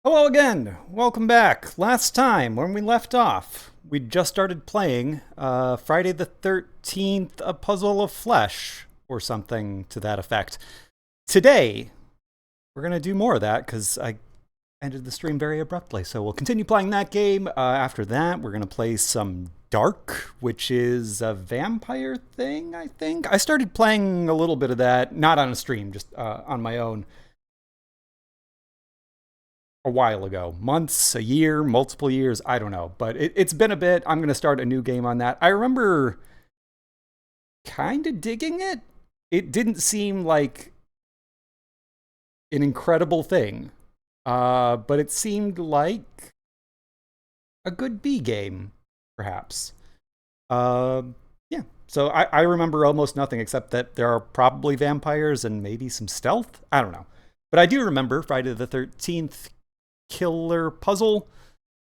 Hello again! Welcome back. Last time, when we left off, we just started playing Friday the 13th, A Puzzle of Flesh, or something to that effect. Today, we're going to do more of that, because I ended the stream very abruptly, so we'll continue playing that game. After that, we're going to play some Dark, which is a vampire thing, I think. I started playing a little bit of that, not on a stream, just on my own. A while ago. Months, a year, multiple years, I don't know. But it's been a bit. I'm going to start a new game on that. I remember kind of digging it. It didn't seem like an incredible thing. But it seemed like a good B game, perhaps. Yeah. So I remember almost nothing except that there are probably vampires and maybe some stealth. I don't know. But I do remember Friday the 13th killer puzzle,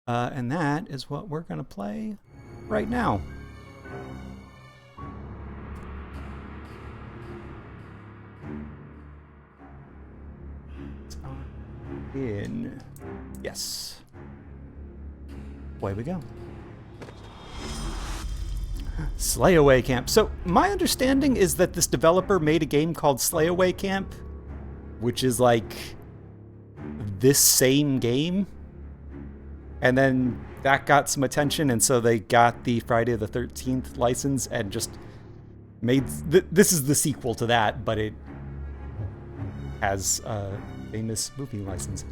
and that is what we're going to play right now. In. Yes. Away we go. Slayaway Camp. So my understanding is that this developer made a game called Slayaway Camp, which is like this same game, and then that got some attention, and so they got the Friday the 13th license and just made this is the sequel to that, but it has a famous movie license.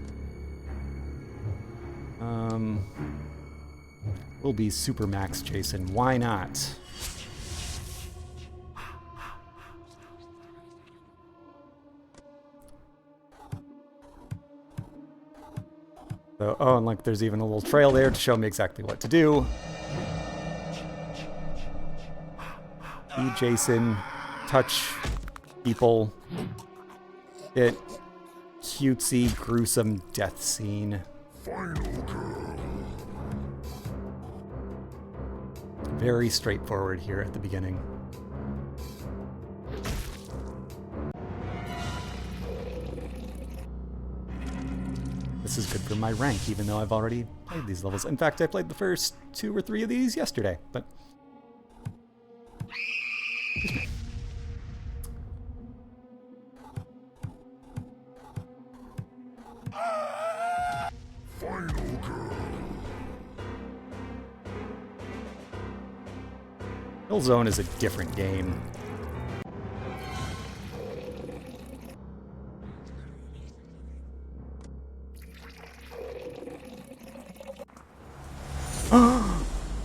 We'll be Super Max Jason, why not? So, oh, and like there's even a little trail there to show me exactly what to do. Be Jason, touch people, get cutesy, gruesome death scene. Very straightforward here at the beginning. This is good for my rank, even though I've already played these levels. In fact, I played the first 2 or 3 of these yesterday, but... Killzone is a different game.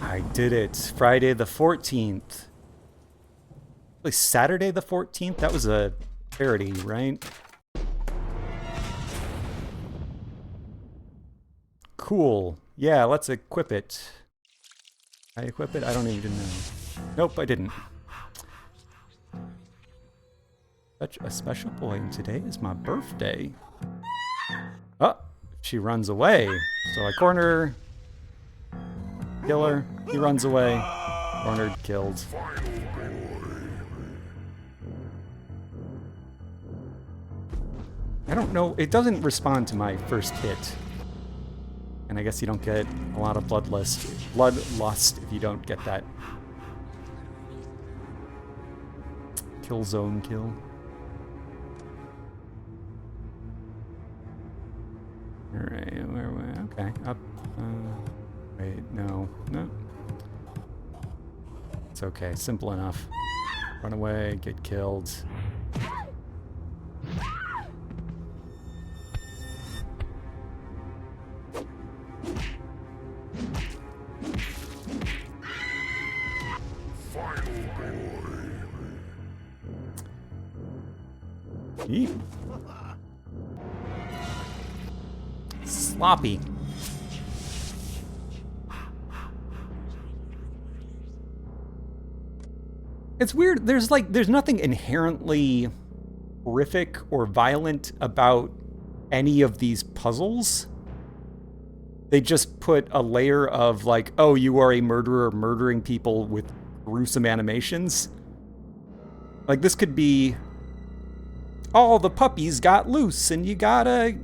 I did it. Friday the 14th. Like Saturday the 14th? That was a parody, right? Cool. Yeah, let's equip it. I equip it? I don't even know. Nope, I didn't. Such a special boy, and today is my birthday. Oh, she runs away. So I corner her. Kill her. He runs away. Cornered, killed. I don't know. It doesn't respond to my first hit. And I guess you don't get a lot of bloodlust if you don't get that. Kill zone kill. Alright, where we? Okay, up. Wait, no. It's okay, simple enough. Run away, get killed. Yeet. Sloppy. It's weird. There's nothing inherently horrific or violent about any of these puzzles. They just put a layer of like, oh, you are a murderer murdering people with gruesome animations. Like this could be, oh, the puppies got loose and you gotta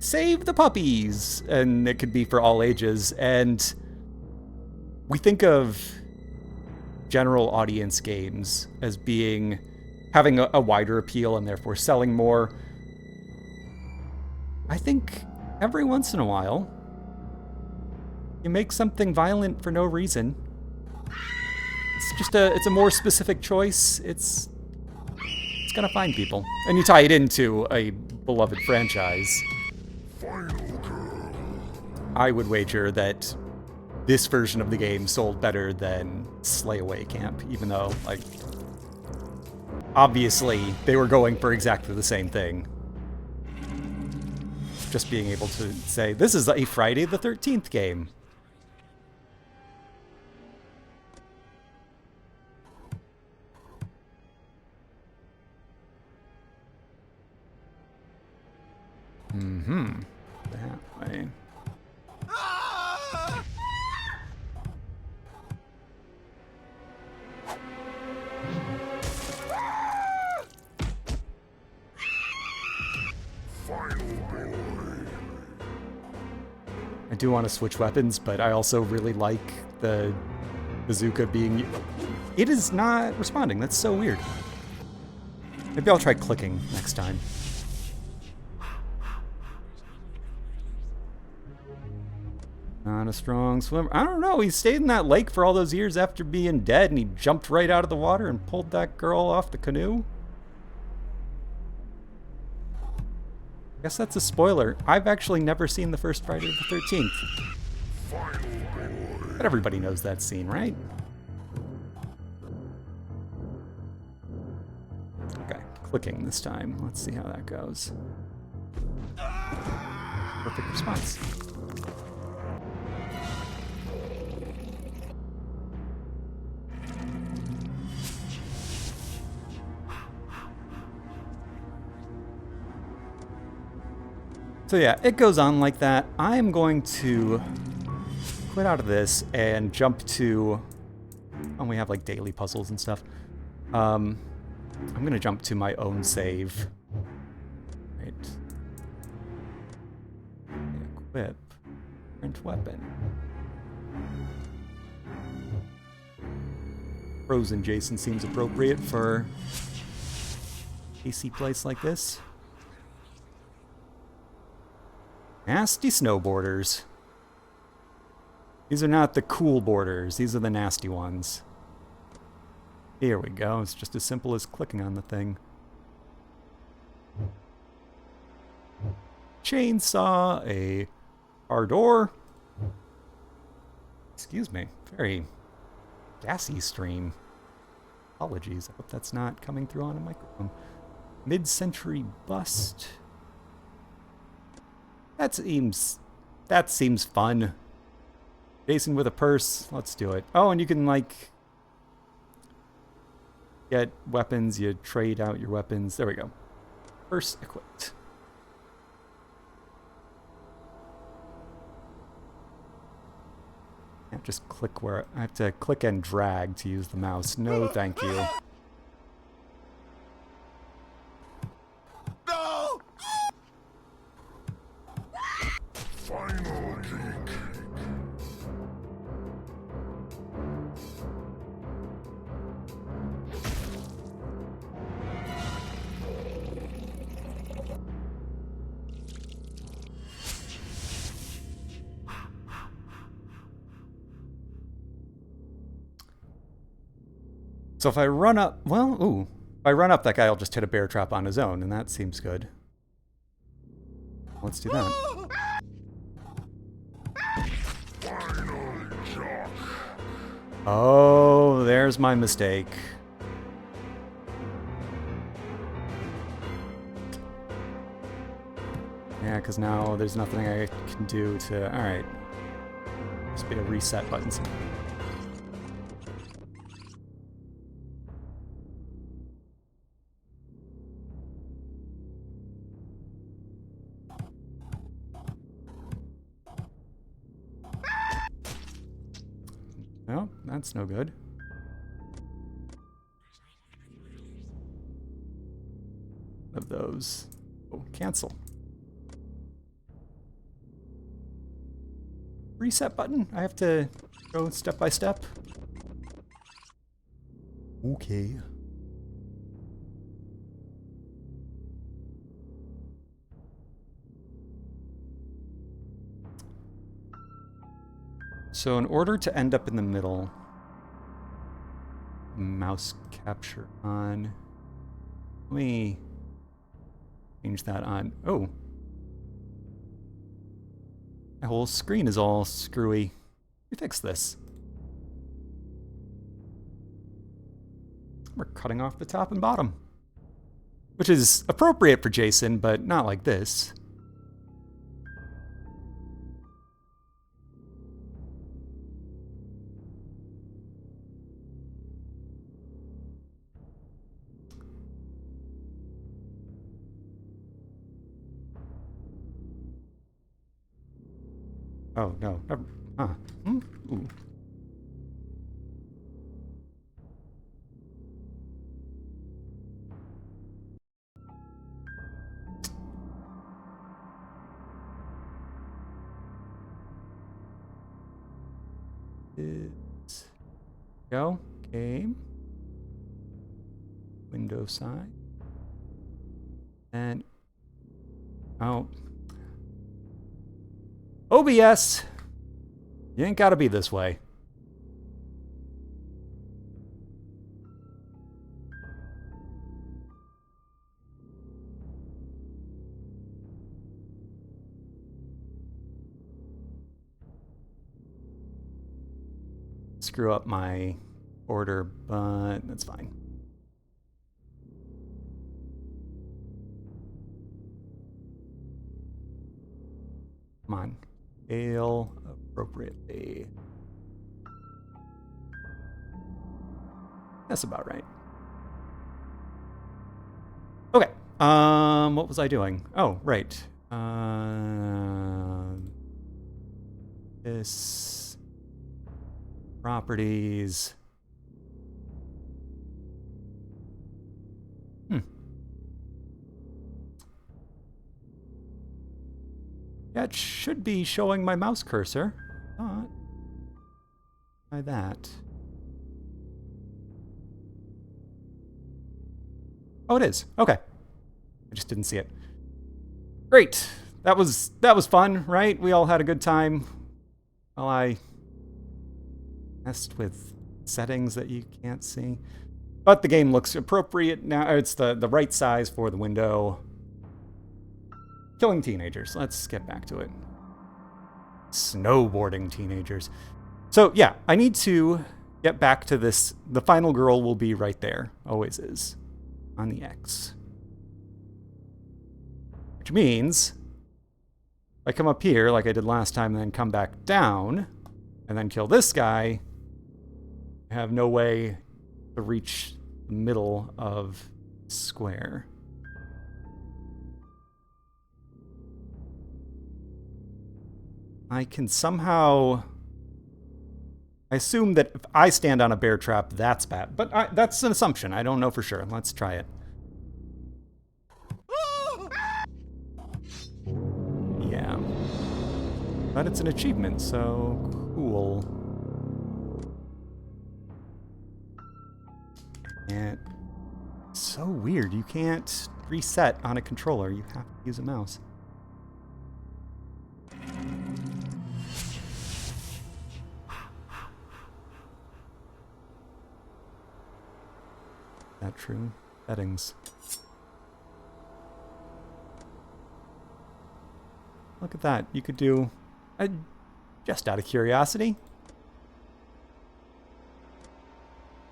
save the puppies, and it could be for all ages. And we think of general audience games as having a wider appeal and therefore selling more. I think every once in a while, you make something violent for no reason. It's a more specific choice. It's gonna find people. And you tie it into a beloved franchise. I would wager that this version of the game sold better than Slayaway Camp, even though, like, obviously they were going for exactly the same thing. Just being able to say, this is a Friday the 13th game. That way. I do want to switch weapons, but I also really like the bazooka being... It is not responding. That's so weird. Maybe I'll try clicking next time. Not a strong swimmer. I don't know. He stayed in that lake for all those years after being dead, and he jumped right out of the water and pulled that girl off the canoe. I guess that's a spoiler. I've actually never seen the first Friday the 13th. But everybody knows that scene, right? Okay, clicking this time. Let's see how that goes. Perfect response. So yeah, it goes on like that. I'm going to quit out of this and jump to... Oh, we have like daily puzzles and stuff. I'm going to jump to my own save. Right. Equip. Print weapon. Frozen Jason seems appropriate for AC place like this. Nasty snowboarders. These are not the cool boarders. These are the nasty ones. Here we go. It's just as simple as clicking on the thing. Chainsaw, a car door. Excuse me. Very gassy stream. Apologies. I hope that's not coming through on a microphone. Mid-century bust. That seems fun. Jason with a purse. Let's do it. Oh, and you can, like, get weapons. You trade out your weapons. There we go. Purse equipped. Can't just click where... I have to click and drag to use the mouse. No, thank you. So if I run up, well, ooh, if I run up, that guy will just hit a bear trap on his own, and that seems good. Let's do that. Oh, there's my mistake. Yeah, because now there's nothing I can do to... Alright. Must be a reset button somewhere. No, that's no good. Of those. Oh, cancel. reset button? I have to go step by step? Okay. So in order to end up in the middle, mouse capture on. Let me change that on. Oh. My whole screen is all screwy. Let me fix this. We're cutting off the top and bottom. Which is appropriate for Jason, but not like this. Oh, no. Never, huh. Ooh. Go. Game. Window side. And... oh. OBS! You ain't gotta be this way. Screw up my order, but that's fine. Come on. Scale appropriately. That's about right. Okay. What was I doing? Oh, right. This properties. Yeah, it should be showing my mouse cursor. But try that. Oh, it is. Okay. I just didn't see it. Great. That was fun, right? We all had a good time while I messed with settings that you can't see. But the game looks appropriate now. It's the right size for the window. Killing teenagers. Let's get back to it. Snowboarding teenagers. So yeah, I need to get back to this. The final girl will be right there. Always is. On the X. Which means if I come up here like I did last time and then come back down and then kill this guy, I have no way to reach the middle of the square. I can somehow... I assume that if I stand on a bear trap, that's bad. But that's an assumption. I don't know for sure. Let's try it. Yeah. But it's an achievement, so cool. And it's so weird. You can't reset on a controller. You have to use a mouse. That true? Settings. Look at that. You could do, just out of curiosity.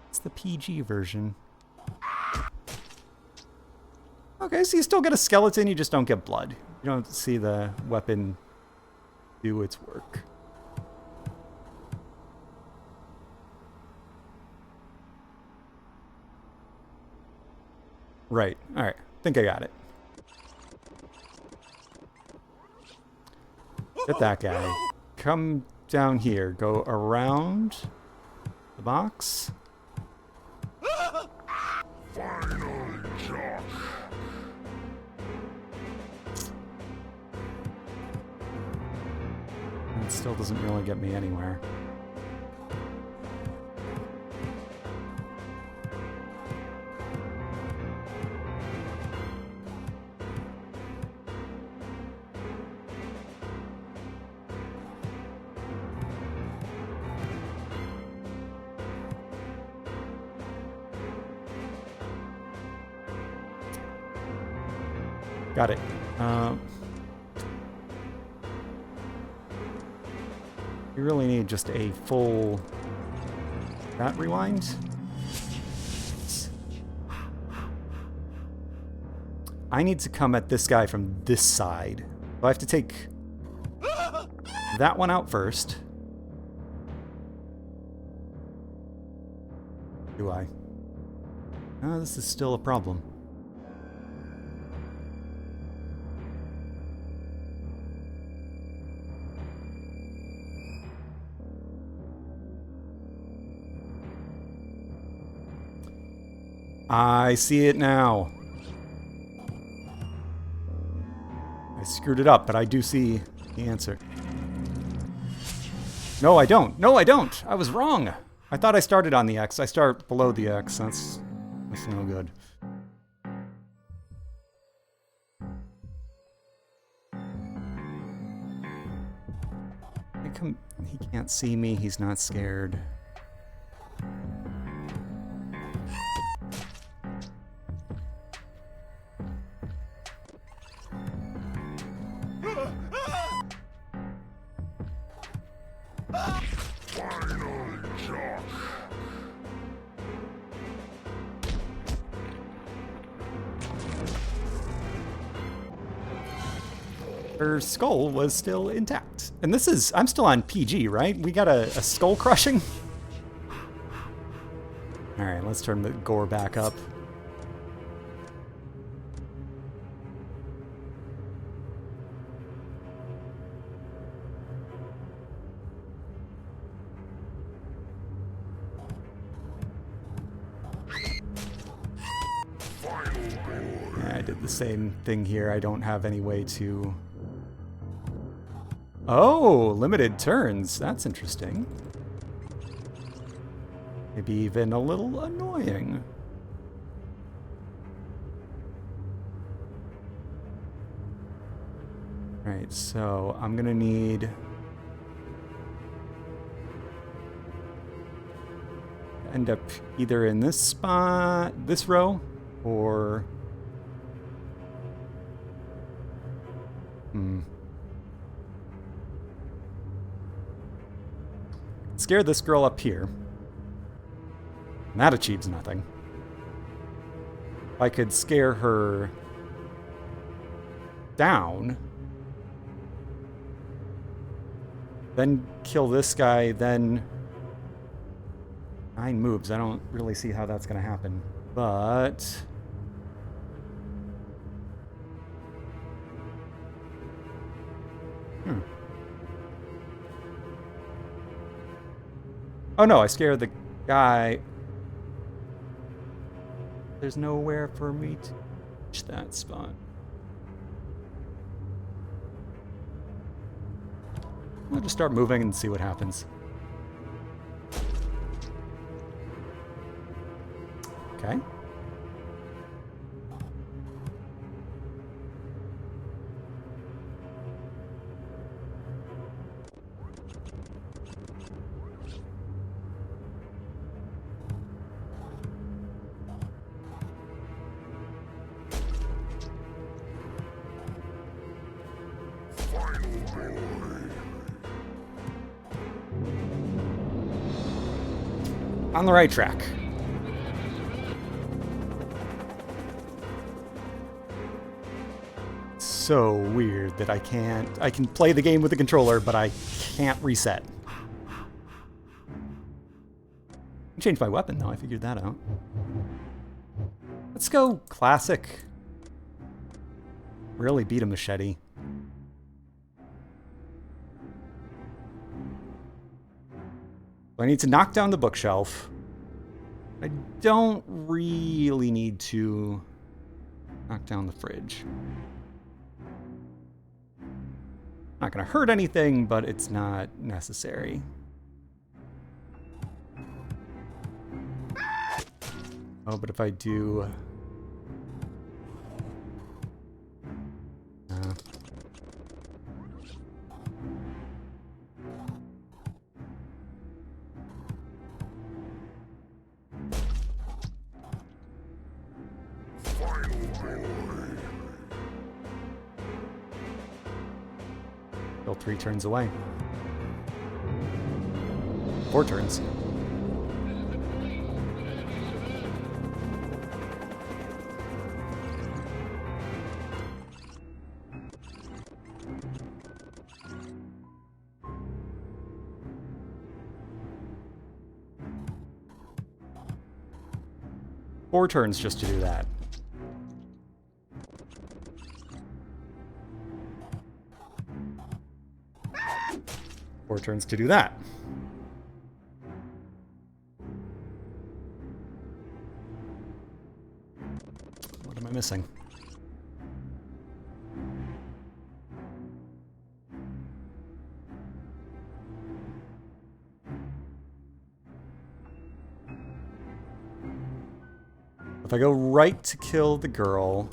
It's the PG version. Okay, so you still get a skeleton, you just don't get blood. You don't see the weapon do its work. Right. All right. Think I got it. Get that guy. Come down here. Go around the box. It still doesn't really get me anywhere. Got it. We really need just a full... That rewind? I need to come at this guy from this side. So I have to take that one out first. Do I? No, this is still a problem. I see it now. I screwed it up, but I do see the answer. No, I don't. No, I don't. I was wrong. I thought I started on the X. I start below the X. That's no good. He can't see me. He's not scared. Her skull was still intact. And this is... I'm still on PG, right? We got a skull crushing? Alright, let's turn the gore back up. Yeah, I did the same thing here. I don't have any way to... Oh, limited turns. That's interesting. Maybe even a little annoying. Alright, so I'm gonna need... end up either in this spot, this row, or... Scare this girl up here. And that achieves nothing. I could scare her down. Then kill this guy, then... 9 moves. I don't really see how that's going to happen. But... Oh no, I scared the guy. There's nowhere for me to reach that spot. I'll just start moving and see what happens. Okay. On the right track. So weird that I can play the game with the controller, but I can't reset. I changed my weapon though, I figured that out. Let's go classic. Really beat a machete. I need to knock down the bookshelf. I don't really need to knock down the fridge. Not gonna hurt anything, but it's not necessary. Oh, but if I do... Still 3 turns away. 4 turns. Four turns just to do that. Four turns to do that. What am I missing? If I go right to kill the girl,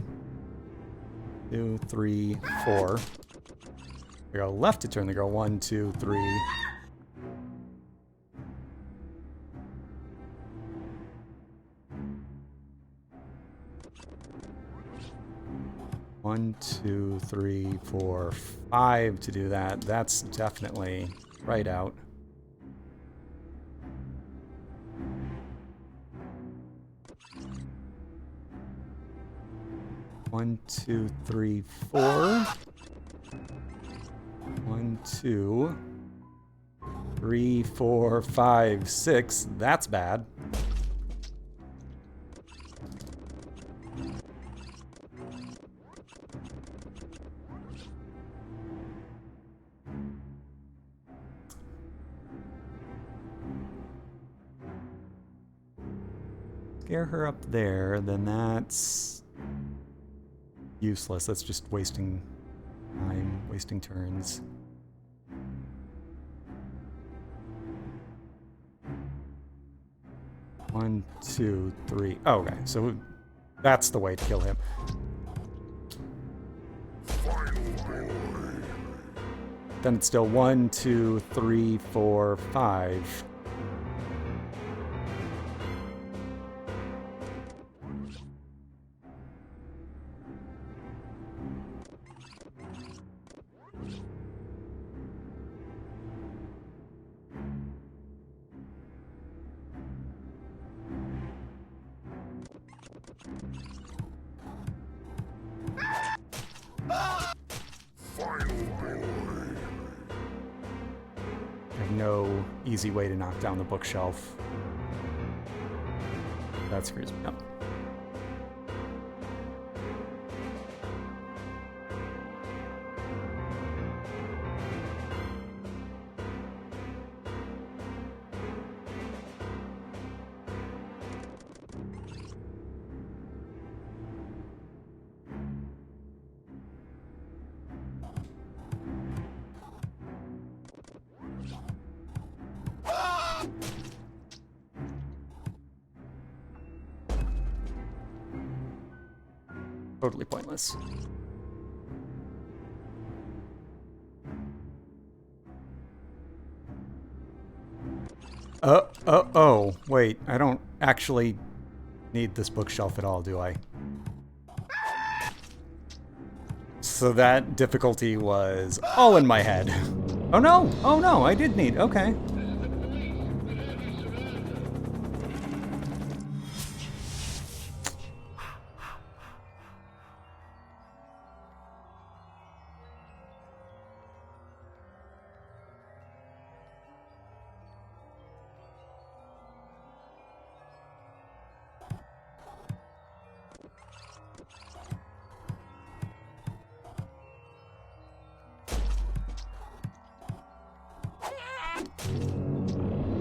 2, 3, 4. If I go left to turn the girl, 1, 2, 3. 1, 2, 3, 4, 5 to do that. That's definitely right out. One, 2, 3, 4. 1, 2, 3, 4, 5, 6. That's bad. Scare her up there, then that's useless. That's just wasting time, wasting turns. One, 2, 3. Oh, okay, so that's the way to kill him. Then it's still 1, 2, 3, 4, 5. No easy way to knock down the bookshelf. That screws me up. Totally pointless. Oh, wait, I don't actually need this bookshelf at all, do I? So that difficulty was all in my head. Oh no, I did need, okay.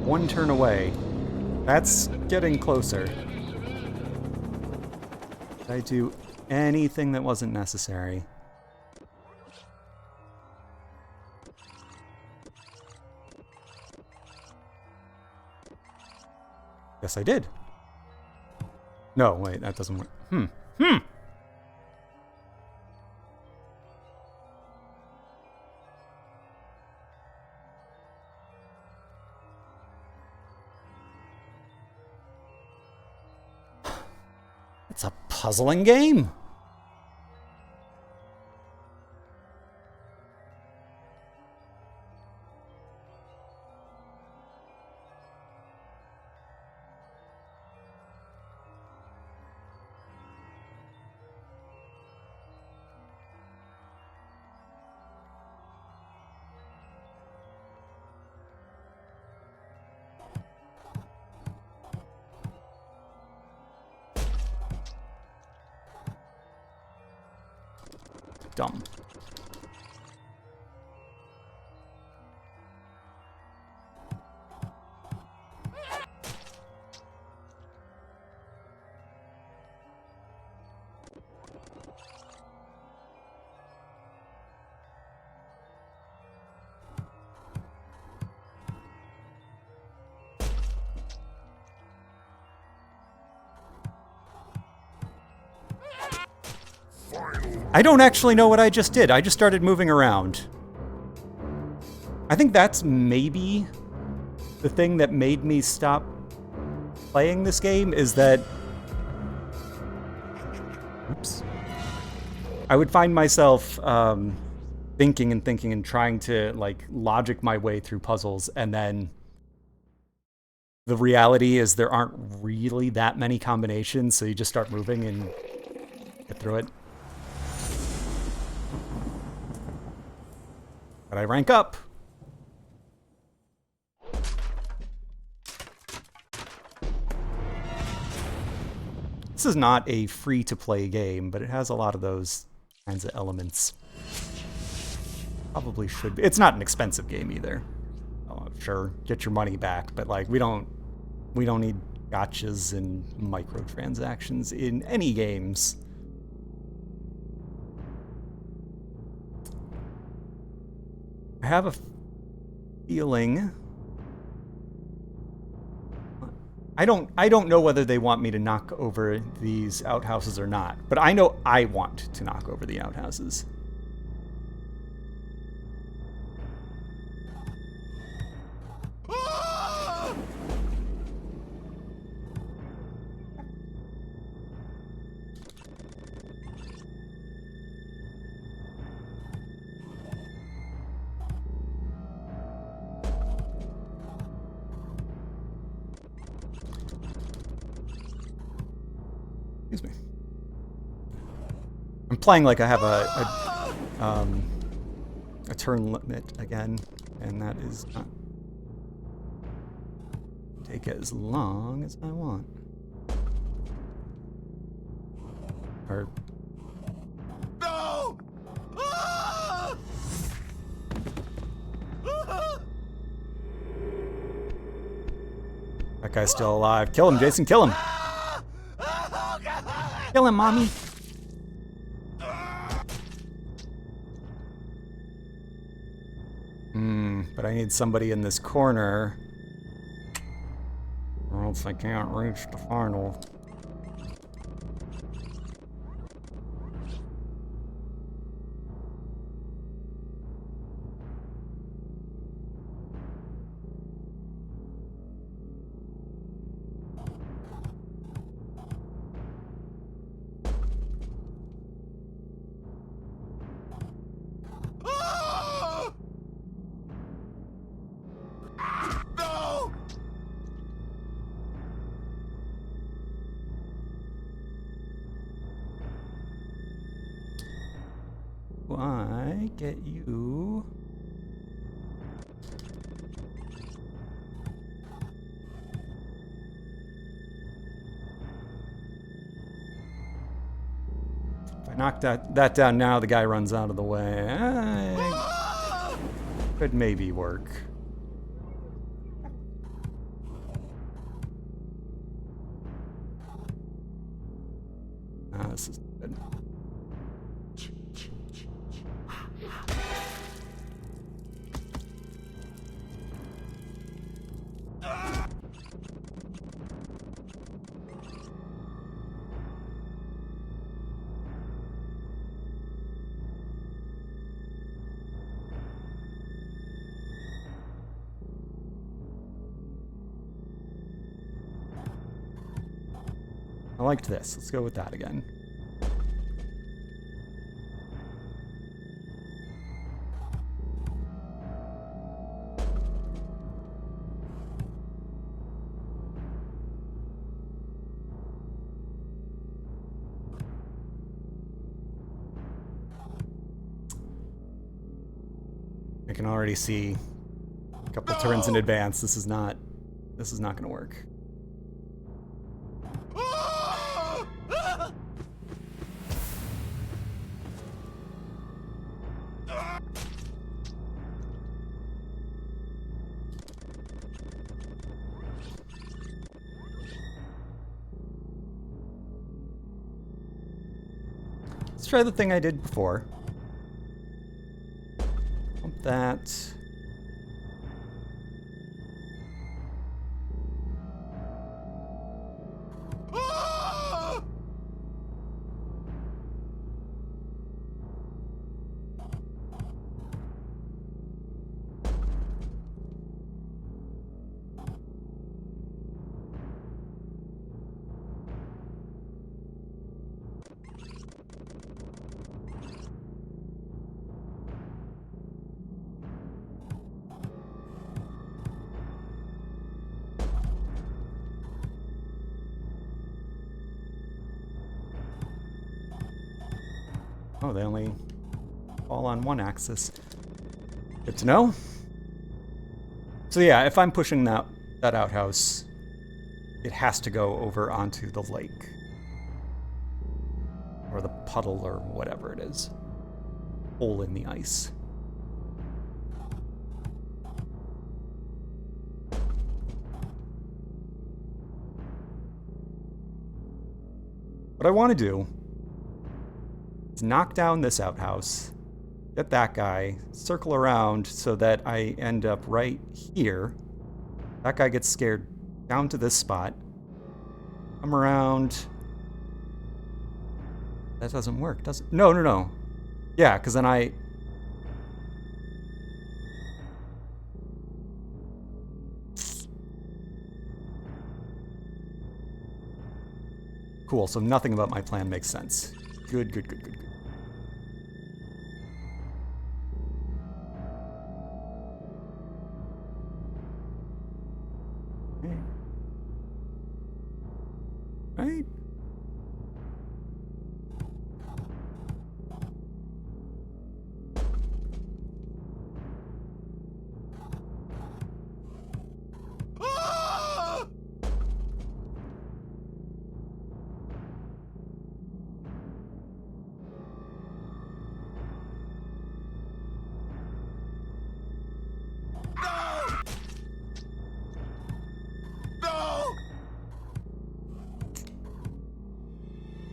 One turn away. That's getting closer. Did I do anything that wasn't necessary? Yes, I did. No, wait, that doesn't work. It's a puzzling game. Dumb. I don't actually know what I just did. I just started moving around. I think that's maybe the thing that made me stop playing this game is that... Oops. I would find myself thinking and trying to like logic my way through puzzles, and then the reality is there aren't really that many combinations, so you just start moving and get through it. But I rank up. This is not a free-to-play game, but it has a lot of those kinds of elements. Probably should be. It's not an expensive game either. Oh, sure, get your money back, but like we don't need gotchas and microtransactions in any games. I have a feeling I don't know whether they want me to knock over these outhouses or not, but I know I want to knock over the outhouses. Excuse me. I'm playing like I have a turn limit again, and that is not take as long as I want. Or no! that guy's still alive. Kill him, Jason. Kill him. Kill him, mommy. But I need somebody in this corner, or else I can't reach the final. I get you. If I knock that down now, the guy runs out of the way. Could maybe work. This is good. I liked this. Let's go with that again. I can already see a couple turns in advance. This is not going to work. Let's try the thing I did before. Pump that. Oh, they only fall on one axis. Good to know. So yeah, if I'm pushing that outhouse, it has to go over onto the lake. Or the puddle or whatever it is. Hole in the ice. What I want to do is knock down this outhouse, get that guy, circle around so that I end up right here. That guy gets scared down to this spot. Come around. That doesn't work, does it? No. Yeah, because then I... Cool, so nothing about my plan makes sense. Good. Okay. Right?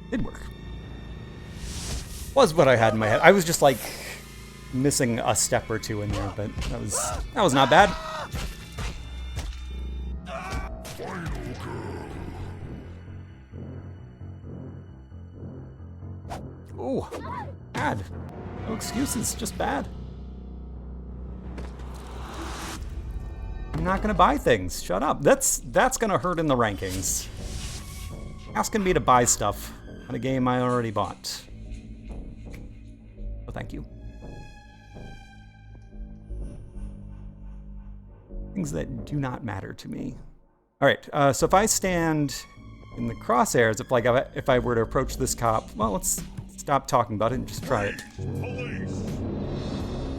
Did work. Was what I had in my head. I was just like missing a step or two in there, but that was not bad. Ooh, bad. No excuses, just bad. I'm not gonna buy things. Shut up. That's gonna hurt in the rankings. Asking me to buy stuff on a game I already bought. Oh, thank you. Things that do not matter to me. All right, so if I stand in the crosshairs, if I were to approach this cop, well, let's stop talking about it and just try it.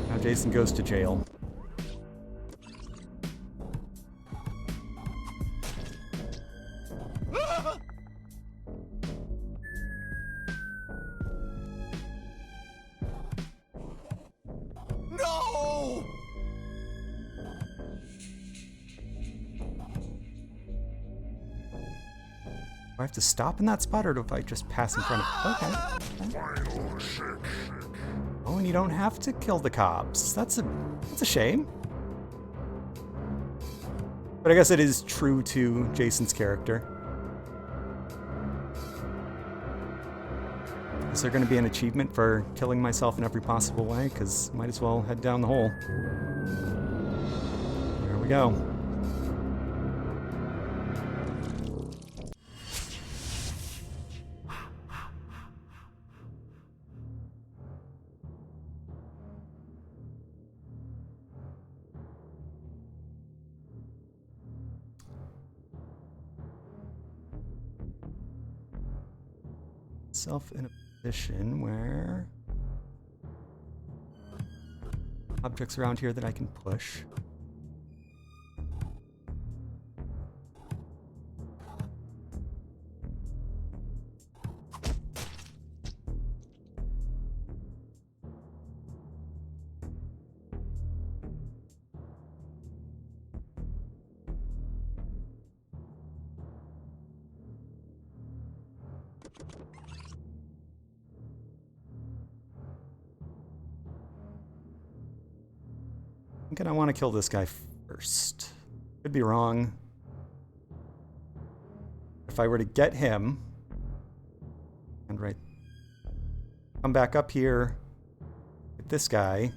Now Jason goes to jail. Do I have to stop in that spot, or do I just pass in front of... Okay. Oh, and you don't have to kill the cops. That's a shame. But I guess it is true to Jason's character. Is there going to be an achievement for killing myself in every possible way? Because might as well head down the hole. Here we go. myself in a position where objects around here that I can push. I think I want to kill this guy first. Could be wrong. If I were to get him, and right, come back up here, get this guy.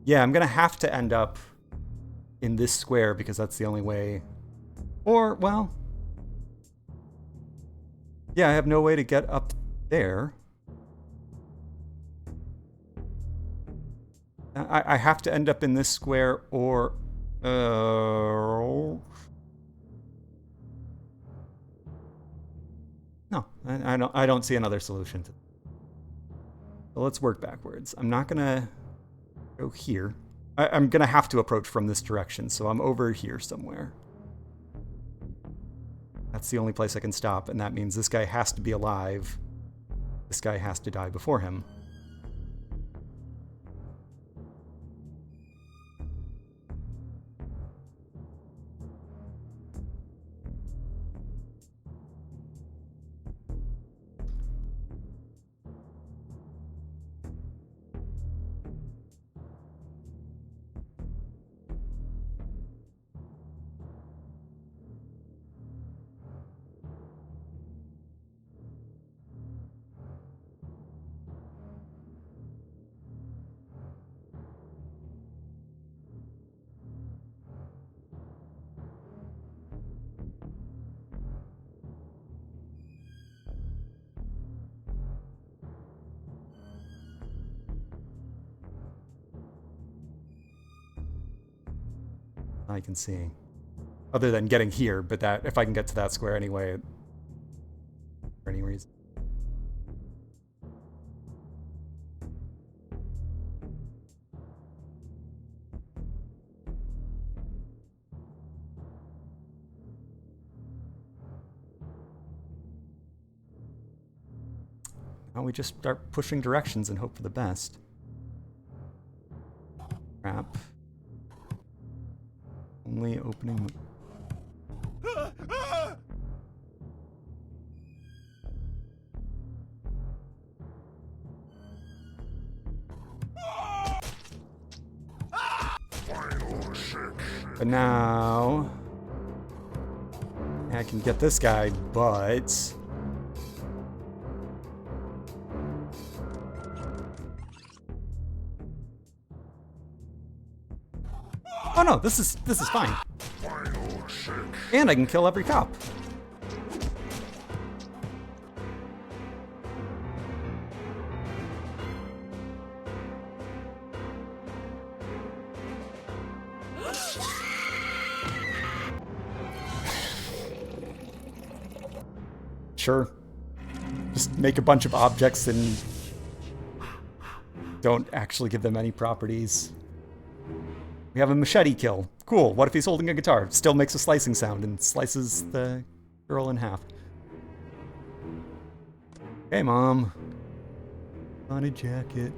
Yeah, I'm gonna have to end up in this square because that's the only way. Or, well, yeah, I have no way to get up there. I have to end up in this square, or no, I don't see another solution to. So let's work backwards. I'm not gonna go here. I'm gonna have to approach from this direction, so I'm over here somewhere. That's the only place I can stop, and that means this guy has to be alive. This guy has to die before him. I can see. Other than getting here, but that if I can get to that square anyway, for any reason. Now we just start pushing directions and hope for the best. Crap. Only opening. But now I can get this guy, but oh no, this is fine. And I can kill every cop. Sure. Just make a bunch of objects and don't actually give them any properties. We have a machete kill. Cool. What if he's holding a guitar? Still makes a slicing sound and slices the girl in half. Hey, Mom. On a jacket.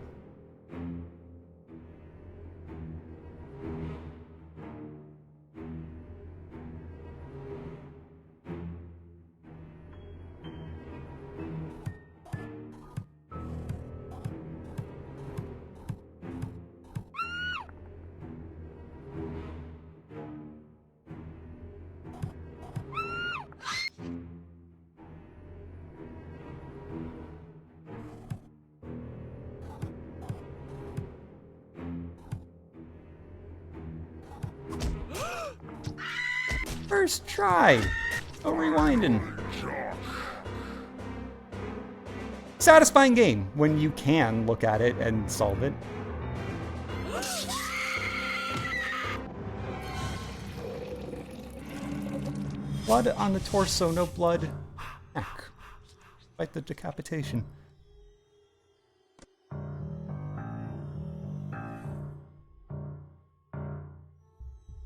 First try. Oh, rewinding. Satisfying game when you can look at it and solve it. Blood on the torso, no blood Heck. Fight the decapitation.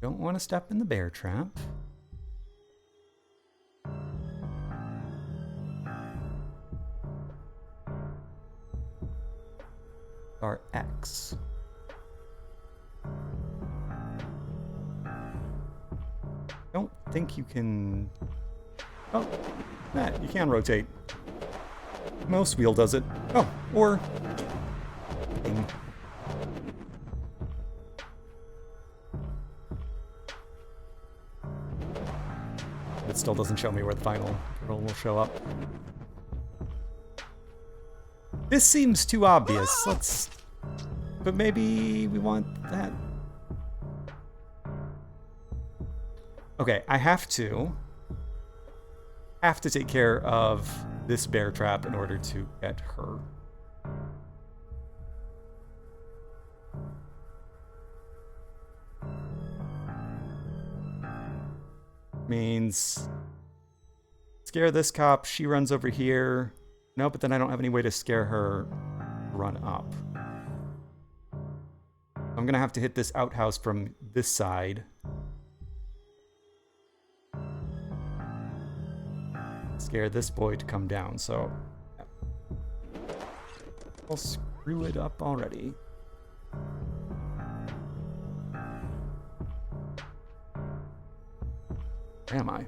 Don't want to step in the bear trap. Our X. Don't think you can... Oh, Matt, you can rotate. Mouse wheel does it. Oh, or... It still doesn't show me where the final roll will show up. This seems too obvious. Let's... But maybe we want that. Okay, I have to take care of this bear trap in order to get her. Means scare this cop, she runs over here. No, but then I don't have any way to scare her run up. I'm gonna have to hit this outhouse from this side. Scare this boy to come down, so I'll screw it up already. Where am I?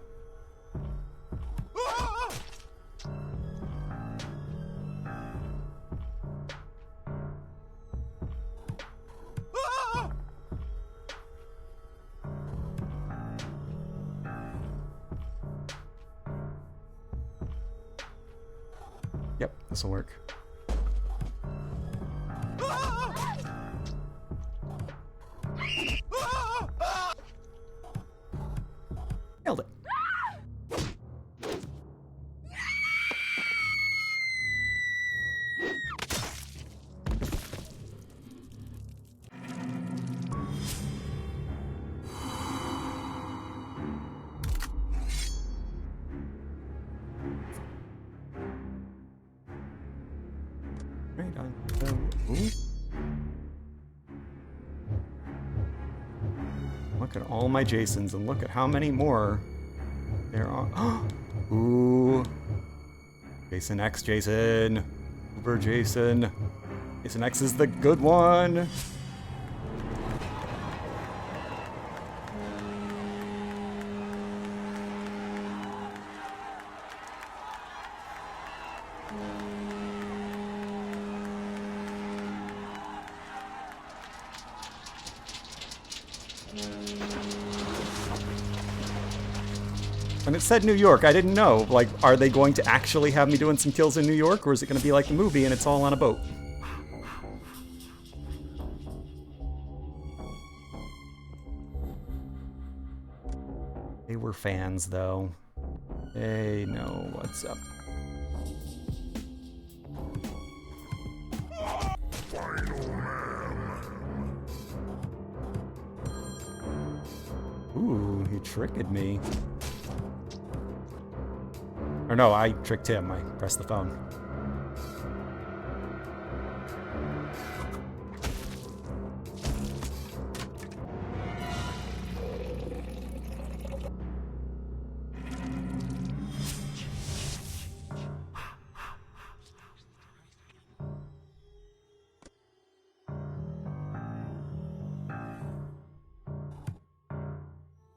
Yep, this'll work. Nailed it. Right on. Ooh. Look at all my Jasons and look at how many more there are. Ooh. Jason X, Jason. Uber Jason. Jason X is the good one. And it said New York. I didn't know. Like, are they going to actually have me doing some kills in New York, or is it going to be like the movie and it's all on a boat? They were fans, though. They know what's up. Ooh, he tricked me. Or no, I tricked him. I pressed the phone.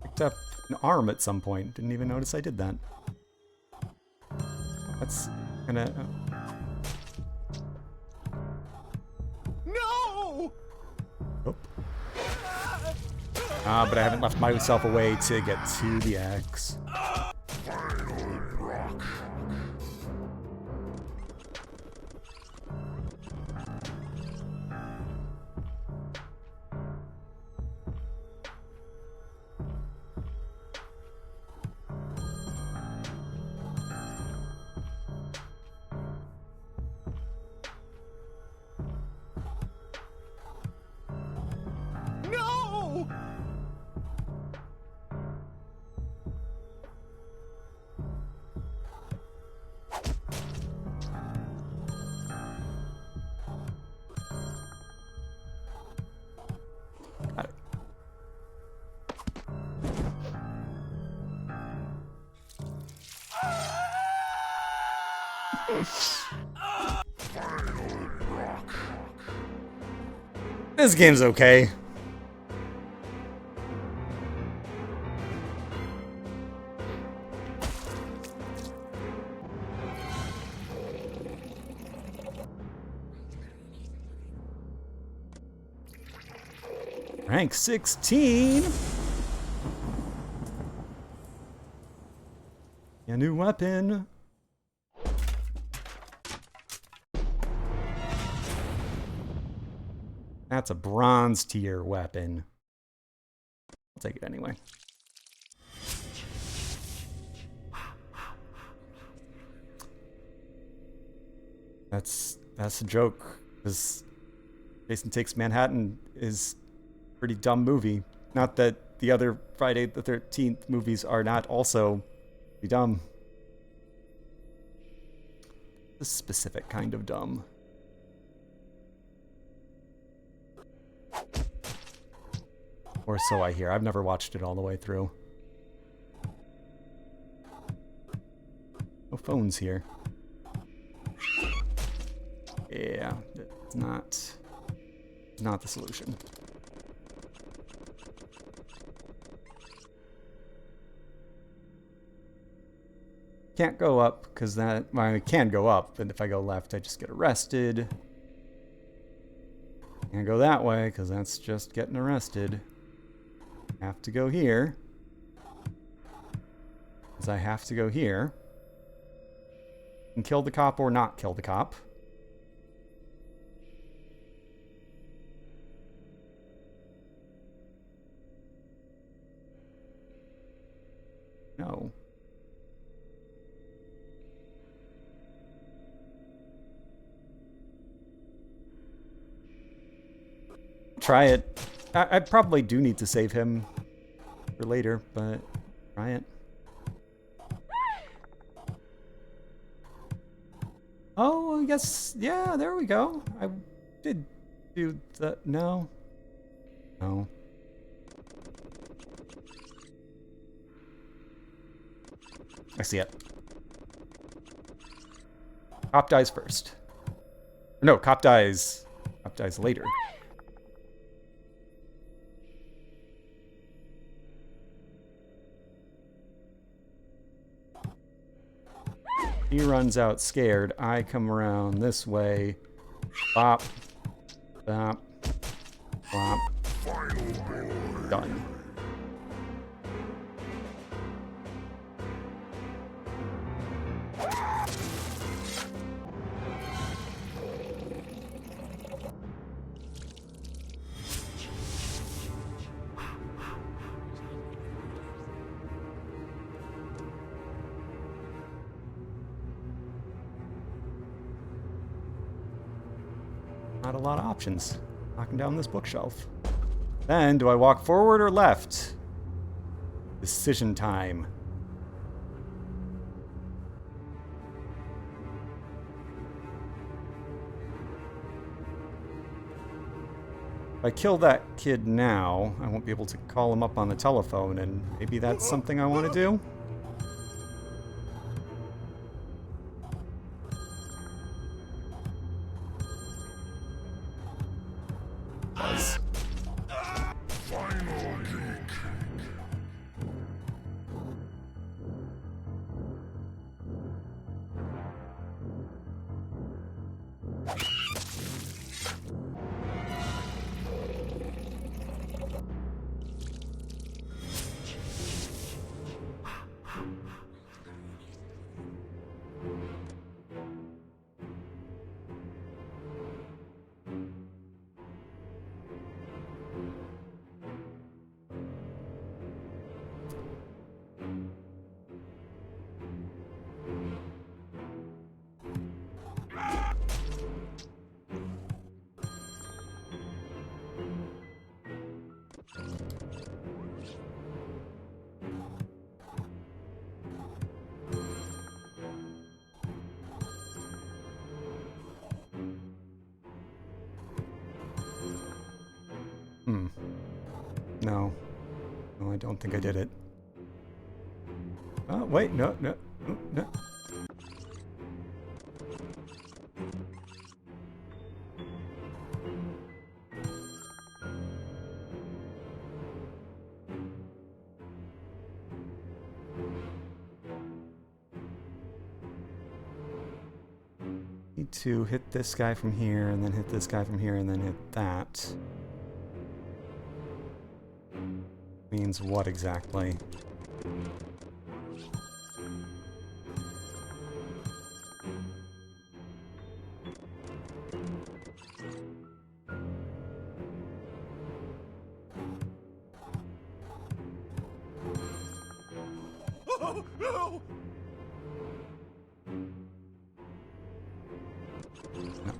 Picked up an arm at some point. Didn't even notice I did that. That's gonna... No! Oh. But I haven't left myself a way to get to the X. This game's okay. Rank 16. A new weapon. That's a bronze tier weapon. I'll take it anyway. That's a joke, because Jason Takes Manhattan is a pretty dumb movie. Not that the other Friday the 13th movies are not also pretty dumb. A specific kind of dumb. Or so I hear. I've never watched it all the way through. No phones here. Yeah, it's not the solution. Can't go up because that, well, I can go up, and if I go left, I just get arrested. Can't go that way because that's just getting arrested. Have to go here because I have to go here and kill the cop or not kill the cop. No. Try it. I probably do need to save him for later, but try it. Oh, I guess, yeah, there we go. I did do the, no. No. I see it. Cop dies first. No, cop dies later. He runs out scared. I come around this way. Bop. Bop. Bop. Done. Not a lot of options. Knocking down this bookshelf. Then, do I walk forward or left? Decision time. If I kill that kid now, I won't be able to call him up on the telephone, and maybe that's something I want to do? No. No, I don't think I did it. Oh, wait, no. to hit this guy from here, and then hit this guy from here, and then hit that. Means what exactly? Oh, no! No.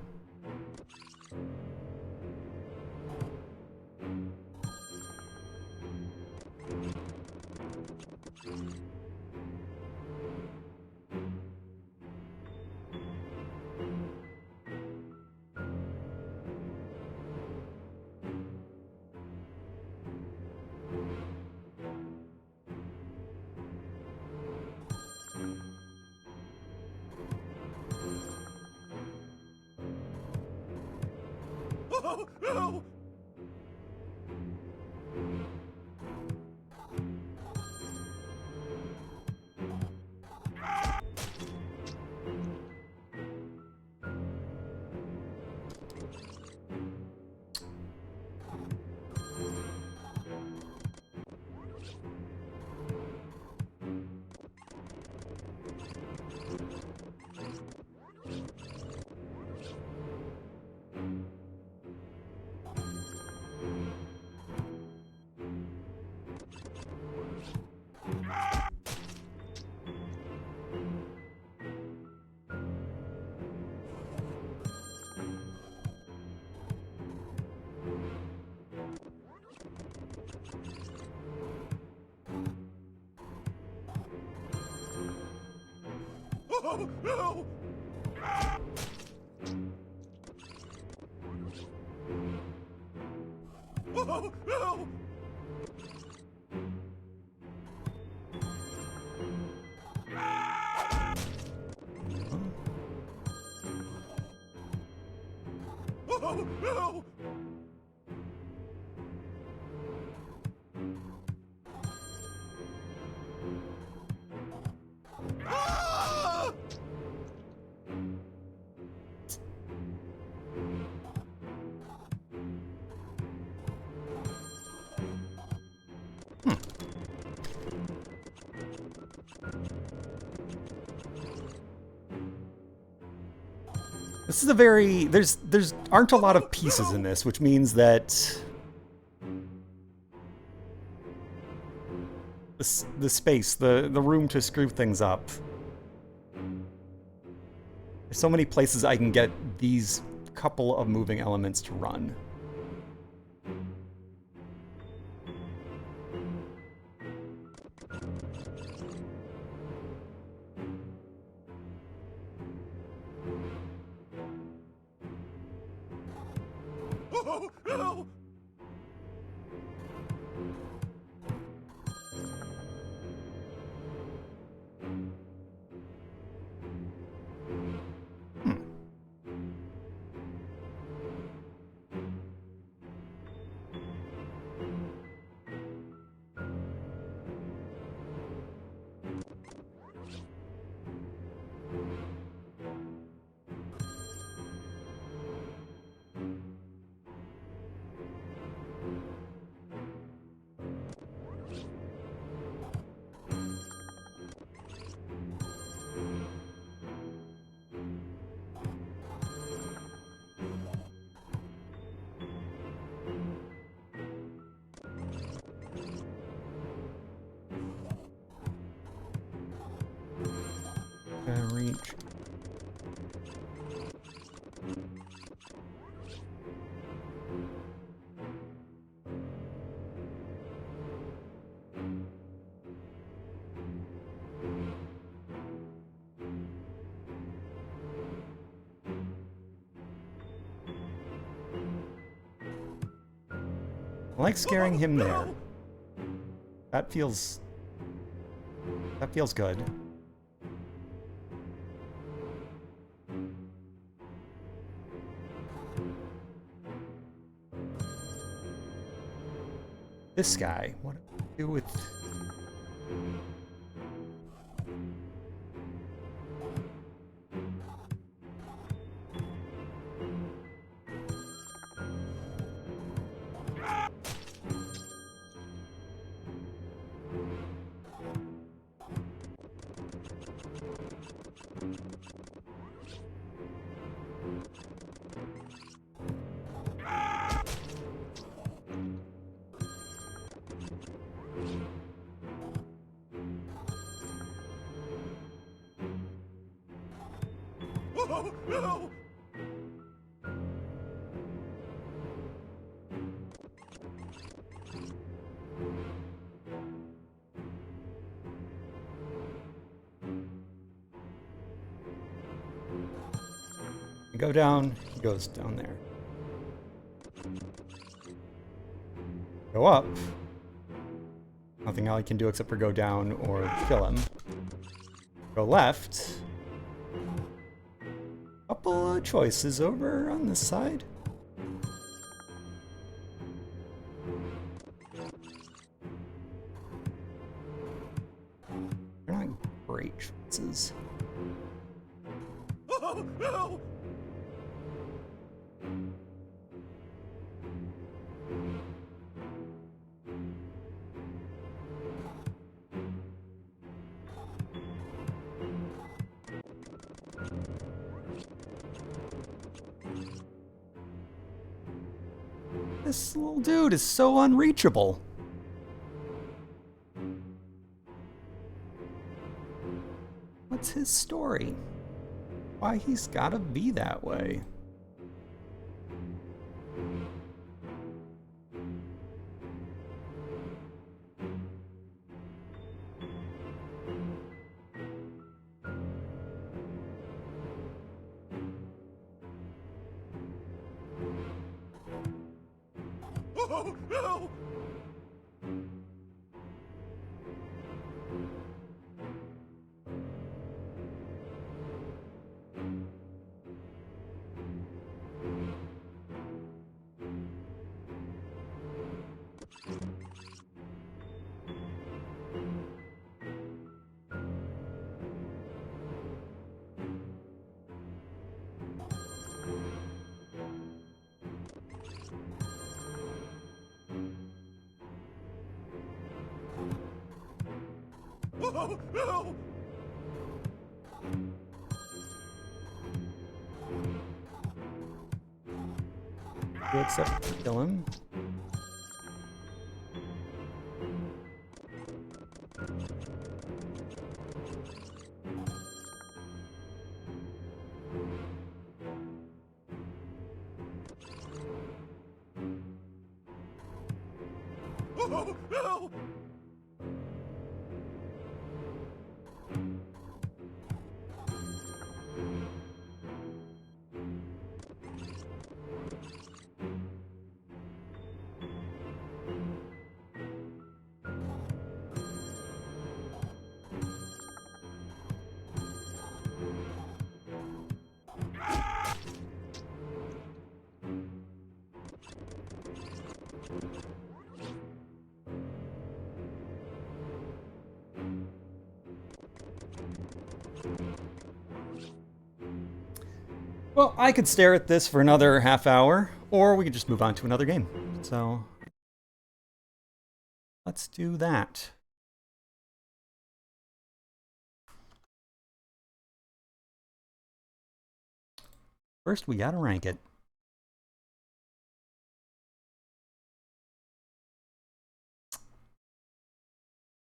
Oh, no! Oh, no! Oh, no! Oh, no! Ah! This is a very there's aren't a lot of pieces in this, which means that the space, the room to screw things up. There's so many places I can get these couple of moving elements to run. Oh, no! Reach. I like scaring him there. That feels good. This guy, what do we do with... no! You go down, he goes down there. Go up. Nothing I can do except for go down or kill him. Go left. Couple of choices over on this side. They're not great choices. Oh, no! This little dude is so unreachable. What's his story? Why he's gotta be that way? Oh, no! Oh, no! You accept to kill him? Oh, no! Well, I could stare at this for another half hour, or we could just move on to another game. So, let's do that. First, we gotta rank it.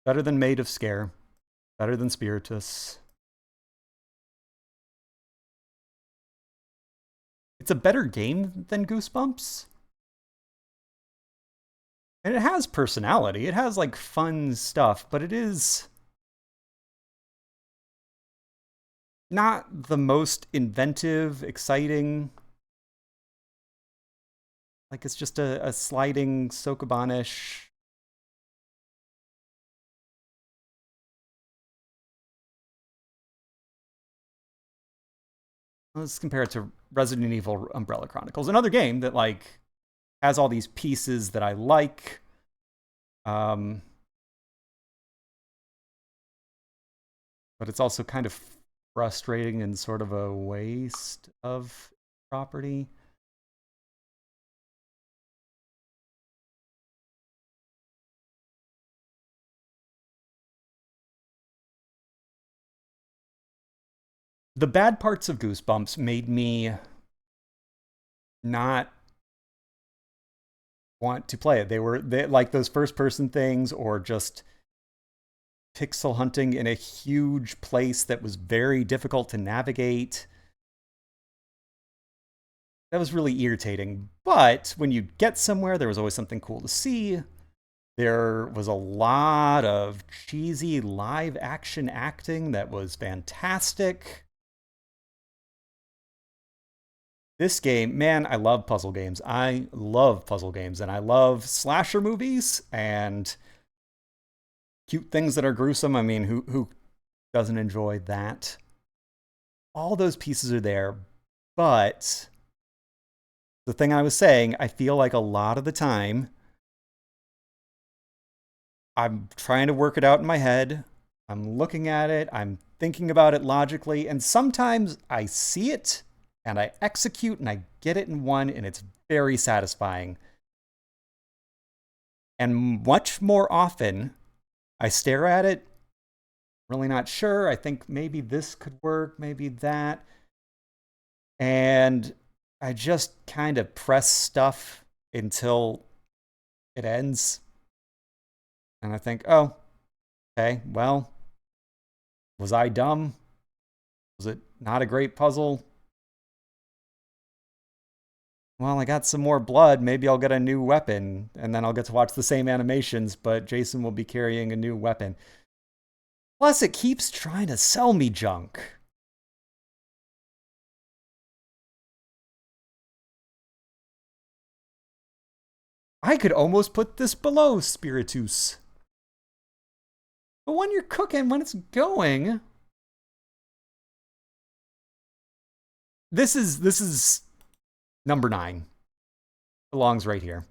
Better than Maid of Scare. Better than Spiritus. It's a better game than Goosebumps. And it has personality. It has, like, fun stuff, but it is not the most inventive, exciting. Like, it's just a sliding Sokobanish. Let's compare it to Resident Evil Umbrella Chronicles, another game that, like, has all these pieces that I like. But it's also kind of frustrating and sort of a waste of property. The bad parts of Goosebumps made me not want to play it. They like those first person things, or just pixel hunting in a huge place that was very difficult to navigate. That was really irritating. But when you get somewhere, there was always something cool to see. There was a lot of cheesy live action acting that was fantastic. This game, man, I love puzzle games. I love puzzle games and I love slasher movies and cute things that are gruesome. I mean, who doesn't enjoy that? All those pieces are there, but the thing I was saying, I feel like a lot of the time I'm trying to work it out in my head. I'm looking at it, I'm thinking about it logically, and sometimes I see it and I execute and I get it in one, and it's very satisfying. And much more often, I stare at it, really not sure. I think maybe this could work, maybe that. And I just kind of press stuff until it ends. And I think, oh, okay, well, was I dumb? Was it not a great puzzle? Well, I got some more blood. Maybe I'll get a new weapon, and then I'll get to watch the same animations, but Jason will be carrying a new weapon. Plus, it keeps trying to sell me junk. I could almost put this below Spiritus. But when you're cooking, when it's going, this is number 9. Belongs right here.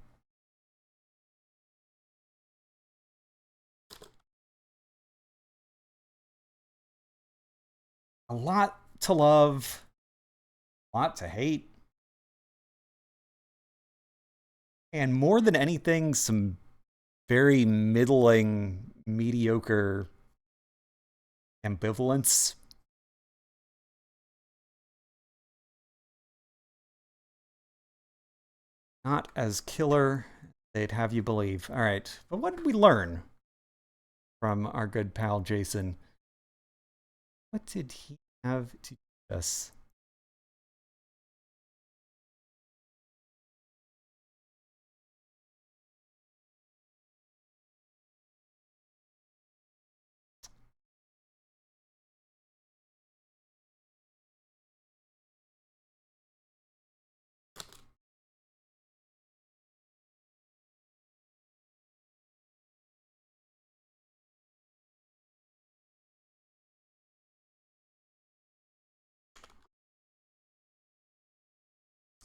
A lot to love, a lot to hate, and more than anything, some very middling, mediocre ambivalence. Not as killer as they'd have you believe. All right, but what did we learn from our good pal Jason? What did he have to teach us?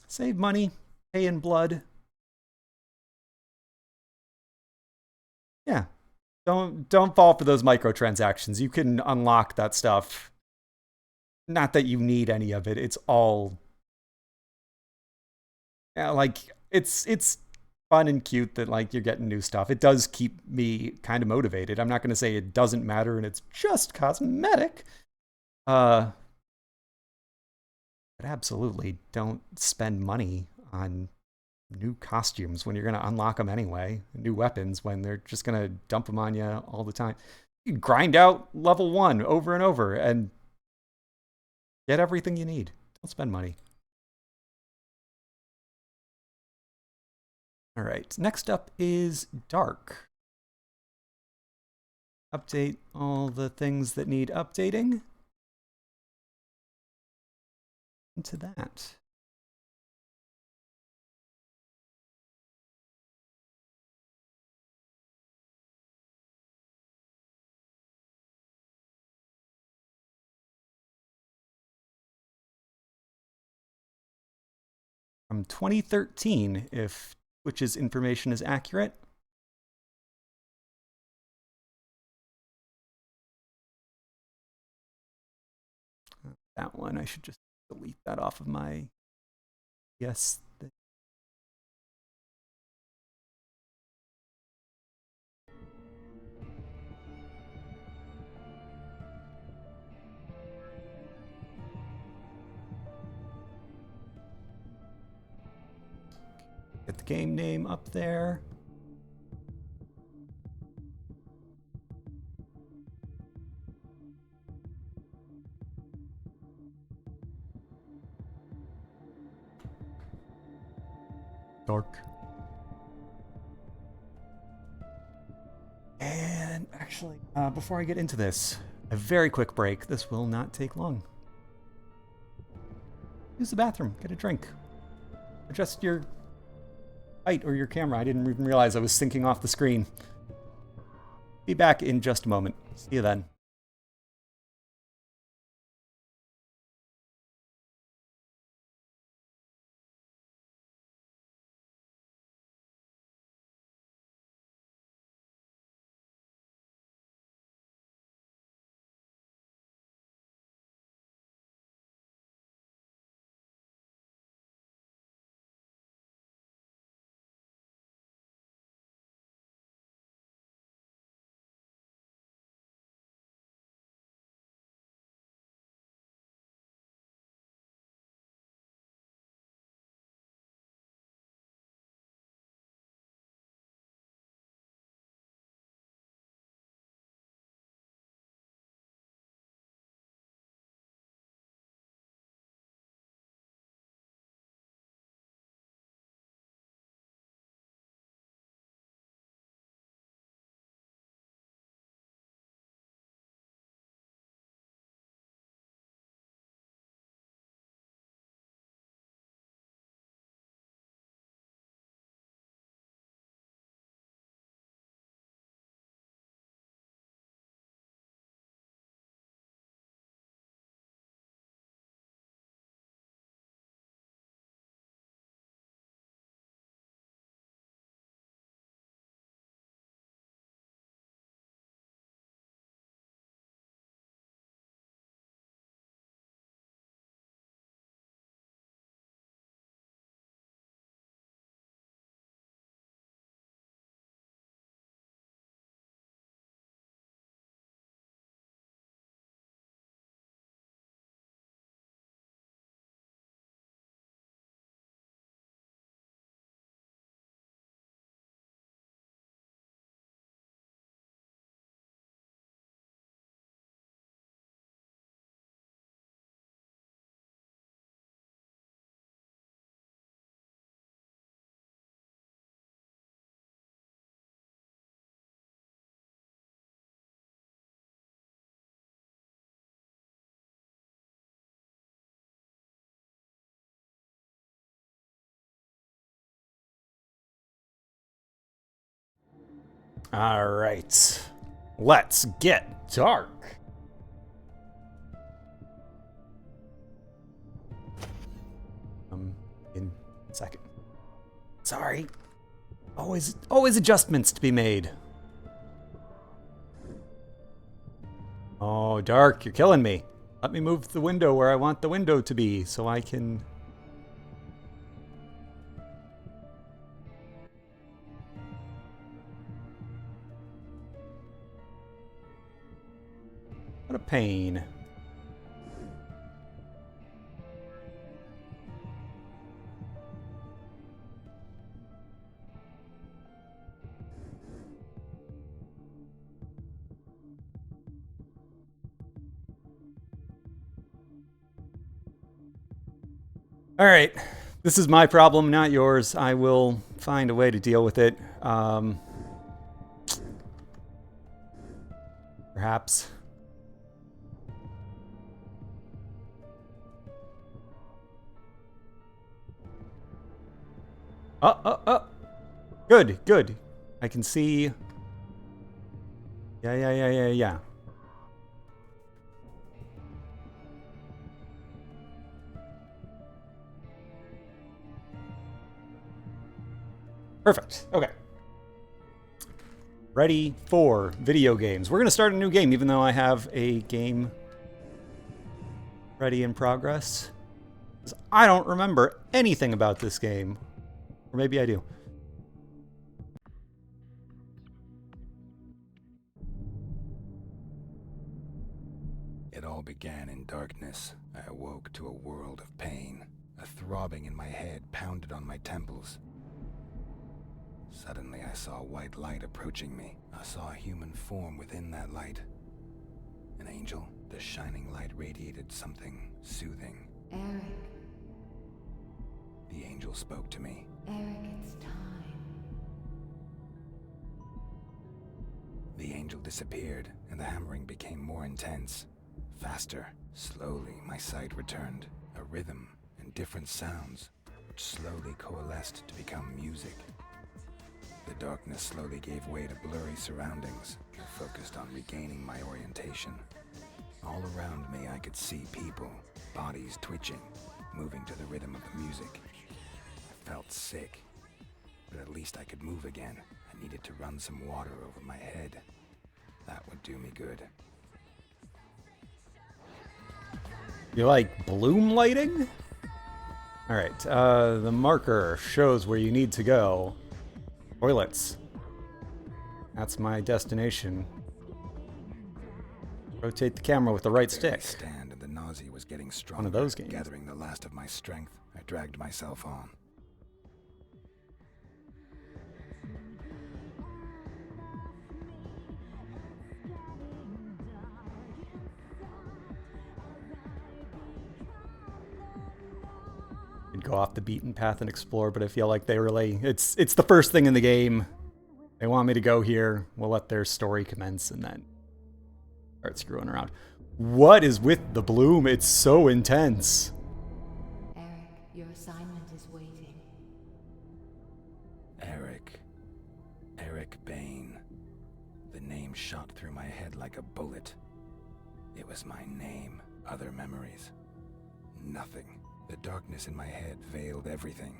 Save money, pay in blood. Yeah, don't fall for those microtransactions. You can unlock that stuff. Not that you need any of it. It's all, yeah, like it's fun and cute that like you're getting new stuff. It does keep me kind of motivated. I'm not going to say it doesn't matter and it's just cosmetic. Uh but absolutely don't spend money on new costumes when you're going to unlock them anyway. New weapons when they're just going to dump them on you all the time. You grind out level 1 over and over and get everything you need. Don't spend money. All right, next up is Dark. Update all the things that need updating. Into that. From 2013, if Twitch's information is accurate. That one, I should just delete that off of my yes. Get the game name up there. dark. And actually, before I get into this, a very quick break. This will not take long. Use the bathroom, get a drink. Adjust your height or your camera. I didn't even realize I was syncing off the screen. Be back in just a moment. See you then. All right. Let's get dark. In a second. Sorry. Always adjustments to be made. Oh, dark, you're killing me. Let me move the window where I want the window to be so I can... What a pain. All right, this is my problem, not yours. I will find a way to deal with it. Perhaps. Oh. Good. I can see. Yeah. Perfect. Okay. Ready for video games. We're going to start a new game, even though I have a game ready in progress. 'Cause I don't remember anything about this game. Or maybe I do. It all began in darkness. I awoke to a world of pain. A throbbing in my head pounded on my temples. Suddenly I saw a white light approaching me. I saw a human form within that light. An angel. The shining light radiated something soothing. Eric. The angel spoke to me. Eric, it's time. The angel disappeared, and the hammering became more intense. Faster. Slowly, my sight returned. A rhythm and different sounds, which slowly coalesced to become music. The darkness slowly gave way to blurry surroundings. I focused on regaining my orientation. All around me I could see people, bodies twitching, moving to the rhythm of the music. I felt sick, but at least I could move again. I needed to run some water over my head. That would do me good. You like bloom lighting? Alright, the marker shows where you need to go. Toilets. That's my destination. Rotate the camera with the right stick. Stand, and the nausea was getting stronger. One of those games. Gathering the last of my strength, I dragged myself on. Go off the beaten path and explore, but I feel like they really it's the first thing in the game. They want me to go here. We'll let their story commence and then start screwing around. What is with the bloom? It's so intense. Eric, your assignment is waiting. Eric Bain. The name shot through my head like a bullet. It was my name. Other memories. Nothing. The darkness in my head veiled everything.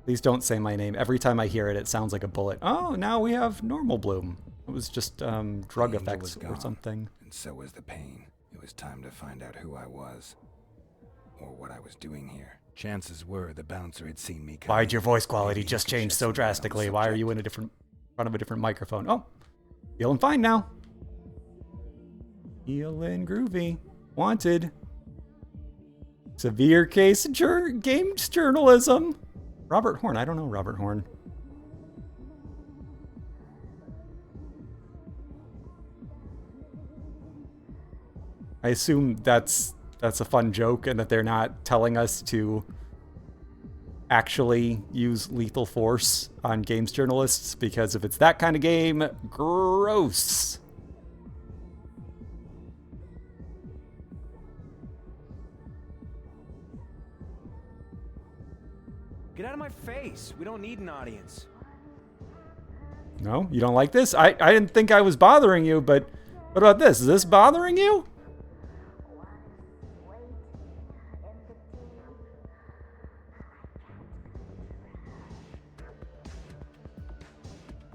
Please don't say my name. Every time I hear it, it sounds like a bullet. Oh, now we have normal bloom. It was just drug effects or something. And so was the pain. It was time to find out who I was. Or what I was doing here. Chances were the bouncer had seen me coming. Why'd your voice quality Maybe just he could change shed so some light on the drastically? Why are you in subject. front of a different microphone? Oh, feeling fine now. Feeling groovy. Wanted. Severe case of games journalism. Robert Horn. I don't know Robert Horn. I assume that's a fun joke and that they're not telling us to actually use lethal force on games journalists, because if it's that kind of game, gross. Get out of my face. We don't need an audience. No, you don't like this? I didn't think I was bothering you, but what about this? Is this bothering you?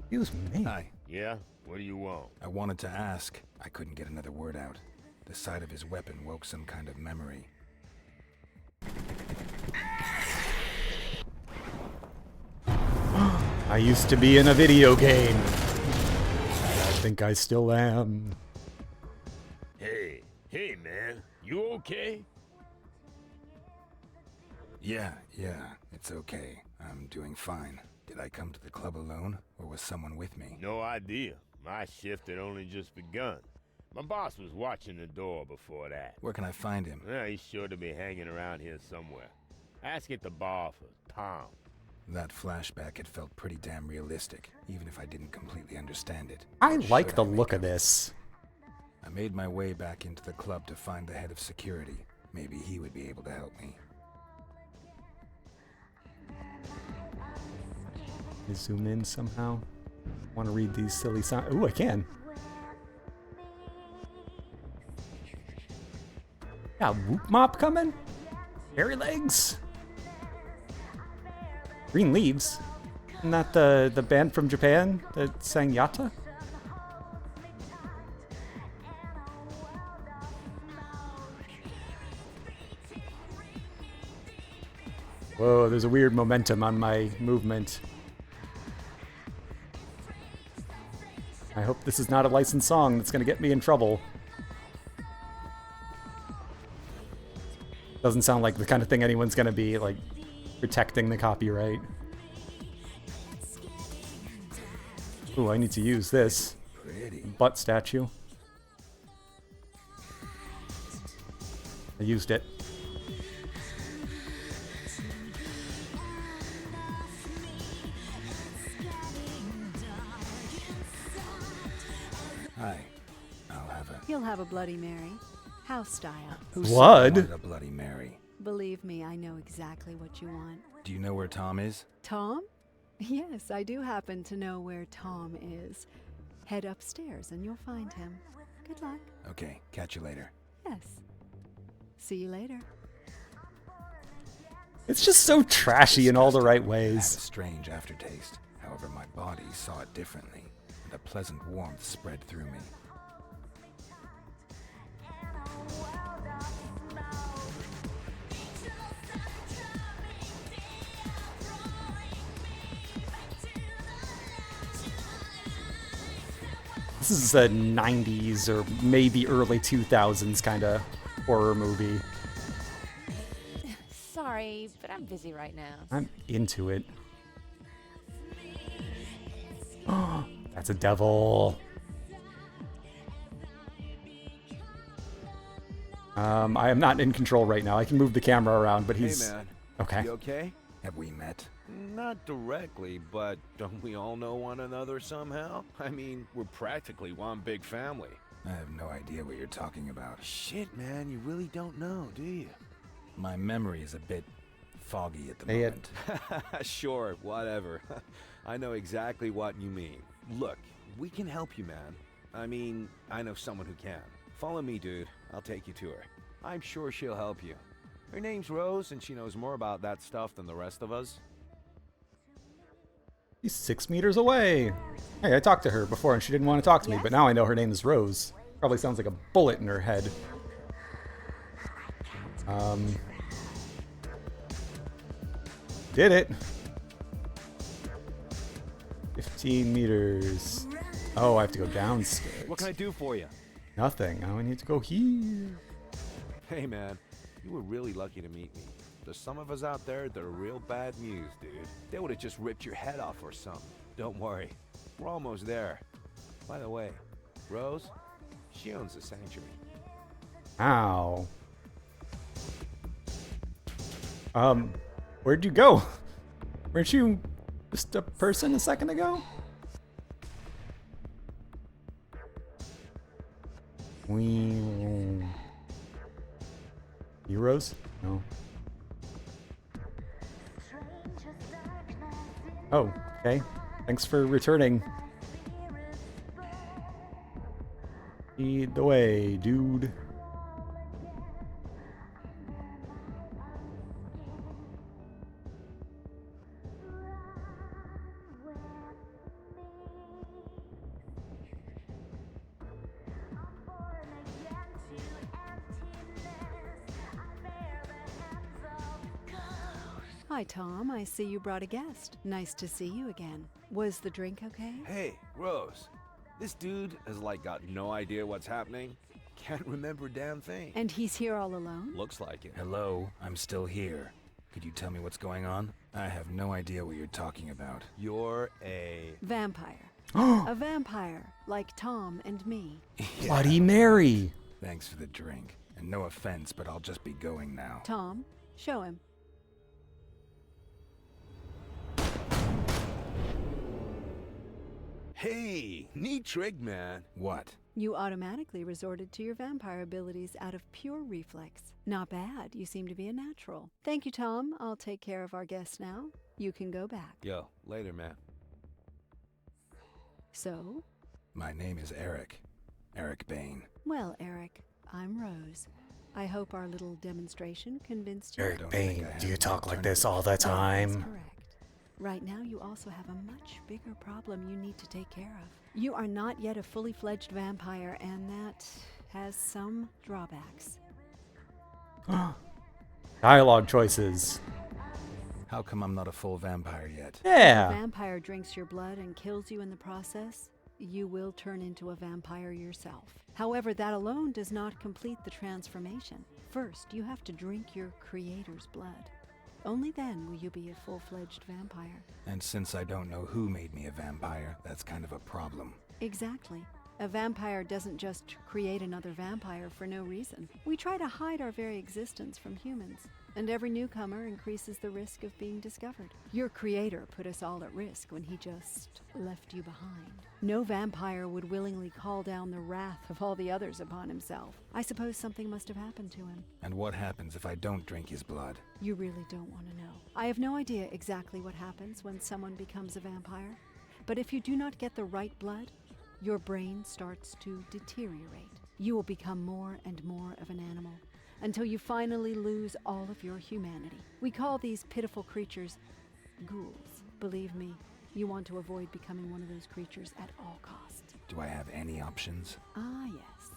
Excuse me. Hi. Yeah? What do you want? I wanted to ask. I couldn't get another word out. The sight of his weapon woke some kind of memory. I used to be in a video game. I think I still am. Hey, man. You okay? Yeah, it's okay. I'm doing fine. Did I come to the club alone, or was someone with me? No idea. My shift had only just begun. My boss was watching the door before that. Where can I find him? Well, he's sure to be hanging around here somewhere. Ask at the bar for Tom. That flashback had felt pretty damn realistic, even if I didn't completely understand it. I What like should the I make look of of it? this. I made my way back into the club to find the head of security. Maybe he would be able to help me. I zoom in somehow. Want to read these silly sounds? Ooh, I can. Got Whoop Mop coming. Hairy legs. Green Leaves. Isn't that the band from Japan that sang Yata? Whoa, there's a weird momentum on my movement. I hope this is not a licensed song that's going to get me in trouble. Doesn't sound like the kind of thing anyone's going to be, like, protecting the copyright. Ooh, I need to use this. Pretty. Butt statue. I used it. Hi. I'll have a... He'll have a Bloody Mary. House style. Who said I Blood? wanted a Bloody Mary? Believe me, I know exactly what you want. Do you know where Tom is? Tom? Yes, I do happen to know where Tom is. Head upstairs and you'll find him. Good luck. Okay, catch you later. Yes. See you later. It's just so trashy in all the right Disgusting. It had a ways. strange aftertaste. However, my body saw it differently, and a pleasant warmth spread through me. This is a 90s or maybe early 2000s kind of horror movie. Sorry, but I'm busy right now. I'm into it. Oh, that's a devil. I am not in control right now. I can move the camera around, but he's... Hey, man. Okay. You okay? Have we met? Not directly, but don't we all know one another somehow? I mean, we're practically one big family. I have no idea what you're talking about. Shit, man, you really don't know, do you? My memory is a bit foggy at the Say it. moment. Sure, whatever. I know exactly what you mean. Look, we can help you, man. I mean, I know someone who can. Follow me, dude. I'll take you to her. I'm sure she'll help you. Her name's Rose, and she knows more about that stuff than the rest of us. He's 6 meters away. Hey, I talked to her before and she didn't want to talk to me, but now I know her name is Rose. Probably sounds like a bullet in her head. Did it. 15 meters. Oh, I have to go downstairs. What can I do for you? Nothing. Now I need to go here. Hey, man, you were really lucky to meet me. There's some of us out there that are real bad news, dude. They would have just ripped your head off or something. Don't worry. We're almost there. By the way, Rose, she owns the sanctuary. Ow. Where'd you go? Weren't you just a person a second ago? Heroes? No. Oh, okay. Thanks for returning. Lead the way, dude. Hi, Tom. I see you brought a guest. Nice to see you again. Was the drink okay? Hey, Rose. This dude has got no idea what's happening. Can't remember a damn thing. And he's here all alone? Looks like it. Hello, I'm still here. Could you tell me what's going on? I have no idea what you're talking about. You're a... Vampire. A vampire, like Tom and me. Bloody Mary. Thanks for the drink. And no offense, but I'll just be going now. Tom, show him. Hey, neat trick, man. What? You automatically resorted to your vampire abilities out of pure reflex. Not bad. You seem to be a natural. Thank you, Tom. I'll take care of our guest now. You can go back. Yo, later, man. So? My name is Eric. Eric Bain. Well, Eric, I'm Rose. I hope our little demonstration convinced you. Eric don't think Bain, I do you have talk an like this all the That's time? correct. Right now, you also have a much bigger problem you need to take care of. You are not yet a fully fledged vampire, and that has some drawbacks. Dialogue choices. How come I'm not a full vampire yet? If a Yeah. vampire drinks your blood and kills you in the process, you will turn into a vampire yourself. However, that alone does not complete the transformation. First, you have to drink your creator's blood. Only then will you be a full-fledged vampire. And since I don't know who made me a vampire, that's kind of a problem. Exactly. A vampire doesn't just create another vampire for no reason. We try to hide our very existence from humans. and every newcomer increases the risk of being discovered. Your creator put us all at risk when he just left you behind. No vampire would willingly call down the wrath of all the others upon himself. I suppose something must have happened to him. And what happens if I don't drink his blood? You really don't want to know. I have no idea exactly what happens when someone becomes a vampire, but if you do not get the right blood, your brain starts to deteriorate. You will become more and more of an animal until you finally lose all of your humanity. We call these pitiful creatures ghouls. Believe me, you want to avoid becoming one of those creatures at all costs. Do I have any options? Ah, yes.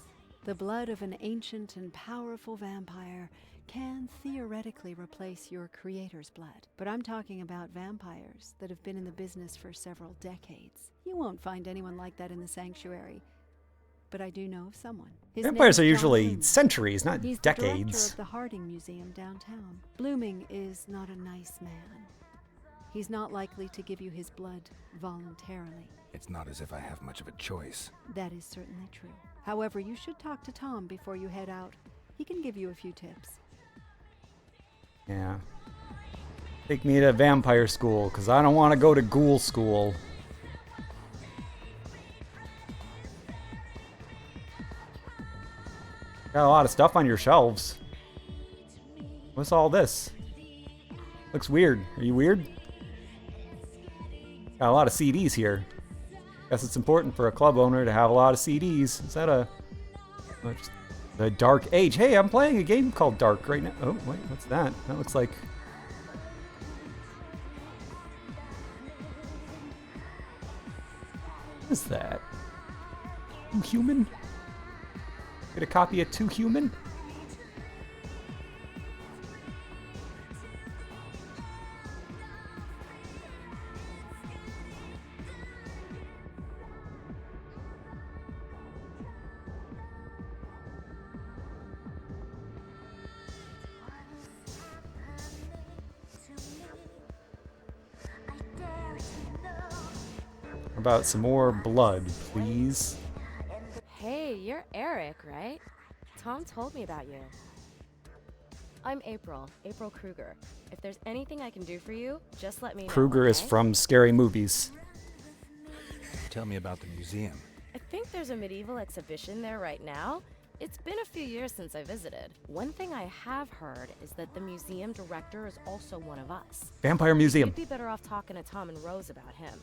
The blood of an ancient and powerful vampire can theoretically replace your creator's blood. But I'm talking about vampires that have been in the business for several decades. You won't find anyone like that in the sanctuary. But I do know of someone. His Vampires are name is John usually Blooming. centuries, not He's the director decades. of the Harding Museum downtown. Blooming is not a nice man. He's not likely to give you his blood voluntarily. It's not as if I have much of a choice. That is certainly true. However, you should talk to Tom before you head out. He can give you a few tips. Yeah. Take me to vampire school, because I don't want to go to ghoul school. Got a lot of stuff on your shelves. What's all this? Looks weird. Are you weird? Got a lot of CDs here. Guess it's important for a club owner to have a lot of CDs. Is that the Dark Age? Hey, I'm playing a game called Dark right now. Oh, wait, what's that? That looks like... What is that? Too Human? Get a copy of Too Human? How about some more blood, please? Hey, you're Eric, right? Tom told me about you. I'm April Kruger. If there's anything I can do for you, just let me know. Kruger is okay? from Scary Movies. Tell me about the museum. I think there's a medieval exhibition there right now. It's been a few years since I visited. One thing I have heard is that the museum director is also one of us. Vampire Museum. You'd be better off talking to Tom and Rose about him.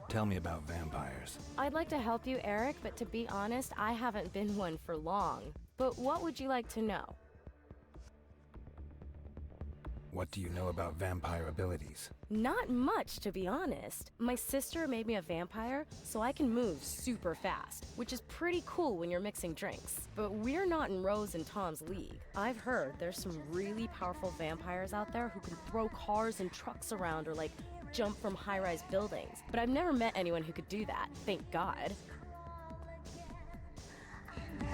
Tell me about vampires. I'd like to help you, Eric, but to be honest, I haven't been one for long. But what would you like to know? What do you know about vampire abilities? Not much, to be honest. My sister made me a vampire, so I can move super fast, which is pretty cool when you're mixing drinks. But we're not in Rose and Tom's league. I've heard there's some really powerful vampires out there who can throw cars and trucks around or, like, jump from high-rise buildings. But I've never met anyone who could do that, thank God.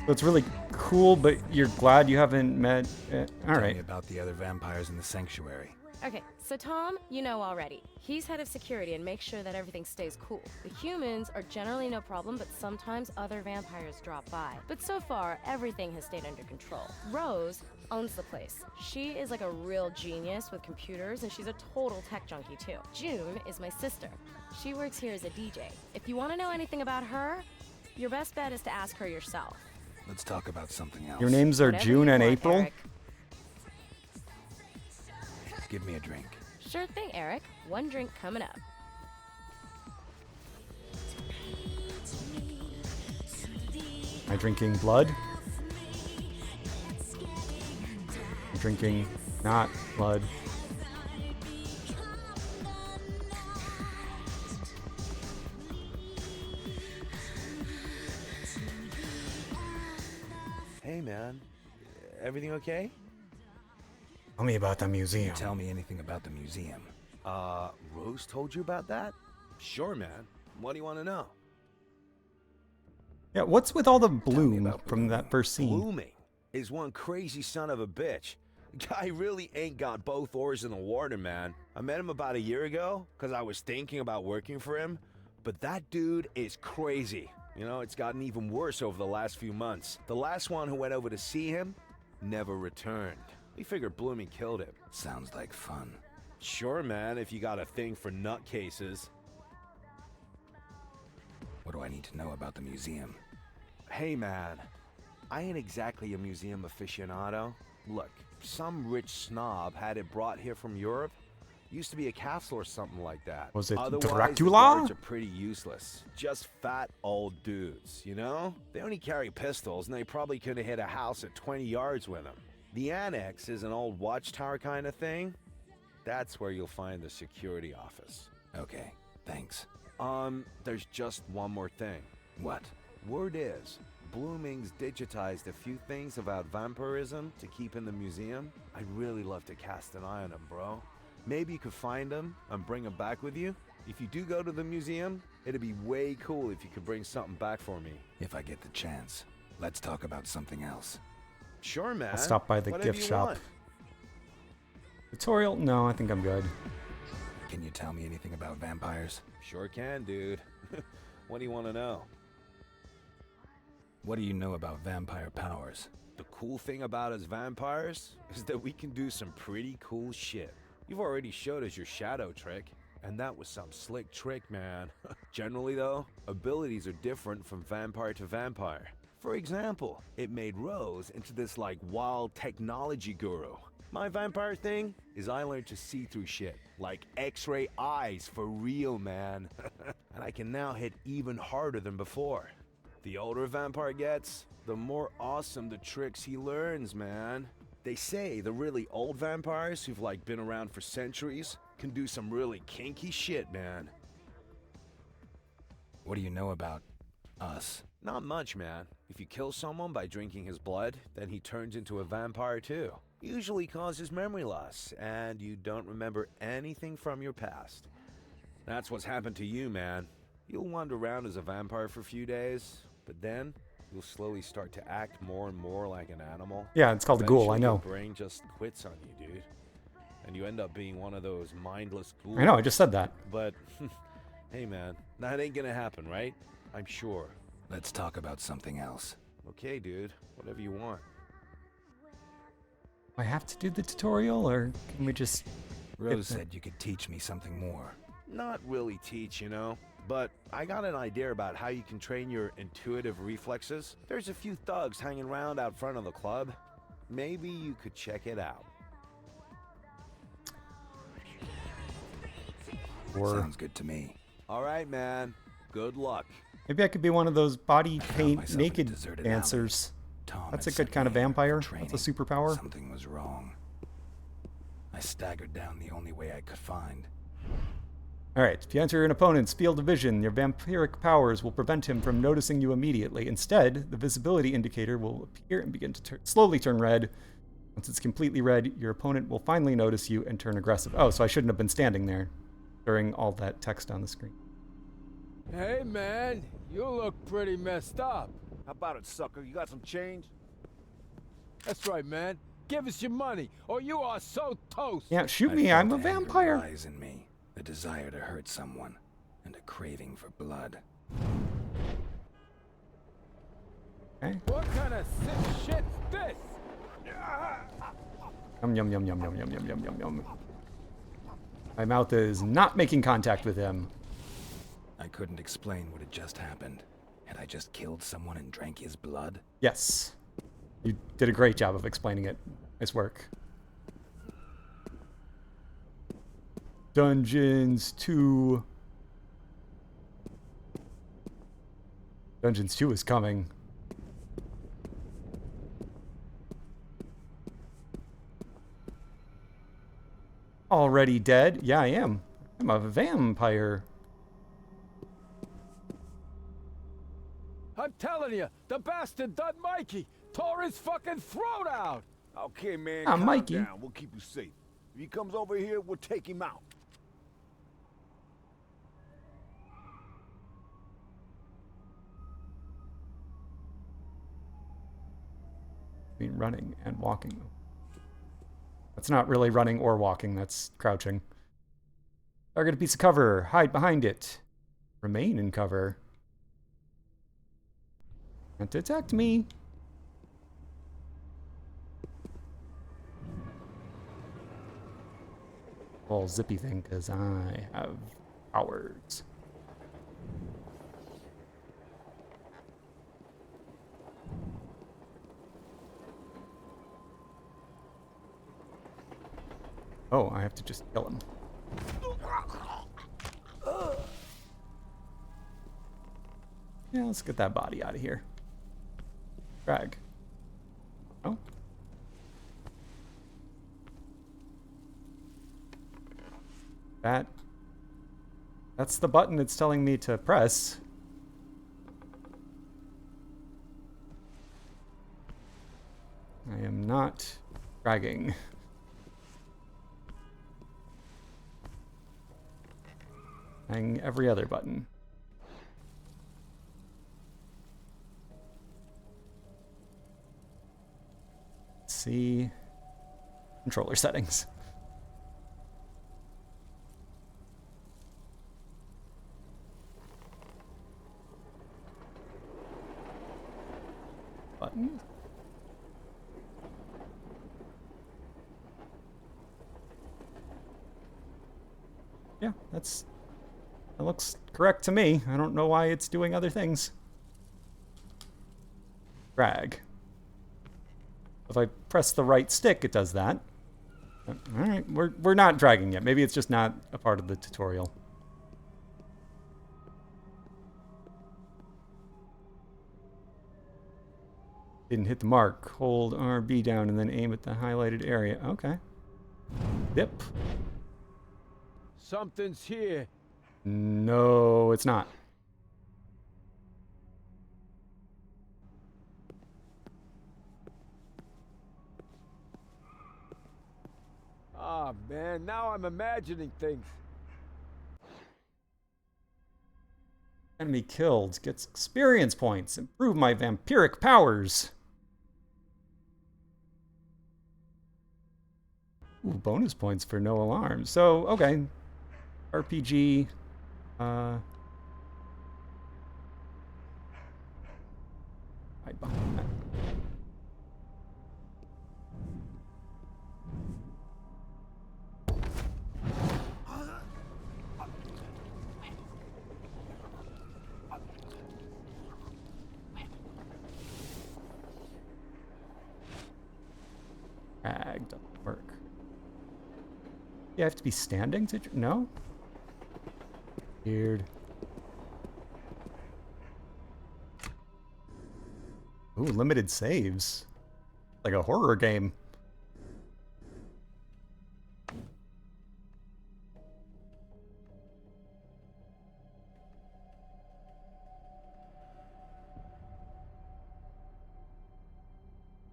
So it's really cool, but you're glad you haven't met... all Tell right. me about the other vampires in the sanctuary. Okay, so Tom, you know already. He's head of security and makes sure that everything stays cool. The humans are generally no problem, but sometimes other vampires drop by. But so far, everything has stayed under control. Rose owns the place. She is like a real genius with computers, and she's a total tech junkie too. June is my sister. She works here as a DJ. If you want to know anything about her, your best bet is to ask her yourself. Let's talk about something else. Your names are Whatever June you and want, April? Eric. Give me a drink. Sure thing, Eric. One drink coming up. Am I drinking blood? I'm drinking not blood. Hey, man. Everything okay? Tell me about the museum. Tell me anything about the museum. Rose told you about that? Sure, man. What do you want to know? Yeah, what's with all the me bloom about from that first scene? Blooming is one crazy son of a bitch. Guy really ain't got both oars in the water, man. I met him about a year ago because I was thinking about working for him. But that dude is crazy. You know, it's gotten even worse over the last few months. The last one who went over to see him, never returned. We figured Blooming killed him. Sounds like fun. Sure, man, if you got a thing for nutcases. What do I need to know about the museum? Hey, man, I ain't exactly a museum aficionado. Look, some rich snob had it brought here from Europe. Used to be a castle or something like that. Was it Otherwise, Dracula? the guards are pretty useless. Just fat old dudes, you know? They only carry pistols, and they probably could have hit a house at 20 yards with them. The annex is an old watchtower kind of thing. That's where you'll find the security office. Okay, thanks. There's just one more thing. What? Word is, Blooming's digitized a few things about vampirism to keep in the museum. I'd really love to cast an eye on them, bro. Maybe you could find them and bring them back with you. If you do go to the museum, it'd be way cool if you could bring something back for me. If I get the chance. Let's talk about something else. Sure, man. I'll stop by the Whatever gift you shop. want. Tutorial? No, I think I'm good. Can you tell me anything about vampires? Sure can, dude. What do you want to know? What do you know about vampire powers? The cool thing about us vampires is that we can do some pretty cool shit. You've already showed us your shadow trick, and that was some slick trick, man. Generally, though, abilities are different from vampire to vampire. For example, it made Rose into this like wild technology guru. My vampire thing is I learned to see through shit, like X-ray eyes for real, man. And I can now hit even harder than before. The older a vampire gets, the more awesome the tricks he learns, man. They say the really old vampires who've like been around for centuries can do some really kinky shit, man. What do you know about us? Not much, man. If you kill someone by drinking his blood, then he turns into a vampire too. Usually causes memory loss, and you don't remember anything from your past. That's what's happened to you, man. You'll wander around as a vampire for a few days, but then you'll slowly start to act more and more like an animal. Yeah, it's called a ghoul, I Eventually, know. Your brain just quits on you, dude. And you end up being one of those mindless ghouls. I know, I just said that. But, hey man, that ain't gonna happen, right? I'm sure. Let's talk about something else. Okay, dude. Whatever you want. Do I have to do the tutorial, or can we just... Rose said you could teach me something more. Not really teach, you know? But I got an idea about how you can train your intuitive reflexes. There's a few thugs hanging around out front of the club. Maybe you could check it out. Or Sounds good to me. All right, man. Good luck. maybe I could be one of those body paint myself a naked deserted dancers. Tom That's had a good sent kind of me here for vampire. training. That's a superpower. Something was wrong. I staggered down the only way I could find. Alright, if you enter an opponent's field of vision, your vampiric powers will prevent him from noticing you immediately. Instead, the visibility indicator will appear and begin to slowly turn red. Once it's completely red, your opponent will finally notice you and turn aggressive. Oh, so I shouldn't have been standing there during all that text on the screen. Hey, man, you look pretty messed up. How about it, sucker? You got some change? That's right, man. Give us your money, or you are so toast. Yeah, shoot I me, felt I'm a anger vampire. rise in me, a desire to hurt someone, and a craving for blood. Okay. What kind of sick shit's this? Yum, yum, yum, yum, yum, yum, yum, yum, yum, yum. My mouth is not making contact with him. I couldn't explain what had just happened. Had I just killed someone and drank his blood? Yes. You did a great job of explaining it. Nice work. Dungeons 2. Dungeons 2 is coming. Already dead? Yeah, I am. I'm a vampire. I'm telling you, the bastard done Mikey. Tore his fucking throat out. Okay, man, Ah, calm Mikey. down. We'll keep you safe. If he comes over here, we'll take him out. Between running and walking. That's not really running or walking, that's crouching. Target a piece of cover. Hide behind it. Remain in cover. Can't detect me. Little zippy thing, because I have powers. Oh, I have to just kill him. Yeah, let's get that body out of here. Drag. Oh. That's the button it's telling me to press. I am not dragging. Hang every other button. Let's see. Controller settings. Button. Yeah, that looks correct to me. I don't know why it's doing other things. Drag. If I press the right stick, it does that. All right, we're not dragging yet. Maybe it's just not a part of the tutorial. Didn't hit the mark. Hold RB down and then aim at the highlighted area. Okay. Dip. Something's here. No, it's not. Ah, man, now I'm imagining things. Enemy killed. Gets experience points. Improve my vampiric powers. Ooh, bonus points for no alarms. So, okay. RPG. Hide behind that. Drag doesn't work. You have to be standing to... No? Weird. Ooh, limited saves. Like a horror game.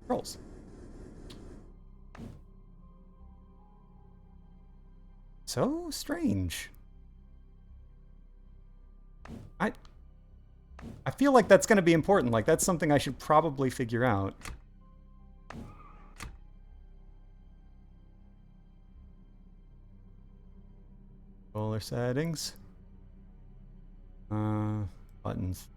Rolls. So strange. I feel like that's going to be important. Like, that's something I should probably figure out. Controller settings. Buttons.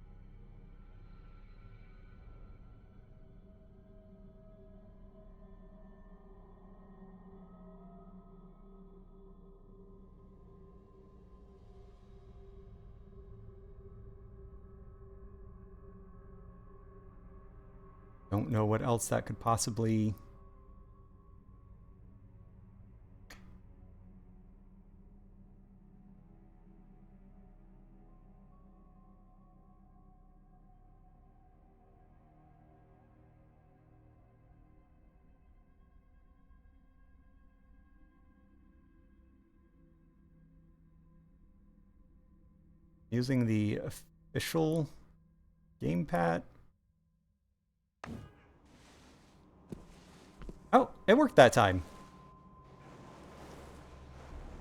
Don't know what else that could possibly... Using the official gamepad. Oh, it worked that time.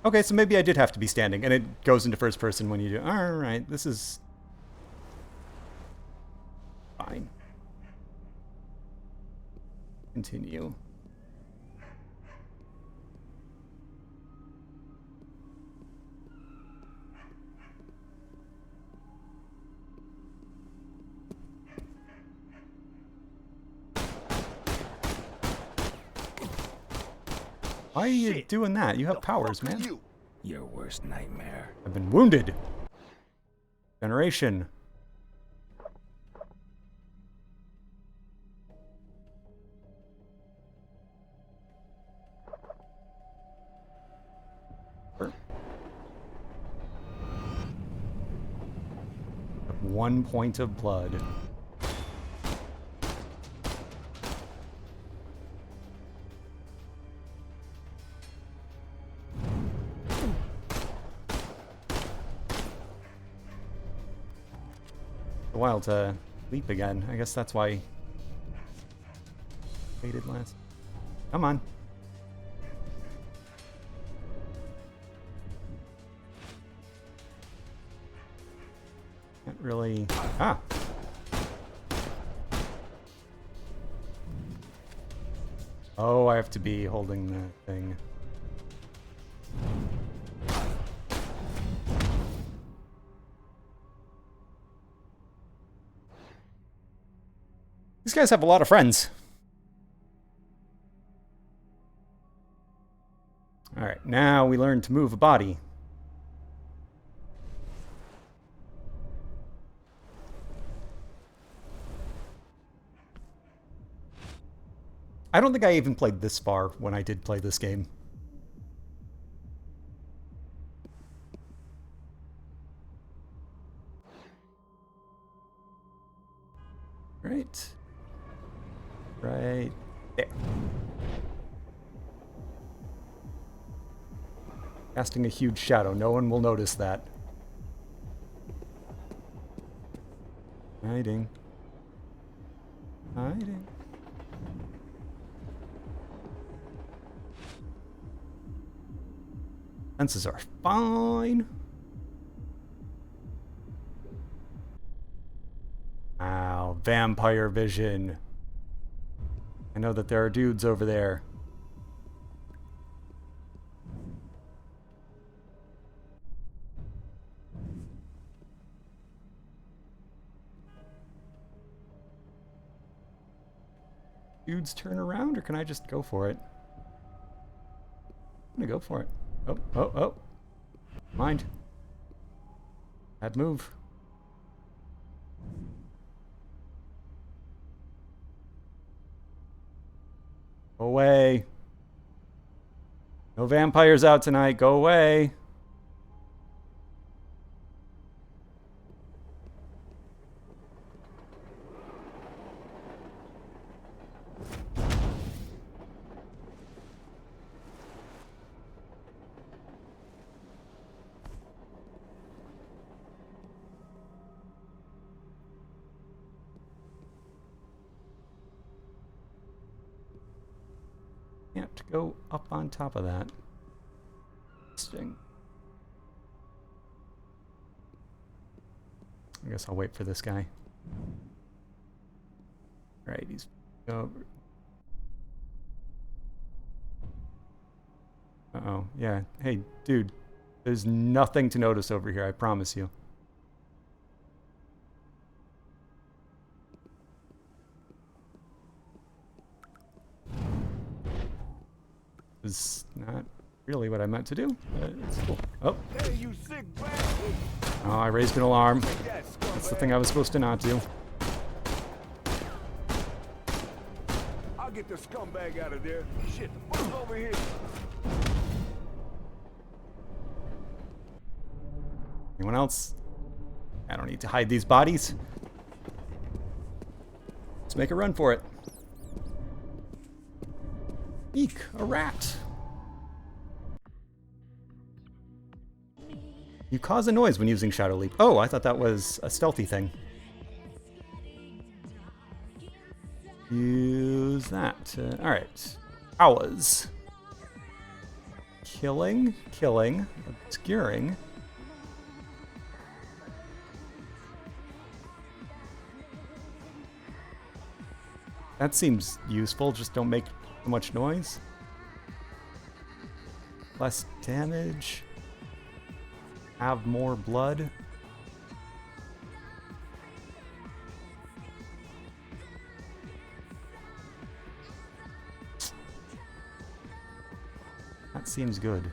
Okay, so maybe I did have to be standing, and it goes into first person when you do. Alright, this is... fine. Continue. Why are you Shit. doing that? You have The powers, fuck are man. you? Your worst nightmare. I've been wounded. Generation. One point of blood. A while to leap again. I guess that's why waited last. Come on. Can't really. Ah. Oh, I have to be holding the thing. These guys have a lot of friends. Alright, now we learn to move a body. I don't think I even played this far when I did play this game. Right. Right there. Casting a huge shadow. No one will notice that. Hiding. Hiding. Senses are fine. Wow, vampire vision. I know that there are dudes over there. Dudes turn around, or can I just go for it? I'm gonna go for it. Oh, oh, oh. Mind. Bad move. Go away. No vampires out tonight. Go away. Can't go up on top of that. Interesting. I guess I'll wait for this guy. Alright, he's over. Uh-oh, yeah. Hey, dude. There's nothing to notice over here, I promise you. Is not really what I meant to do, but it's cool. Oh. Hey, you sick bastard! Oh, I raised an alarm. Take that, That's the scumbag. thing I was supposed to not do. I'll get the scumbag out of there. Shit, the fuck over here. Anyone else? I don't need to hide these bodies. Let's make a run for it. Eek, a rat. You cause a noise when using Shadow Leap. Oh, I thought that was a stealthy thing. Use that. Alright. Hours. Killing, killing, obscuring. That seems useful, just don't make too much noise. Less damage. Have more blood. seems good.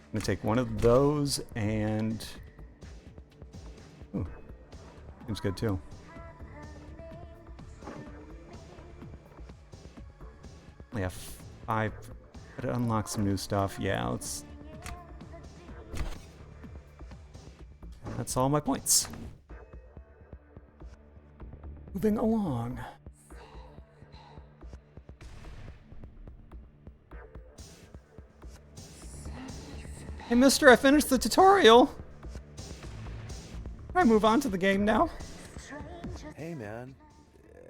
I'm gonna take one of those and... Ooh, seems good too. We have 5. But it unlocks some new stuff. Yeah, let's... That's all my points. Moving along. Hey, mister, I finished the tutorial. Can I move on to the game now? Hey, man.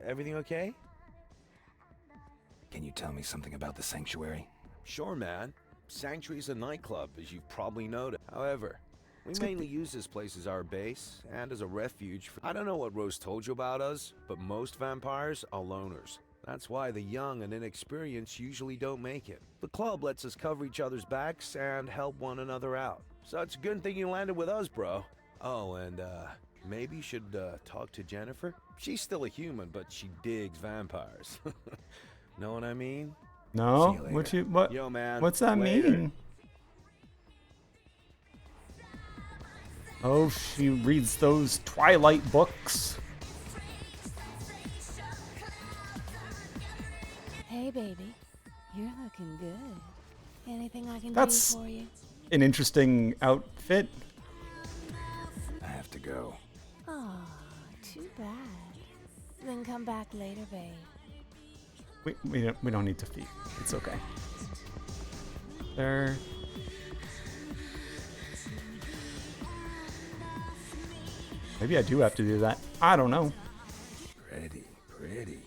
Everything okay? Can you tell me something about the sanctuary? Sure, man. Sanctuary's a nightclub, as you've probably noticed. However, we mainly use this place as our base and as a refuge for... I don't know what Rose told you about us, but most vampires are loners. That's why the young and inexperienced usually don't make it. The club lets us cover each other's backs and help one another out. So it's a good thing you landed with us, bro. Oh, and maybe you should talk to Jennifer? She's still a human, but she digs vampires. Know what I mean? No? See you later. Yo, man. What's that Later. mean? Oh, she reads those Twilight books. Hey, baby. You're looking good. Anything I can That's do for you? an interesting outfit. I have to go. Aw, too bad. Then come back later, babe. We don't need to feed. It's okay. There. Maybe I do have to do that. I don't know. Pretty, pretty.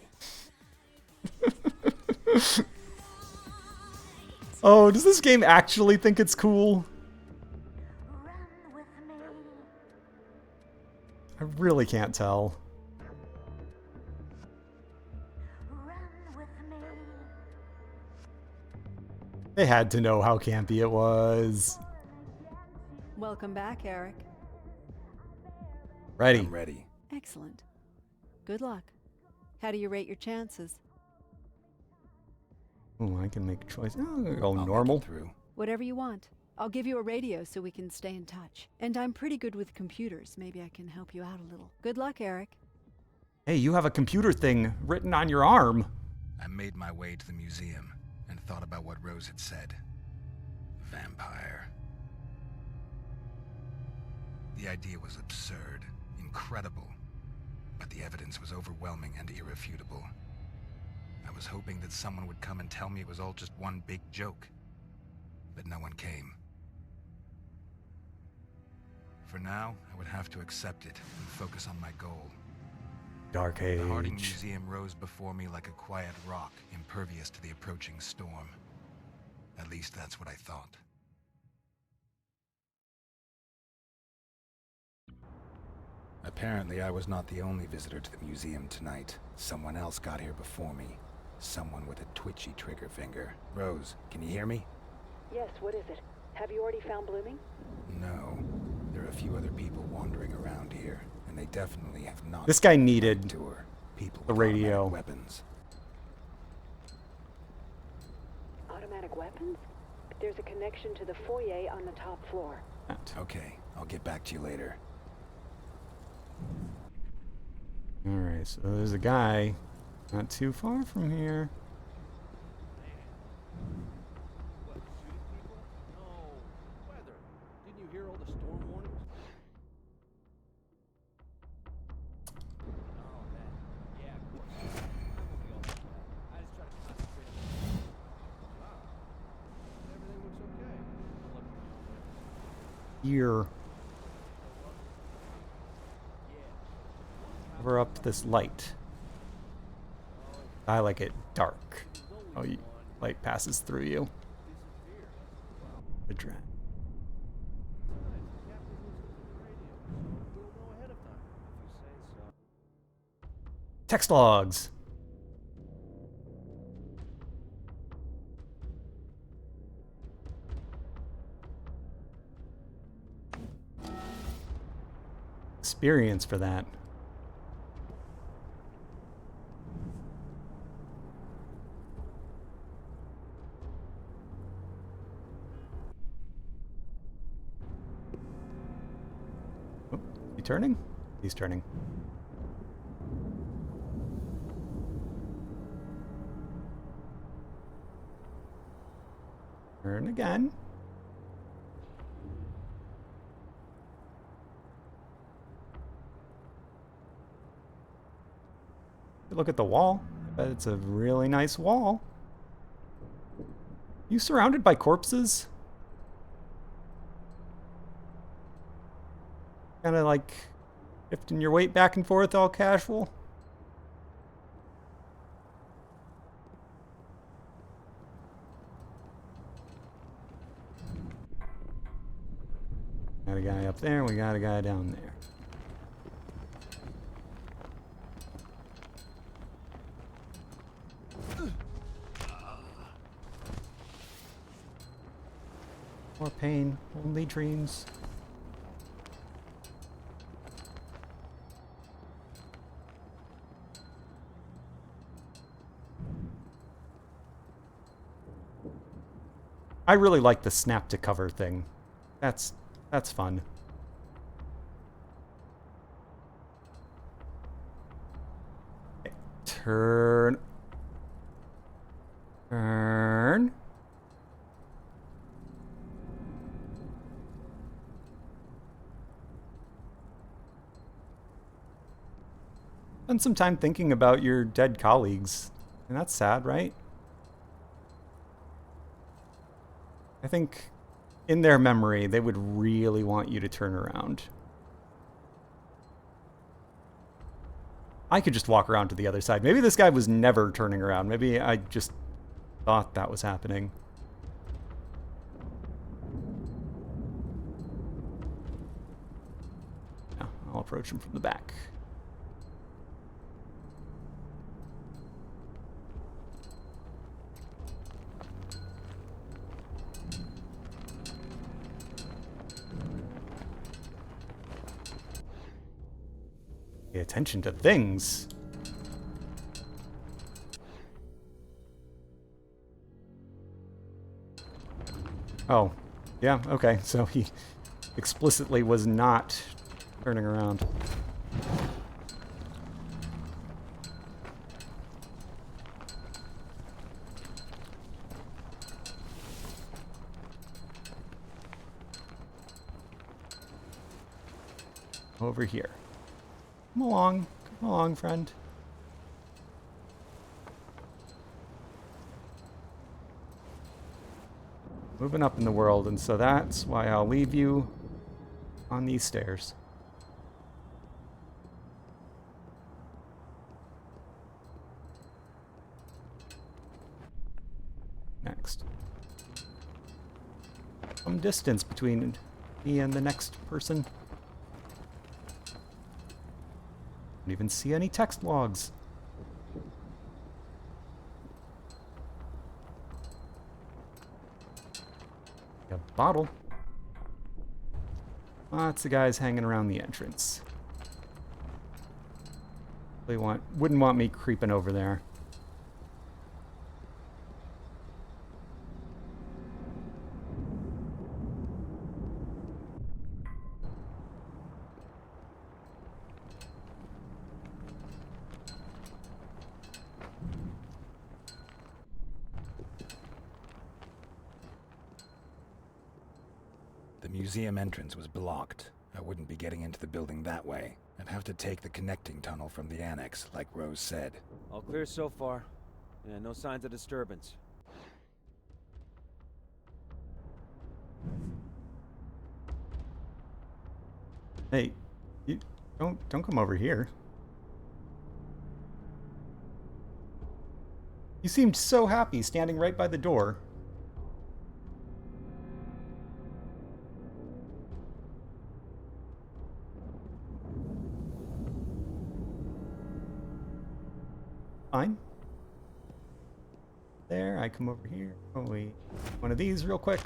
Oh, does this game actually think it's cool? I really can't tell. They had to know how campy it was. Welcome back, Eric. Ready. I'm ready. Excellent. Good luck. How do you rate your chances? Oh, I can make a choice. Oh, I'll go I'll make normal. it through. Whatever you want. I'll give you a radio so we can stay in touch. And I'm pretty good with computers. Maybe I can help you out a little. Good luck, Eric. Hey, you have a computer thing written on your arm. I made my way to the museum and thought about what Rose had said. Vampire. The idea was absurd, incredible, but the evidence was overwhelming and irrefutable. I was hoping that someone would come and tell me it was all just one big joke, but no one came. For now, I would have to accept it and focus on my goal. Dark The Harding Age. Museum rose before me like a quiet rock, impervious to the approaching storm. At least that's what I thought. Apparently, I was not the only visitor to the museum tonight. Someone else got here before me. Someone with a twitchy trigger finger. Rose, can you hear me? Yes, what is it? Have you already found Blooming? No. There are a few other people wandering around here, and they definitely have not... This guy needed tour. People the with radio. automatic weapons. Automatic weapons? There's a connection to the foyer on the top floor. Okay, I'll get back to you later. Alright, so there's a guy not too far from here. What, shooting people? No. Weather. Didn't you hear all the storm warnings? Oh, that. Yeah, of course. I won't be all that bad. I just try to concentrate on wow. Everything looks okay. Look. Here. Cover up this light. I like it dark. Oh, light passes through you. The dragon. Text logs. Experience for that. Oh, he turning? He's turning. Turn again. Look at the wall. I bet it's a really nice wall. You surrounded by corpses? Kind of like shifting your weight back and forth all casual? Got a guy up there, we got a guy down there. More pain, only dreams. I really like the snap to cover thing. That's fun. Okay. Turn. Turn. Spend some time thinking about your dead colleagues. And that's sad, right? I think in their memory, they would really want you to turn around. I could just walk around to the other side. Maybe this guy was never turning around. Maybe I just thought that was happening. Yeah, I'll approach him from the back. Pay attention to things. Oh, yeah, okay, so he explicitly was not turning around. Over here. Come along, friend. Moving up in the world, and so that's why I'll leave you on these stairs. Next. Some distance between me and the next person. Don't even see any text logs. A bottle. Lots of guys hanging around the entrance. Wouldn't want me creeping over there. The museum entrance was blocked. I wouldn't be getting into the building that way. I'd have to take the connecting tunnel from the annex, like Rose said. All clear so far. Yeah, no signs of disturbance. Hey, you don't come over here. You seemed so happy standing right by the door. fine. There, I come over here. Oh, wait. One of these real quick.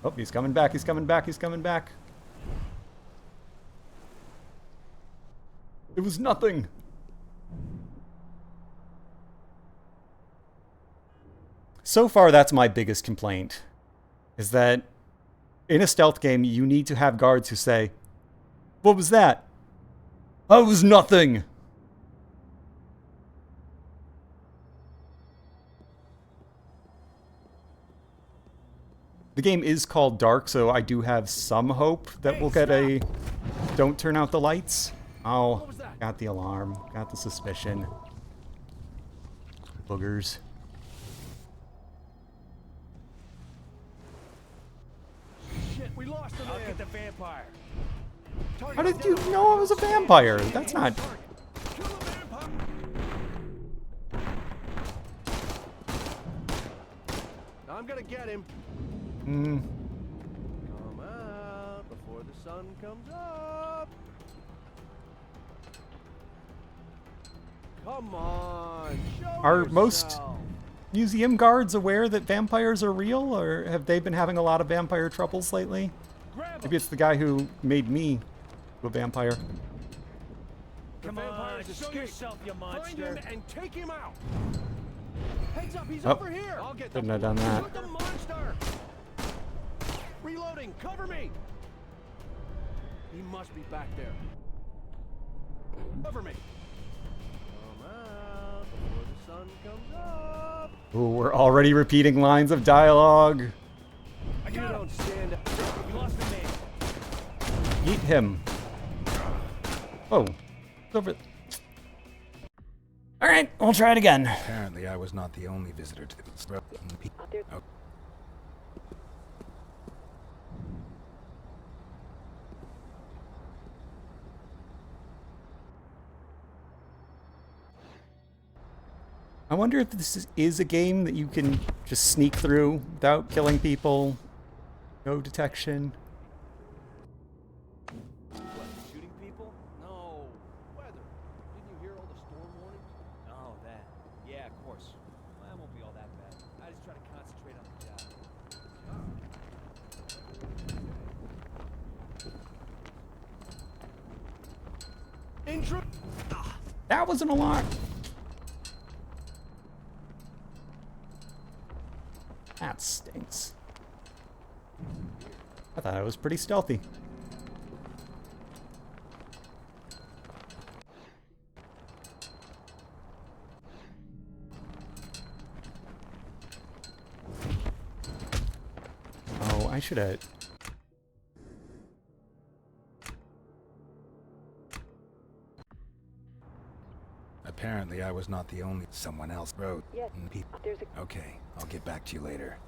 Oh, he's coming back, he's coming back, he's coming back. It was nothing. So far, that's my biggest complaint. Is that in a stealth game, you need to have guards who say, "What was that?" "Oh, it was nothing." The game is called Dark, so I do have some hope that we'll get a "don't turn out the lights." Oh, got the alarm, got the suspicion. Boogers. Shit, we lost him. I'll get the vampire. How did you know I was a vampire? That's not... Kill the vampire. I'm gonna get him. Come out before the sun comes up. Come on, show Are most yourself. museum guards aware that vampires are real, or have they been having a lot of vampire troubles lately? Grab Maybe it's the guy who made me a vampire. Come on, show yourself, you monster. Find him and take him out. Heads up, he's Oh, over here. I'll get couldn't have done that. Shoot the monster. Reloading, cover me. He must be back there. Cover me. Come out before the sun comes up. Ooh, we're already repeating lines of dialogue. You don't stand up. You lost the man. Eat him. Oh, it's over. All right, we'll try it again. Apparently, I was not the only visitor to the... Oh. I wonder if this is a game that you can just sneak through without killing people. No detection. What, shooting people? No. Weather. Didn't you hear all the storm warnings? Oh, that. Yeah, of course. Well, that won't be all that bad. I just try to concentrate on the job. Intro. That wasn't a lot. That stinks. I thought I was pretty stealthy. Oh, I should have... Apparently, I was not the only... Someone else wrote. Yes, there's a... Okay, I'll get back to you later.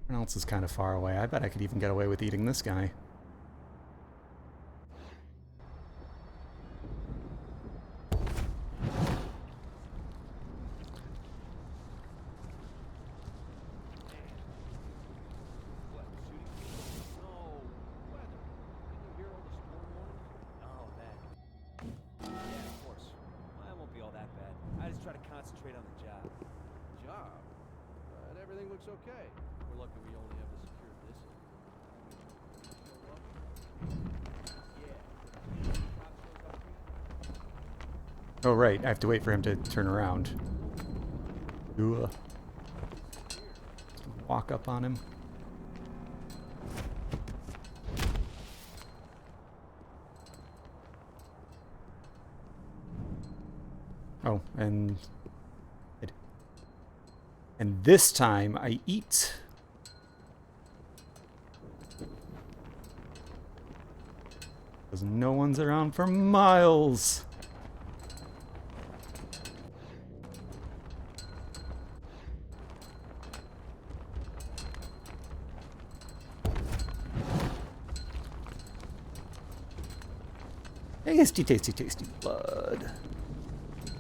Everyone else is kind of far away. I bet I could even get away with eating this guy. What, shooting people? No. Weather. Didn't you hear all the storm warnings? Oh, that. Yeah, of course. Well, that won't be all that bad. I just try to concentrate on the job. Job. Everything looks okay. We're lucky we only have to secure this. Oh, right. I have to wait for him to turn around. Ooh. Walk up on him. Oh, and this time I eat. Because no one's around for miles. Tasty, tasty, tasty blood.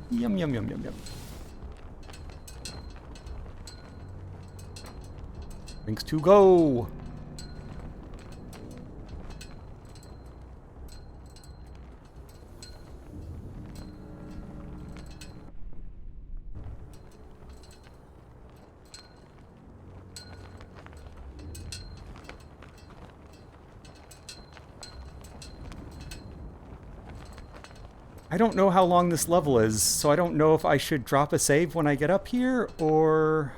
Yum, yum, yum, yum, yum. Drinks to go. I don't know how long this level is, so I don't know if I should drop a save when I get up here, or...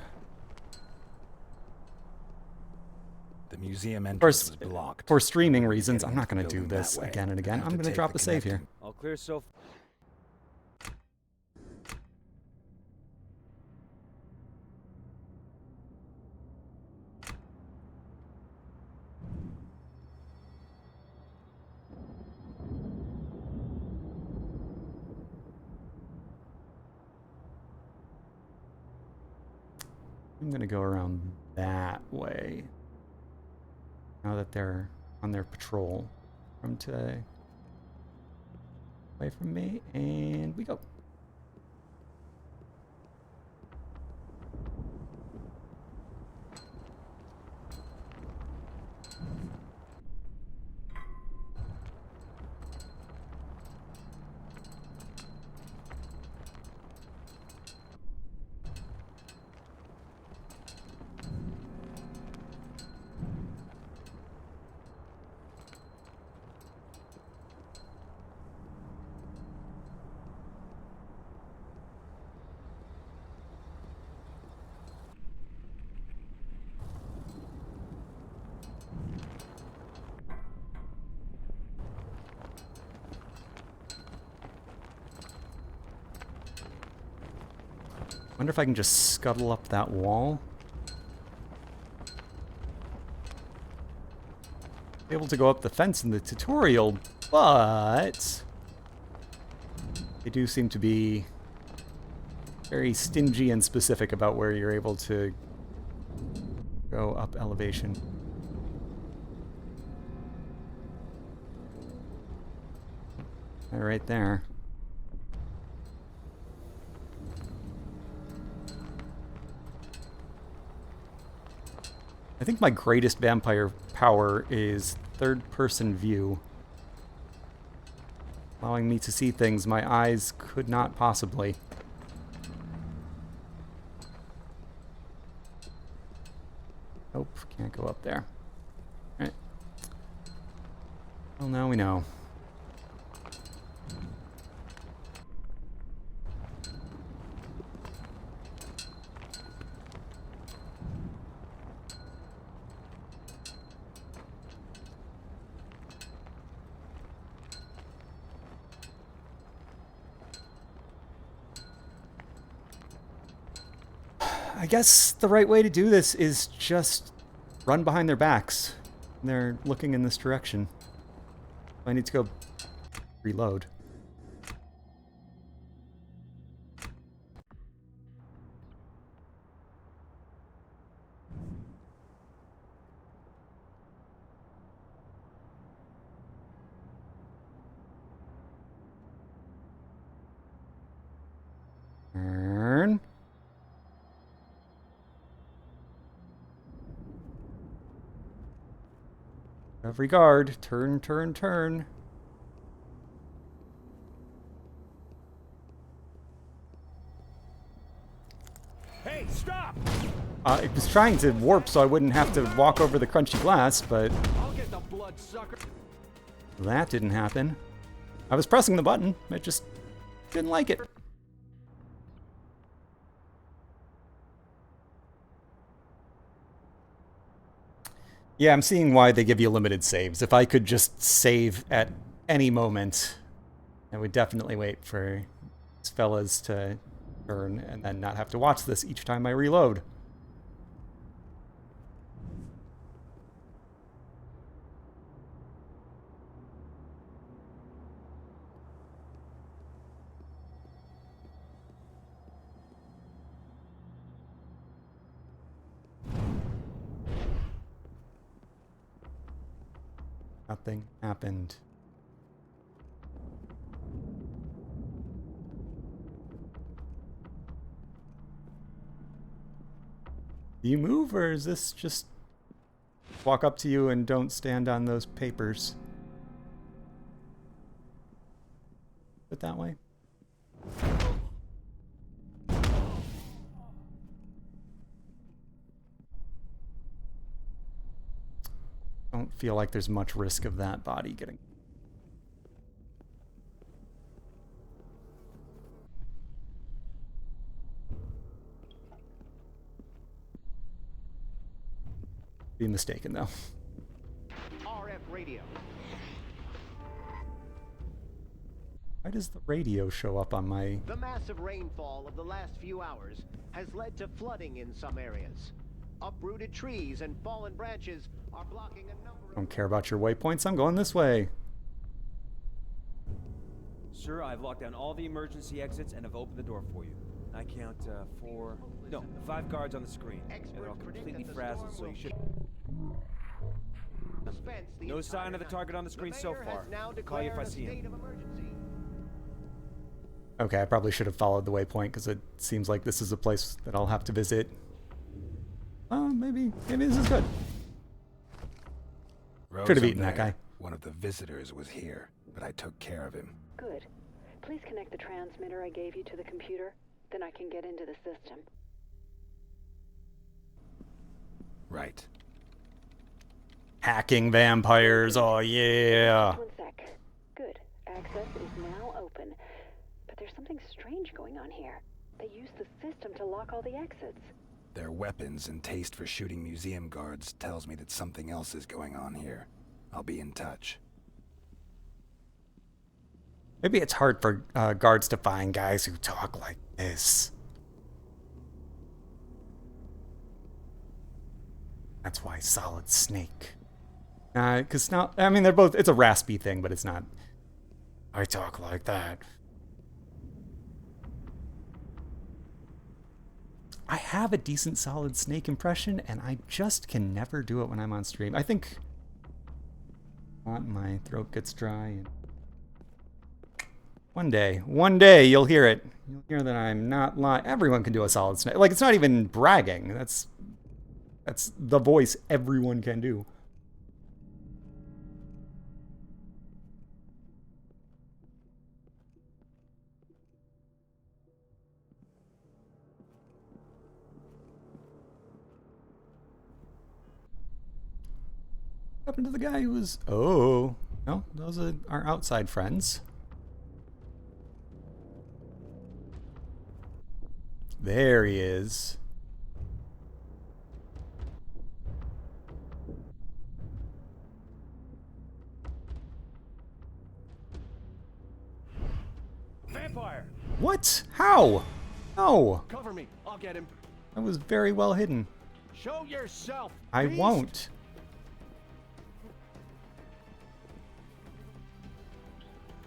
The museum Of course, entrance was blocked. for streaming No one was reasons, getting I'm not into going the to do building this that way. again and I'd again. have I'm to going to take drop the a save here. connecting. All clear so I'm going to go around that way. Now that they're on their patrol from today. Away from me, and we go. Wonder if I can just scuttle up that wall. Able to go up the fence in the tutorial, but they do seem to be very stingy and specific about where you're able to go up elevation. Right there. I think my greatest vampire power is third-person view, allowing me to see things my eyes could not possibly. Nope, can't go up there. All right. Well, now we know. I guess the right way to do this is just run behind their backs. They're looking in this direction. I need to go reload. Turn. Have regard. Turn, turn, turn. Hey, stop! I was trying to warp so I wouldn't have to walk over the crunchy glass, but I'll get the bloodsucker. that didn't happen. I was pressing the button. I just didn't like it. Yeah, I'm seeing why they give you limited saves. If I could just save at any moment, I would definitely wait for these fellas to turn and then not have to watch this each time I reload. Nothing happened. Do you move, or is this just walk up to you and don't stand on those papers? Put it that way? Don't feel like there's much risk of that body getting... Be mistaken, though. RF radio. Why does the radio show up on my... The massive rainfall of the last few hours has led to flooding in some areas. Uprooted trees and fallen branches are blocking a number of... Don't care about your waypoints. I'm going this way. Sir, I've locked down all the emergency exits and have opened the door for you. I count 5 guards on the screen. They're all completely frazzled, so you should... No sign of the target on the screen so far. I'll call you if I see him. Okay, I probably should have followed the waypoint because it seems like this is a place that I'll have to visit. Maybe this is good. Rose, Could have I'm eaten that there. guy. One of the visitors was here, but I took care of him. Good. Please connect the transmitter I gave you to the computer. Then I can get into the system. Right. Hacking vampires, oh yeah. 1 sec. Good. Access is now open. But there's something strange going on here. They use the system to lock all the exits. Their weapons and taste for shooting museum guards tells me that something else is going on here. I'll be in touch. Maybe it's hard for guards to find guys who talk like this. That's why Solid Snake. Because now, I mean, they're both, it's a raspy thing, but it's not, I talk like that. I have a decent Solid Snake impression, and I just can never do it when I'm on stream. I think my throat gets dry. And one day you'll hear it. You'll hear that I'm not lying. Everyone can do a Solid Snake. Like, it's not even bragging. That's the voice everyone can do. What happened to the guy who was... Oh. No, those are our outside friends. There he is. Vampire! What? How? No. Cover me. I'll get him. That was very well hidden. Show yourself. I beast. won't.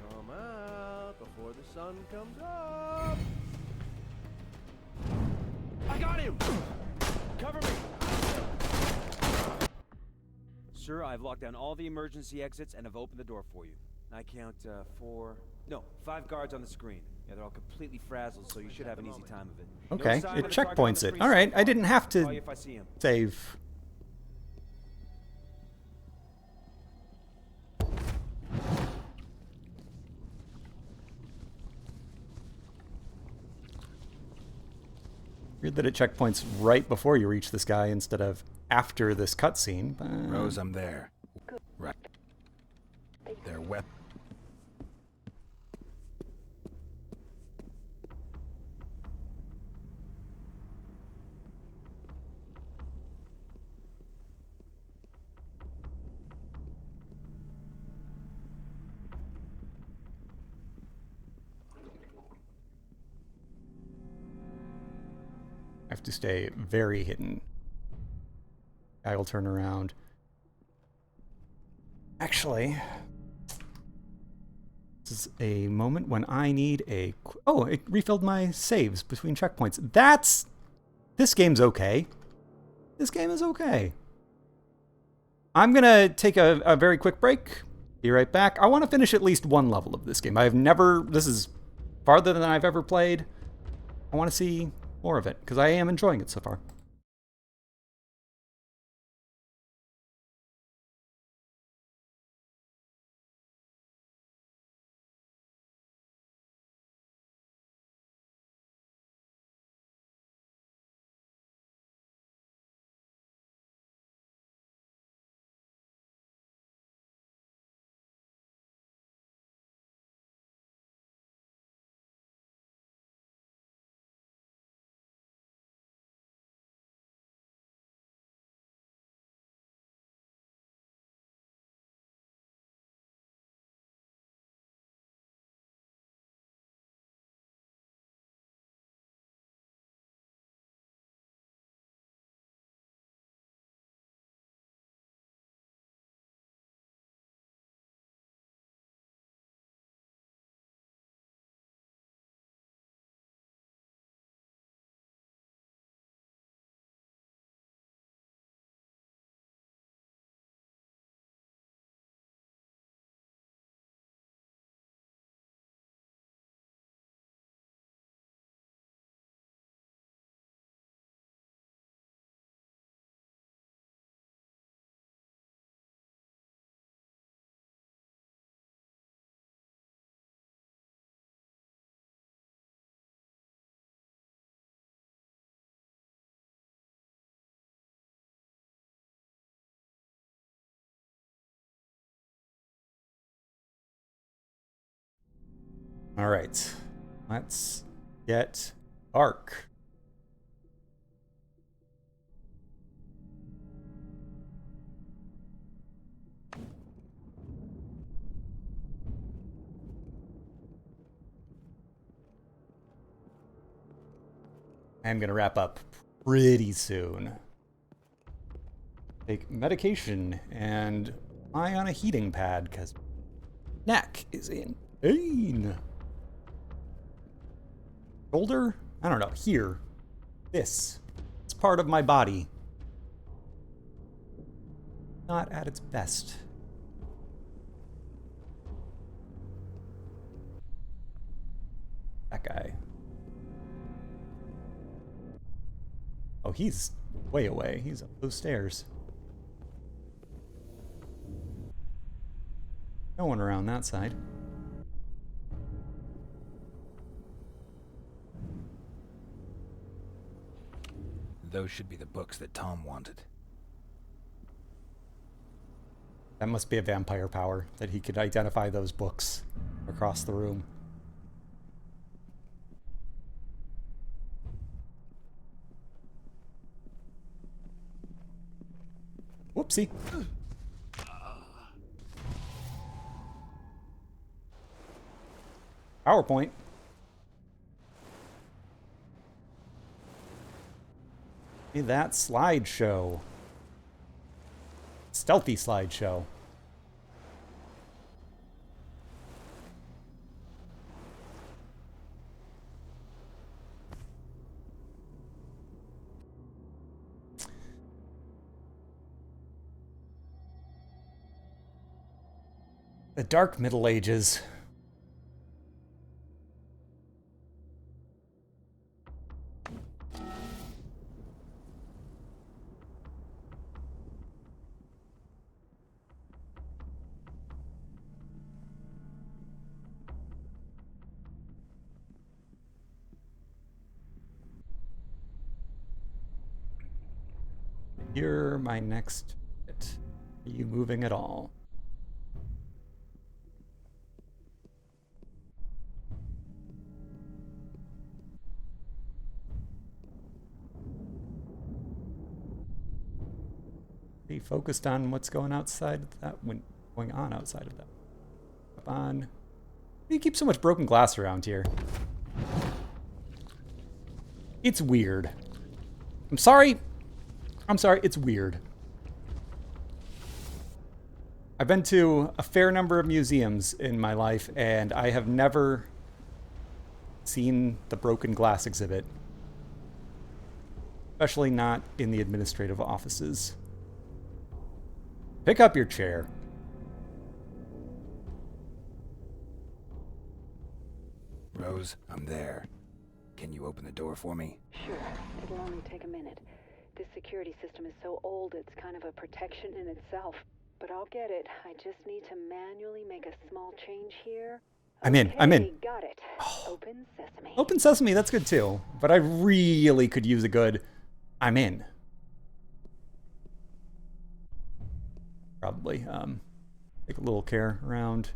Come out before the sun comes up. I got him. Cover me. Sir, I've locked down all the emergency exits and have opened the door for you. I count 5 guards on the screen. Yeah, they're all completely frazzled, so you should have an easy time of it. Okay, No sign it of the target on checkpoints the it. screen All so right, I far. didn't have I'll to call you if I see him. save. Weird that it checkpoints right before you reach this guy instead of after this cutscene. Rose, I'm there. Right. Their weapon. I have to stay very hidden. I will turn around. Actually, this is a moment when I need a... Oh, it refilled my saves between checkpoints. This game's okay. This game is okay. I'm going to take a very quick break. Be right back. I want to finish at least one level of this game. This is farther than I've ever played. I want to see more of it, because I am enjoying it so far. All right. Let's get dark. I'm going to wrap up pretty soon. Take medication and lie on a heating pad because neck is in pain. Shoulder? I don't know. Here. This. It's part of my body. Not at its best. That guy. Oh, he's way away. He's up those stairs. No one around that side. Those should be the books that Tom wanted. That must be a vampire power, that he could identify those books across the room. Whoopsie. PowerPoint. Hey, that slideshow. Stealthy slideshow. The Dark Middle Ages. You're my next hit. Are you moving at all? Be focused on what's going outside of that, going on outside of that. Up on. Why do you keep so much broken glass around here? It's weird. I'm sorry. I'm sorry, it's weird. I've been to a fair number of museums in my life, and I have never seen the broken glass exhibit. Especially not in the administrative offices. Pick up your chair. Rose, I'm there. Can you open the door for me? Sure, it'll only take a minute. This security system is so old, it's kind of a protection in itself. But I'll get it. I just need to manually make a small change here. I'm in. I'm in. Got it. Open sesame. Open sesame, that's good too. But I really could use a good I'm in. Probably. Take a little care around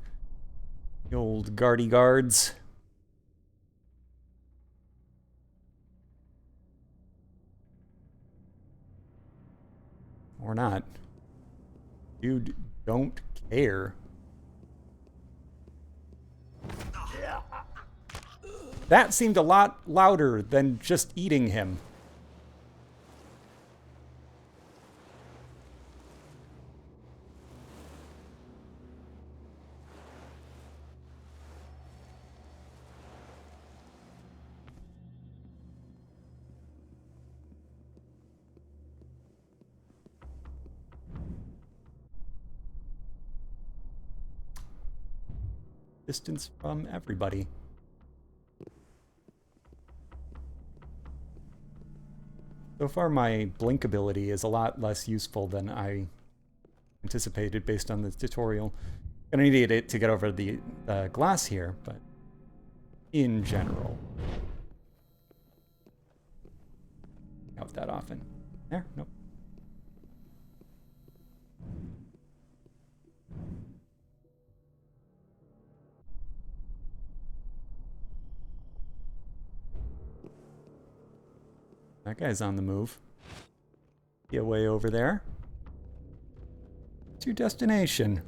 the old guardy guards. Or not. Dude, don't care. That seemed a lot louder than just eating him. Distance from everybody. So far, my blink ability is a lot less useful than I anticipated based on the tutorial. Gonna need it to get over the glass here, but in general. Out that often. There? Nope. That guy's on the move. Get way over there. What's your destination?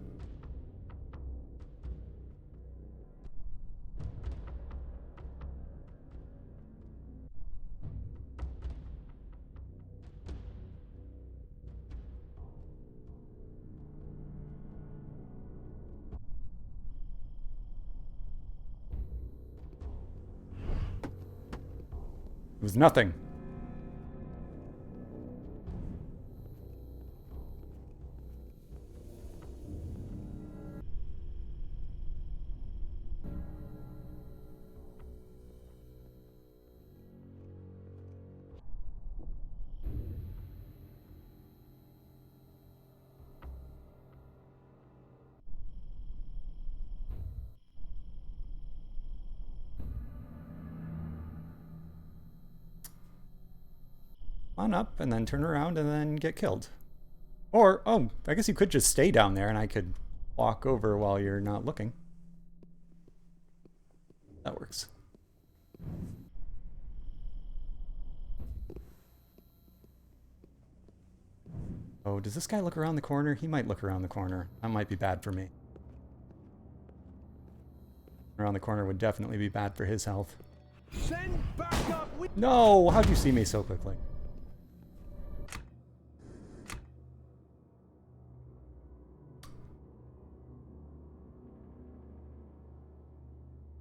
It was nothing. On up and then turn around and then get killed. Or, oh, I guess you could just stay down there and I could walk over while you're not looking. That works. Oh, does this guy look around the corner? He might look around the corner. That might be bad for me. Around the corner would definitely be bad for his health. Send backup. No! How'd you see me so quickly?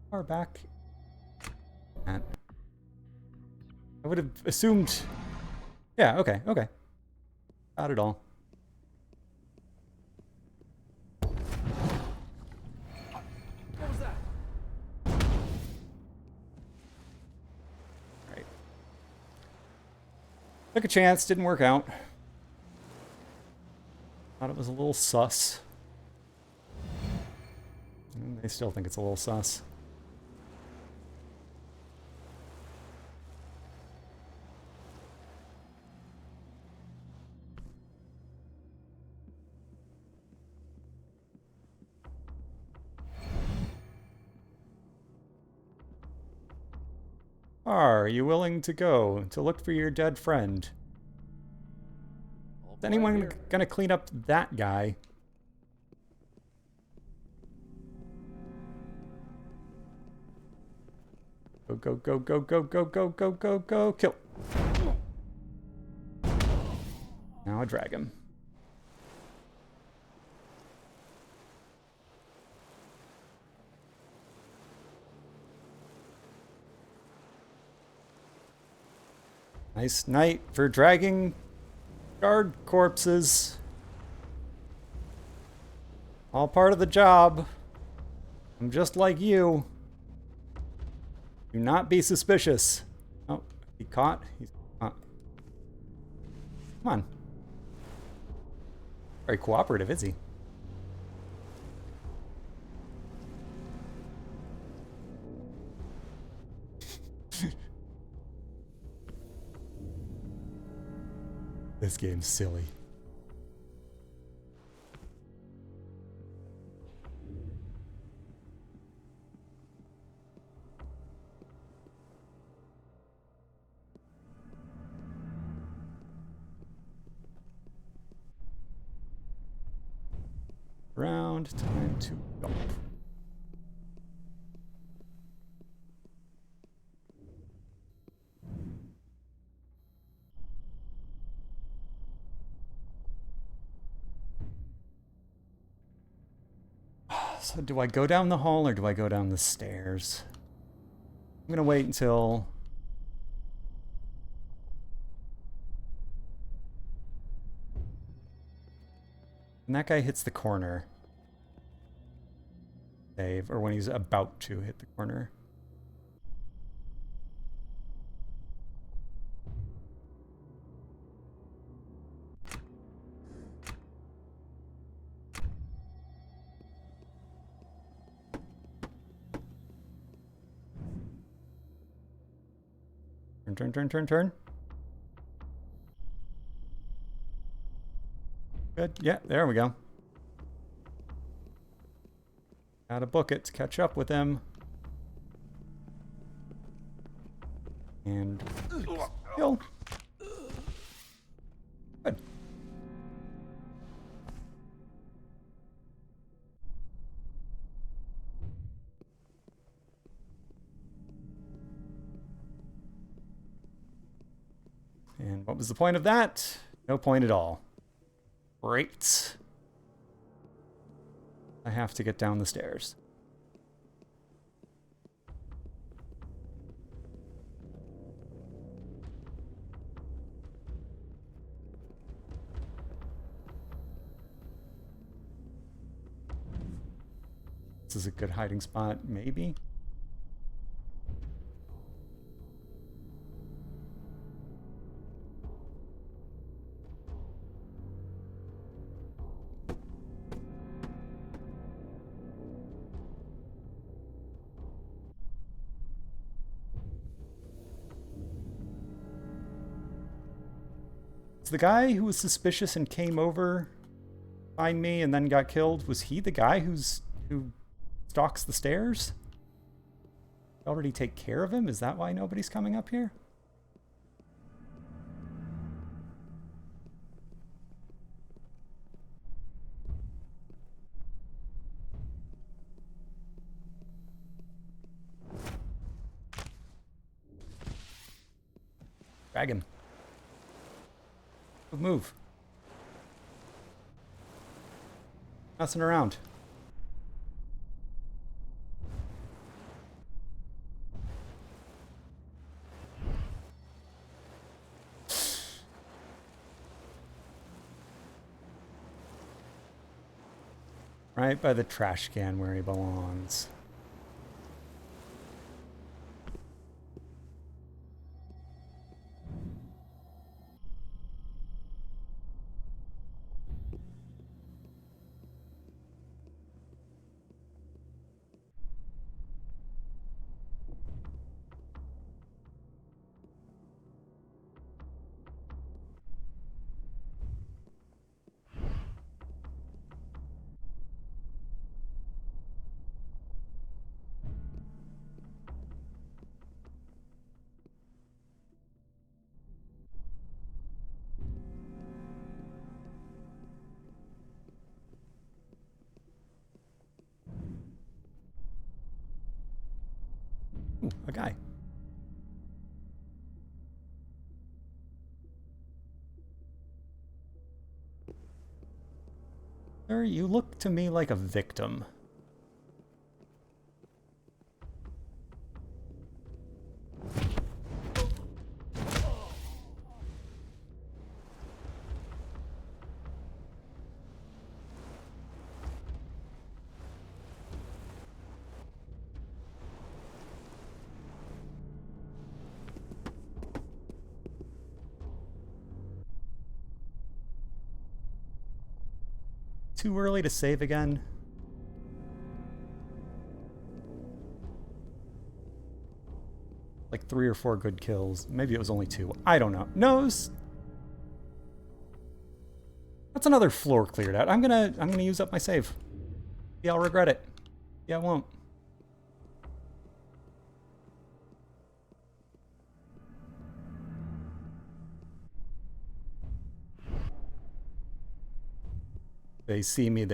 Far back. And I would have assumed. Yeah, okay, okay. Not at all. What was that? Right. Took a chance, didn't work out. Thought it was a little sus. They still think it's a little sus. Are you willing to go to look for your dead friend? Is anyone gonna clean up that guy? Go, go, go, go, go, go, go, go, go, go, kill. Now I drag him. Nice night for dragging guard corpses. All part of the job. I'm just like you. Do not be suspicious. Oh, he caught? He's caught. Come on. Very cooperative, is he? This game's silly. Round, time to go. So do I go down the hall or do I go down the stairs? I'm gonna wait until... when that guy hits the corner. Save, or when he's about to hit the corner. Turn, turn, turn, turn. Good. Yeah, there we go. Gotta book it to catch up with him. And kill. And what was the point of that? No point at all. Great. I have to get down the stairs. This is a good hiding spot, maybe? The guy who was suspicious and came over to find me and then got killed, was he the guy who stalks the stairs? Already take care of him? Is that why nobody's coming up here? Drag him. Move. Messing around. Right by the trash can where he belongs. Ooh, a guy. Sir, you look to me like a victim. Too early to save again. Like 3 or 4 good kills. Maybe it was only 2. I don't know. No, that's another floor cleared out. I'm gonna use up my save. Yeah, I'll regret it. Yeah, I won't. They see me,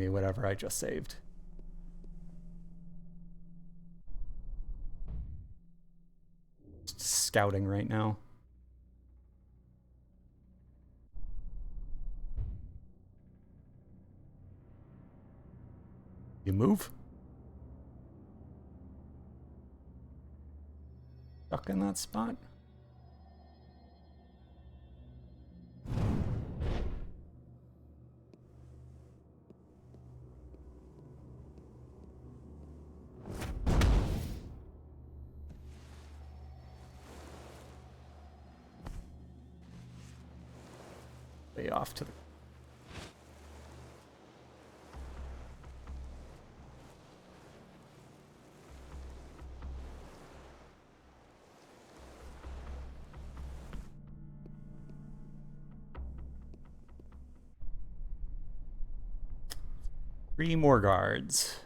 whatever I just saved. Just scouting right now. You move? Stuck in that spot? Way off to the... Three more guards.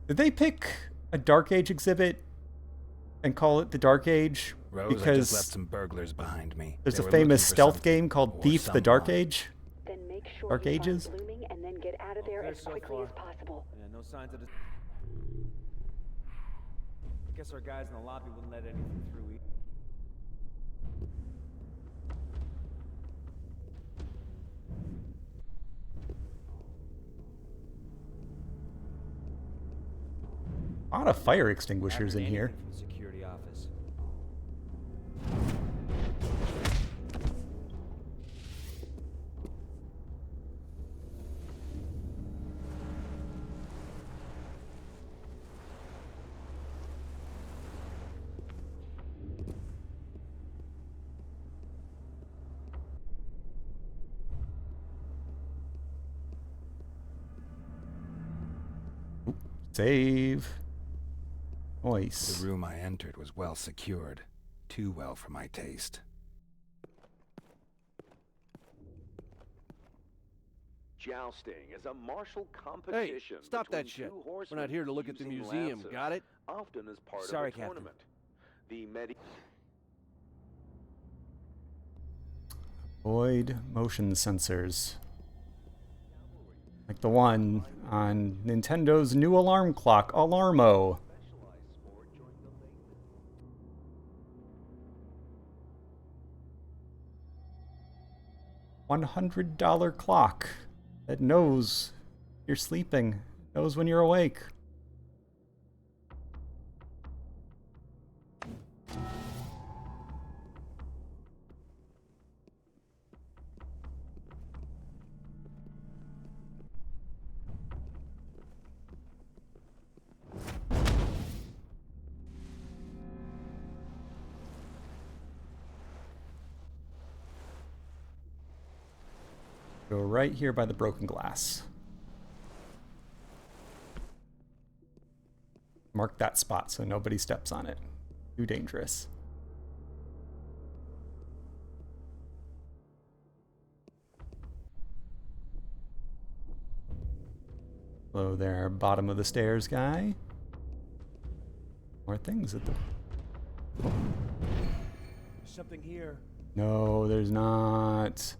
Did they pick a Dark Age exhibit and call it the Dark Age Rose, I just because left some burglars behind me. there's They a were famous looking for stealth something game called or Thief the Dark someone. Age. Then make sure Dark you find Ages? Blooming and then get out of there Okay, as so quickly far. as possible. Yeah, no signs of this. Guess our guys in the lobby wouldn't let anything through. A lot of fire extinguishers in here. From the security office. Save. Nice. The room I entered was well secured. Too well for my taste. Jousting is a martial competition. Hey, stop that between shit. two We're horsemen not here to look at the using museum, lances, got it? often as part Sorry, of a Captain. tournament. Avoid motion sensors. Like the one on Nintendo's new alarm clock, Alarmo. $100 clock that knows you're sleeping, knows when you're awake. Go right here by the broken glass. Mark that spot so nobody steps on it. Too dangerous. Hello there, bottom of the stairs guy. More things at the... There's something here. No, there's not.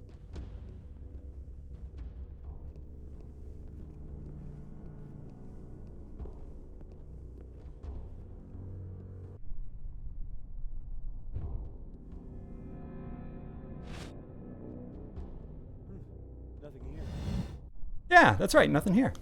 Nothing here. Yeah, that's right, nothing here.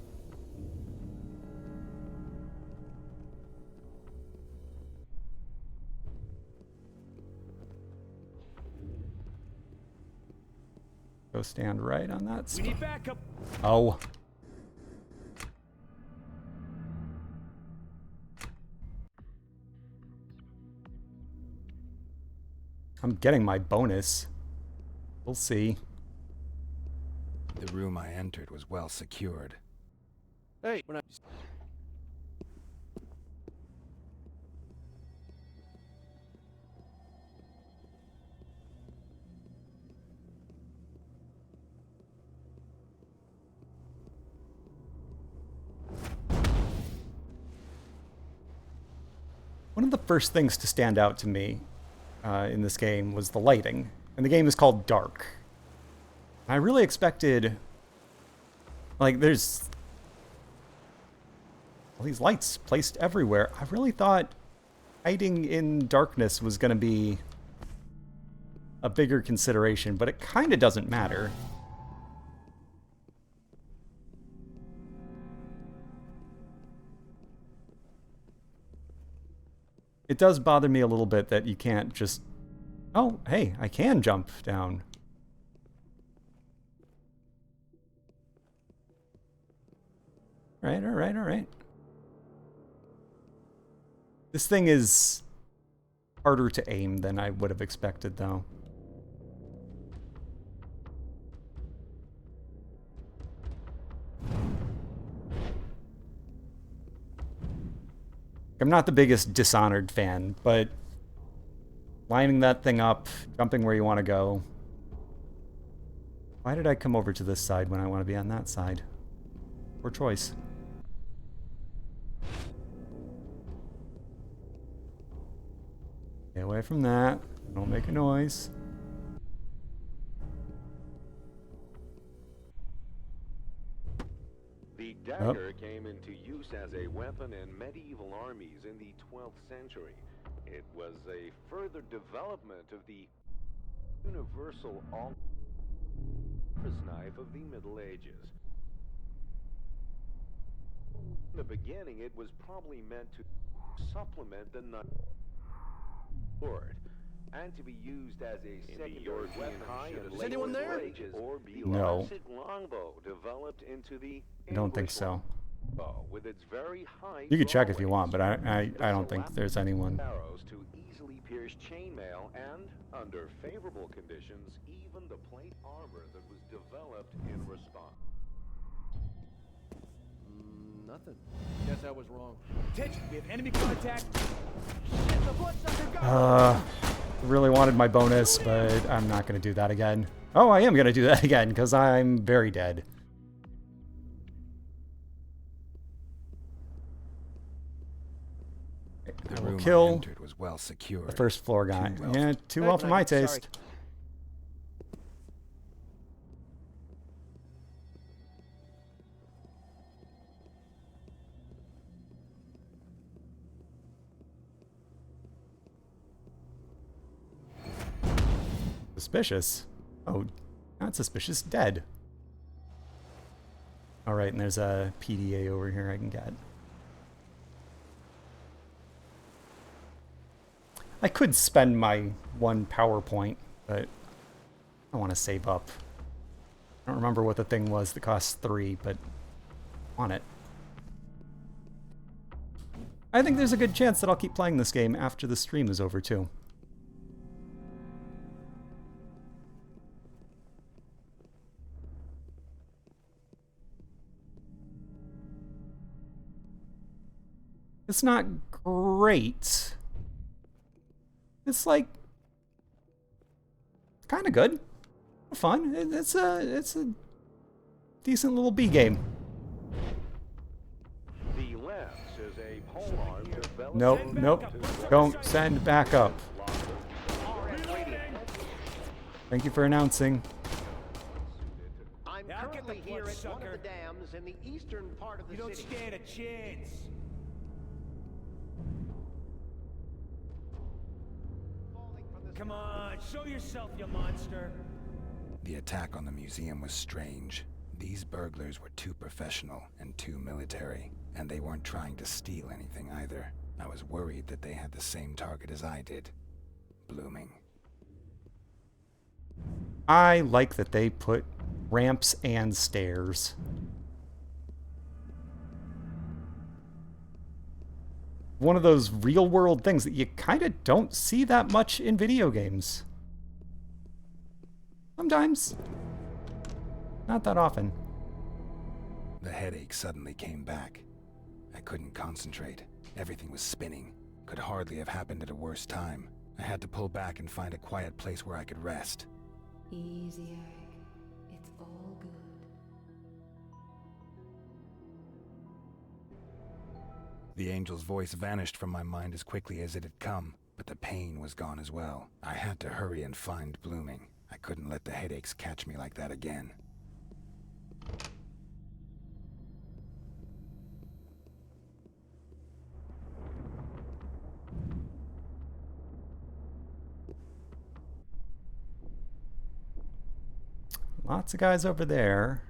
Go stand right on that We spot. need backup. Oh. I'm getting my bonus. We'll see. The room I entered was well secured. Hey, we're not... One of the first things to stand out to me in this game was the lighting. And the game is called Dark. I really expected... Like, there's... all these lights placed everywhere. I really thought hiding in darkness was going to be a bigger consideration, but it kind of doesn't matter. It does bother me a little bit that you can't just... Oh, hey, I can jump down. Alright, alright, alright. This thing is harder to aim than I would have expected, though. I'm not the biggest Dishonored fan, but lining that thing up, jumping where you want to go. Why did I come over to this side when I want to be on that side? Poor choice. Stay away from that. Don't make a noise. The dagger came into use as a weapon in medieval armies in the 12th century. It was a further development of the universal all-purpose knife of the Middle Ages. In the beginning, it was probably meant to supplement the knife sword and to be used as a secondary weapon should a anyone there? Ages or be No. classic longbow developed into the I don't think English so. longbow with its very high You can check if you draw want, but weight. I This don't think allowed there's anyone. arrows to easily pierce chainmail and, under favorable conditions, even the plate armor that was developed in response. Nothing. Guess I was wrong. Attention, we have enemy contact. Shit, the bloodsucker got Really wanted my bonus, but I'm not going to do that again. Oh, I am going to do that again, because I'm very dead. The I will room I kill entered was well secured. the first floor guy. Too well. Yeah, too well for my taste. Suspicious. Oh, not suspicious. Dead. Alright, and there's a PDA over here I can get. I could spend my one PowerPoint, but I want to save up. I don't remember what the thing was that cost 3, but I want it. I think there's a good chance that I'll keep playing this game after the stream is over, too. It's not great. It's like kind of good, fun. It's a decent little B game. The lens is a polearm developed Nope, nope. Don't send back up. Thank you for announcing. I'm Yeah, I'll get the currently here at one of bloodsucker. the dams in the eastern part of the You don't city. stand a chance. Come on, show yourself, you monster. The attack on the museum was strange. These burglars were too professional and too military, and they weren't trying to steal anything either. I was worried that they had the same target as I did. Blooming. I like that they put ramps and stairs. One of those real world things that you kind of don't see that much in video games. Sometimes. Not that often. The headache suddenly came back. I couldn't concentrate. Everything was spinning. Could hardly have happened at a worse time. I had to pull back and find a quiet place where I could rest. Easy, Eric. It's all good. The angel's voice vanished from my mind as quickly as it had come, but the pain was gone as well. I had to hurry and find Blooming. I couldn't let the headaches catch me like that again. Lots of guys over there.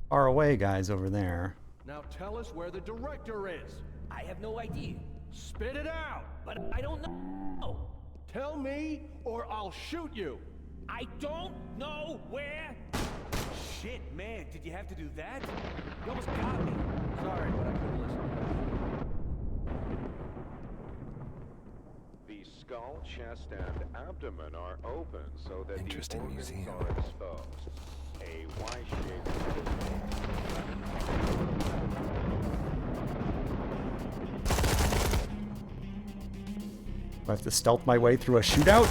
Far away guys over there. Now tell us where the director is. I have no idea, Spit it out. but I don't know. Tell me, or I'll shoot you. I don't know where. Shit, man, did you have to do that? You almost got me. Sorry, but I couldn't listen. The skull, chest, and abdomen are open so that Interesting the organs museum. are exposed. A Y-shaped Do I have to stealth my way through a shootout?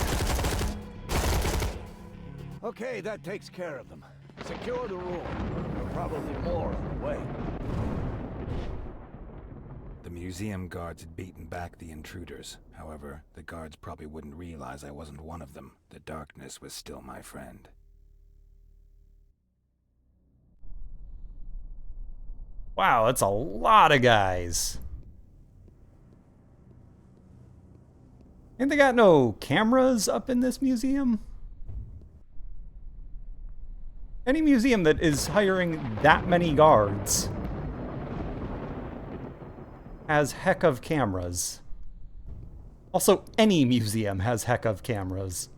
Okay, that takes care of them. Secure the room. There are probably more on the way. The museum guards had beaten back the intruders. However, the guards probably wouldn't realize I wasn't one of them. The darkness was still my friend. Wow, that's a lot of guys. And they got no cameras up in this museum? Any museum that is hiring that many guards has heck of cameras. Also, any museum has heck of cameras.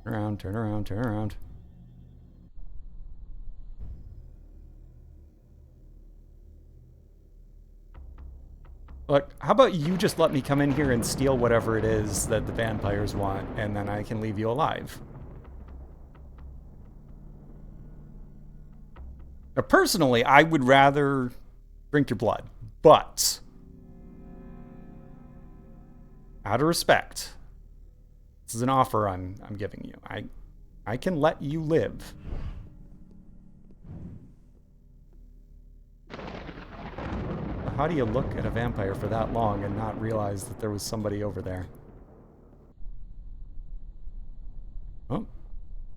Turn around, turn around, turn around. Look, how about you just let me come in here and steal whatever it is that the vampires want, and then I can leave you alive. Now, personally, I would rather drink your blood, but out of respect, this is an offer I'm giving you. I can let you live. How do you look at a vampire for that long and not realize that there was somebody over there? Oh,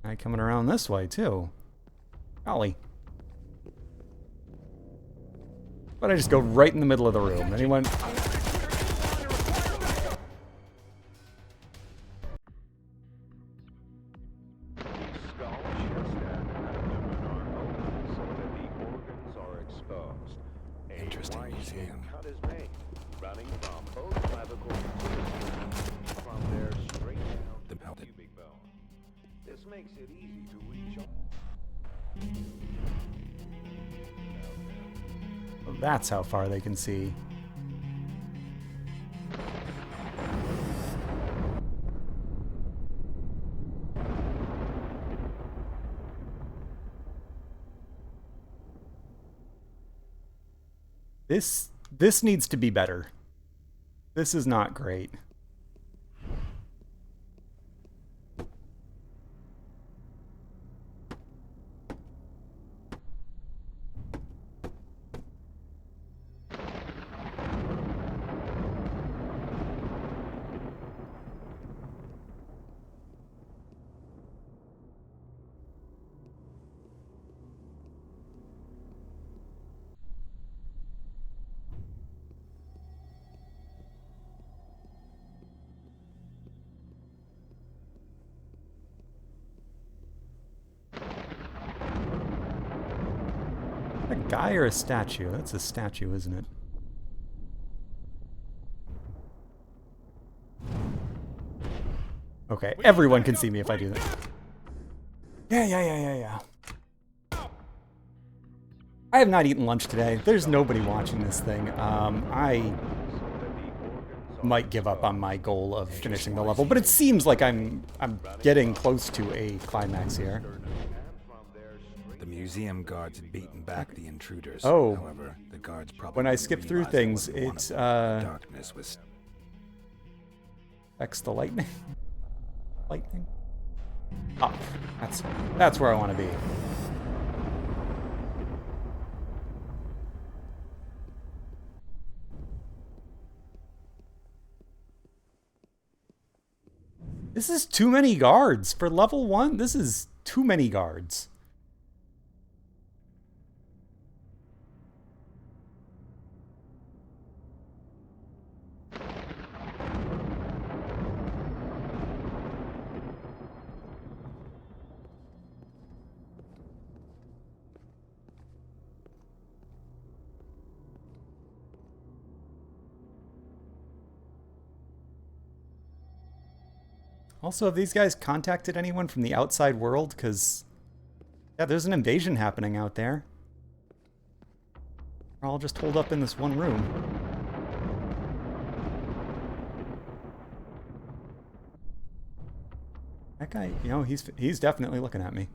guy coming around this way too. Golly. But I just go right in the middle of the room. Anyone? Interesting museum. Cut is made, running from both clavicles from there straight down to the pubic bone. This makes it easy to reach. Well, that's how far they can see. This needs to be better. This is not great. A guy or a statue? That's a statue, isn't it? Okay, everyone can see me if I do that. Yeah. I have not eaten lunch today. There's nobody watching this thing. I might give up on my goal of finishing the level, but it seems like I'm getting close to a climax here. The museum guards had beaten back the intruders. Oh. However, the guards probably When I wouldn't skip through realize I things, wasn't one it's of them. The darkness was X the lightning. Lightning. Up. That's where I want to be. This is too many guards for level 1. This is too many guards. Also, have these guys contacted anyone from the outside world? Because, yeah, there's an invasion happening out there. We're all just holed up in this one room. That guy, you know, he's definitely looking at me.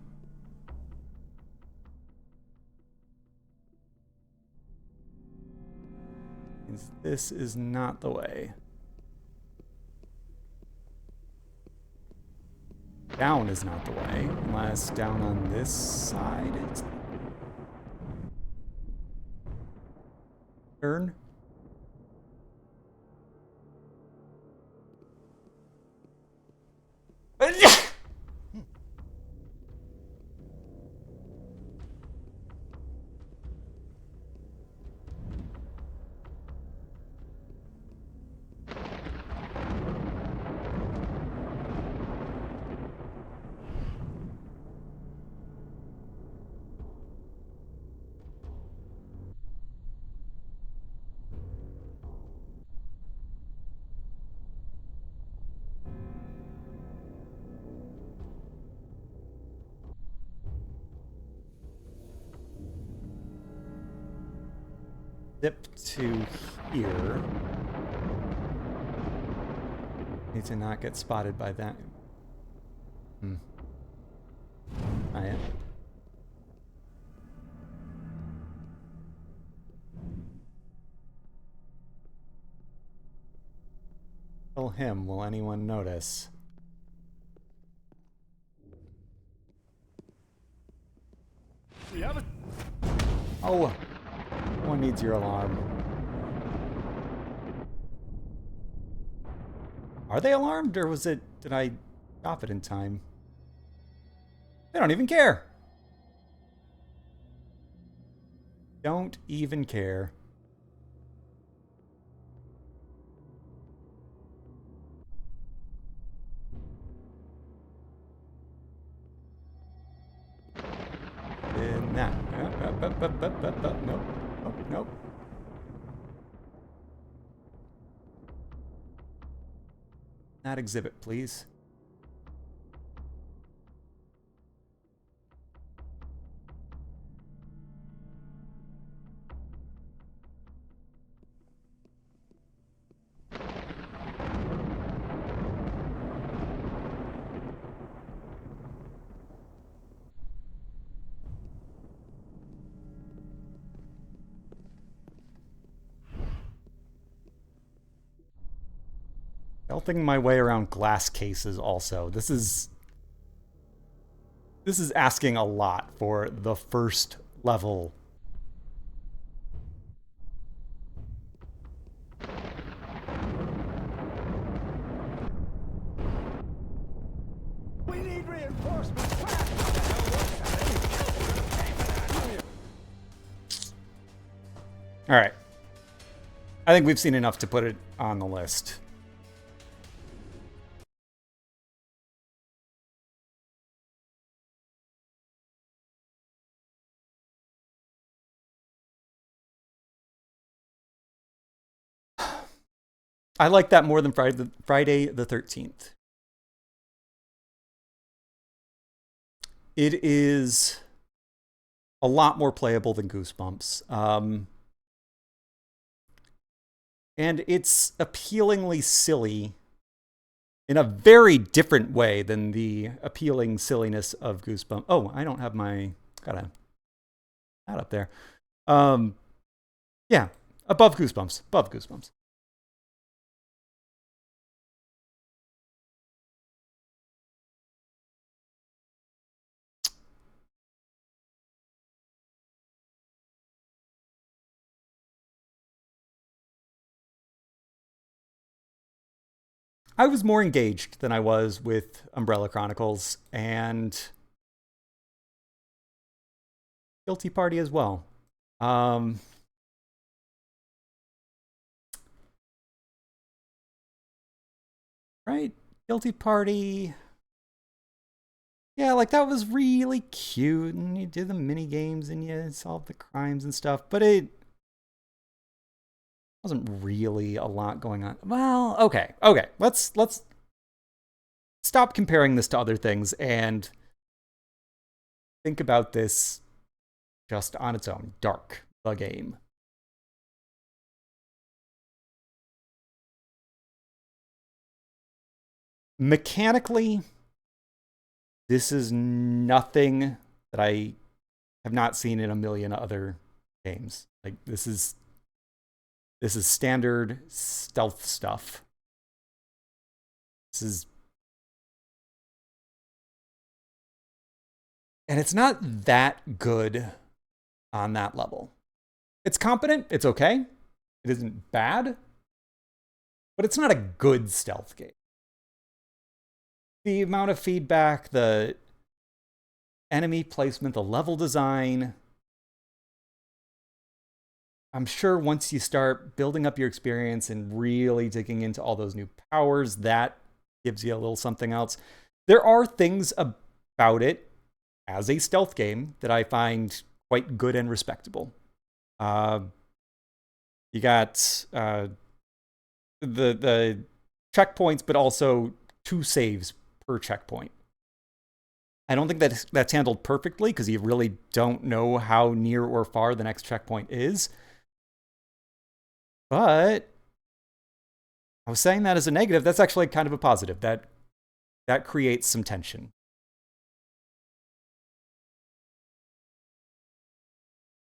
This is not the way. Down is not the way, unless down on this side is... Turn. Zip to here. Need to not get spotted by that. I am. Tell him, will anyone notice? Oh! One needs your alarm. Are they alarmed, or was it... Did I stop it in time? They don't even care! Don't even care. And that. Nope. Nope. Nope. That exhibit, please. Stealthing my way around glass cases also. This is asking a lot for the first level. We need reinforcements. All right. I think we've seen enough to put it on the list. I like that more than Friday the 13th. It is a lot more playable than Goosebumps. And it's appealingly silly in a very different way than the appealing silliness of Goosebumps. Oh, I don't have my... Gotta... That up there. Yeah, above Goosebumps. Above Goosebumps. I was more engaged than I was with Umbrella Chronicles and Guilty Party as well. Right? Guilty Party. Yeah, like that was really cute, and you did the mini games and you solved the crimes and stuff, but it wasn't really a lot going on. Well, okay. Let's stop comparing this to other things and think about this just on its own. Dark, the game. Mechanically, this is nothing that I have not seen in a million other games. Like this is standard stealth stuff. This is And it's not that good on that level. It's competent, it's okay. It isn't bad, but it's not a good stealth game. The amount of feedback, the enemy placement, the level design. I'm sure once you start building up your experience and really digging into all those new powers, that gives you a little something else. There are things about it as a stealth game that I find quite good and respectable. You got the checkpoints, but also 2 saves per checkpoint. I don't think that's handled perfectly because you really don't know how near or far the next checkpoint is. But I was saying that as a negative. That's actually kind of a positive. That creates some tension.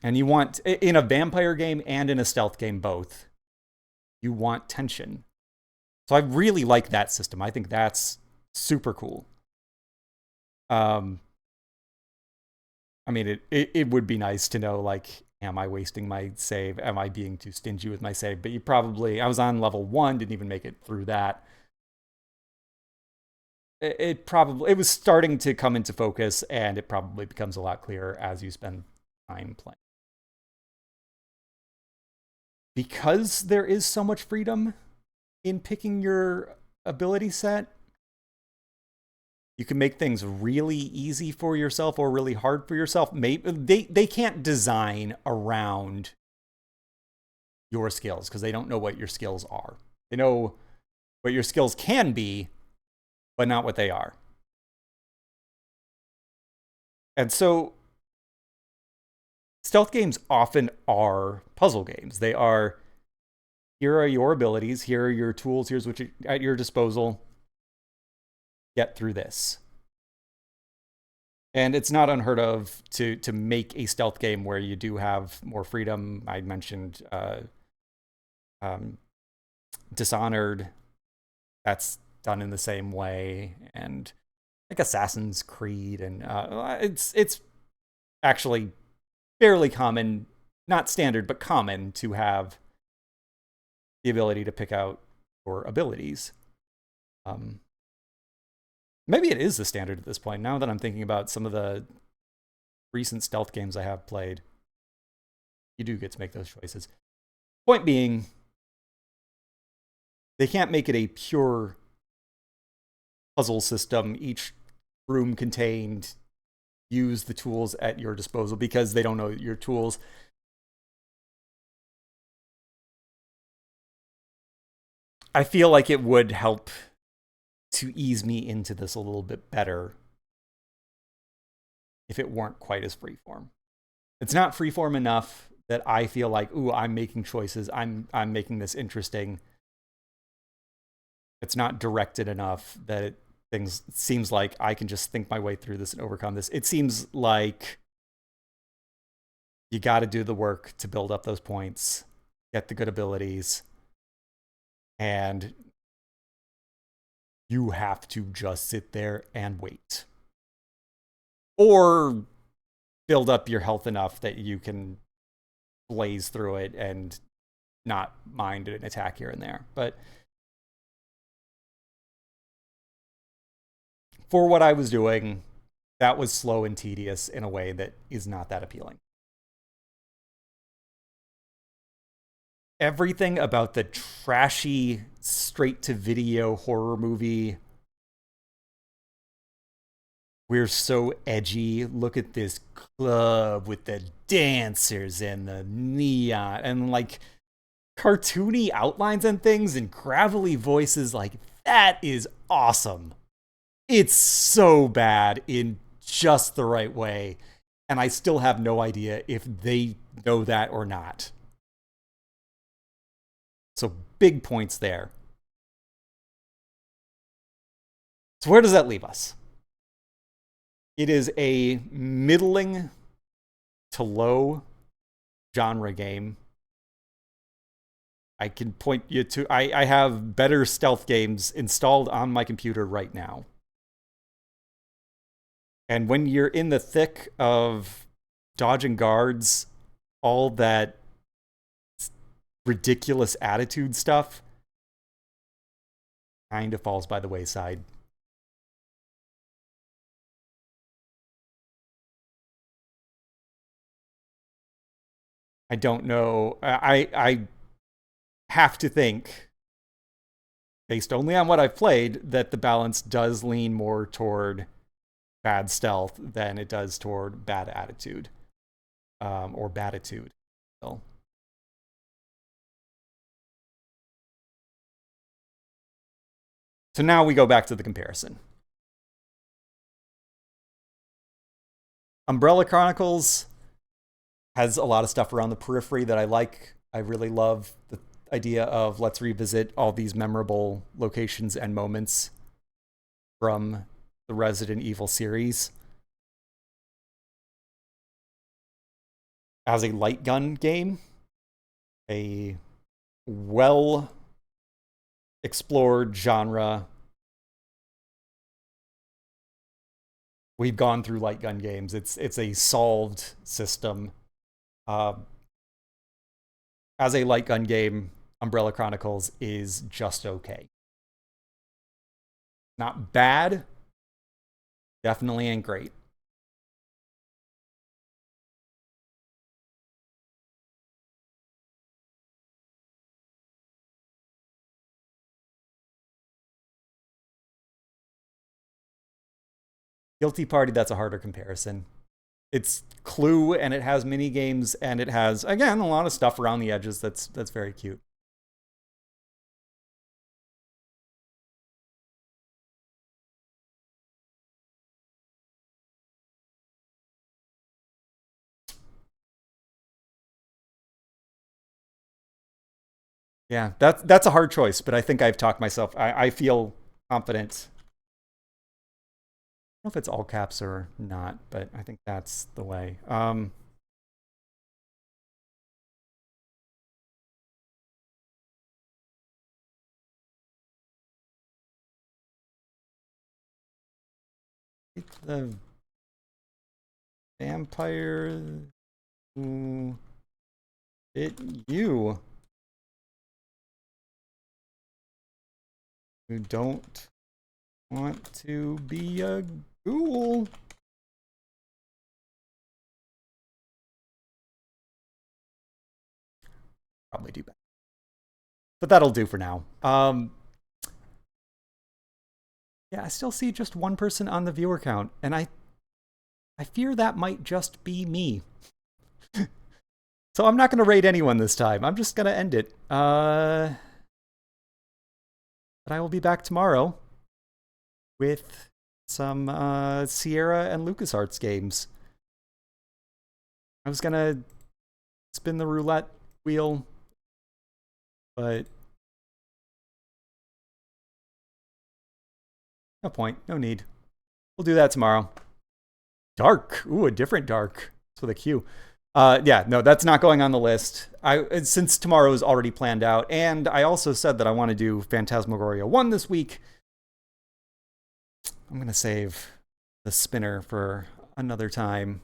And you want, in a vampire game and in a stealth game both, you want tension. So I really like that system. I think that's super cool. I mean, it would be nice to know, like, am I wasting my save? Am I being too stingy with my save? But I was on level 1, didn't even make it through that. It was starting to come into focus, and it probably becomes a lot clearer as you spend time playing. Because there is so much freedom in picking your ability set, you can make things really easy for yourself or really hard for yourself. Maybe they can't design around your skills because they don't know what your skills are. They know what your skills can be, but not what they are. And so stealth games often are puzzle games. They are, here are your abilities, here are your tools, here's what at your disposal. Get through this. And it's not unheard of to make a stealth game where you do have more freedom. I mentioned Dishonored. That's done in the same way. And like Assassin's Creed. And it's actually fairly common, not standard, but common to have the ability to pick out your abilities. Maybe it is the standard at this point. Now that I'm thinking about some of the recent stealth games I have played, you do get to make those choices. Point being, they can't make it a pure puzzle system, each room contained, use the tools at your disposal, because they don't know your tools. I feel like it would help to ease me into this a little bit better if it weren't quite as freeform. It's not freeform enough that I feel like, ooh, I'm making choices. I'm making this interesting. It's not directed enough that it seems like I can just think my way through this and overcome this. It seems like you got to do the work to build up those points, get the good abilities, and you have to just sit there and wait. Or build up your health enough that you can blaze through it and not mind an attack here and there. But for what I was doing, that was slow and tedious in a way that is not that appealing. Everything about the trashy, straight-to-video horror movie, we're so edgy, look at this club with the dancers and the neon, and like cartoony outlines and things and gravelly voices, like that is awesome. It's so bad in just the right way, and I still have no idea if they know that or not. So big points there. So where does that leave us? It is a middling to low genre game. I can point you to, I have better stealth games installed on my computer right now. And when you're in the thick of dodging guards, all that ridiculous attitude stuff kind of falls by the wayside. I don't know. I have to think, based only on what I've played, that the balance does lean more toward bad stealth than it does toward bad attitude, or baditude. So. So now we go back to the comparison. Umbrella Chronicles has a lot of stuff around the periphery that I like. I really love the idea of let's revisit all these memorable locations and moments from the Resident Evil series. As a light gun game, a well explored genre. We've gone through light gun games. It's a solved system. As a light gun game, Umbrella Chronicles is just okay. Not bad. Definitely ain't great. Guilty Party, that's a harder comparison. It's Clue, and it has mini games, and it has, again, a lot of stuff around the edges that's very cute. Yeah, that's a hard choice, but I think I've talked myself. I feel confident. I don't know if it's all caps or not, but I think that's the way. The vampire who bit you, who don't want to be a ghoul. Probably do better. But that'll do for now. Yeah, I still see just one person on the viewer count, and I fear that might just be me. So I'm not going to raid anyone this time. I'm just going to end it. But I will be back tomorrow with some Sierra and LucasArts games. I was going to spin the roulette wheel, but no point, no need. We'll do that tomorrow. Dark. Ooh, a different dark. It's with a Q. Yeah, no, that's not going on the list. Since tomorrow is already planned out, and I also said that I want to do Phantasmagoria 1 this week. I'm going to save the spinner for another time.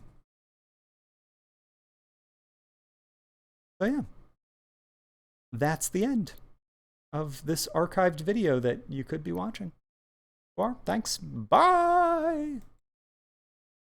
So yeah, that's the end of this archived video that you could be watching. Or thanks. Bye!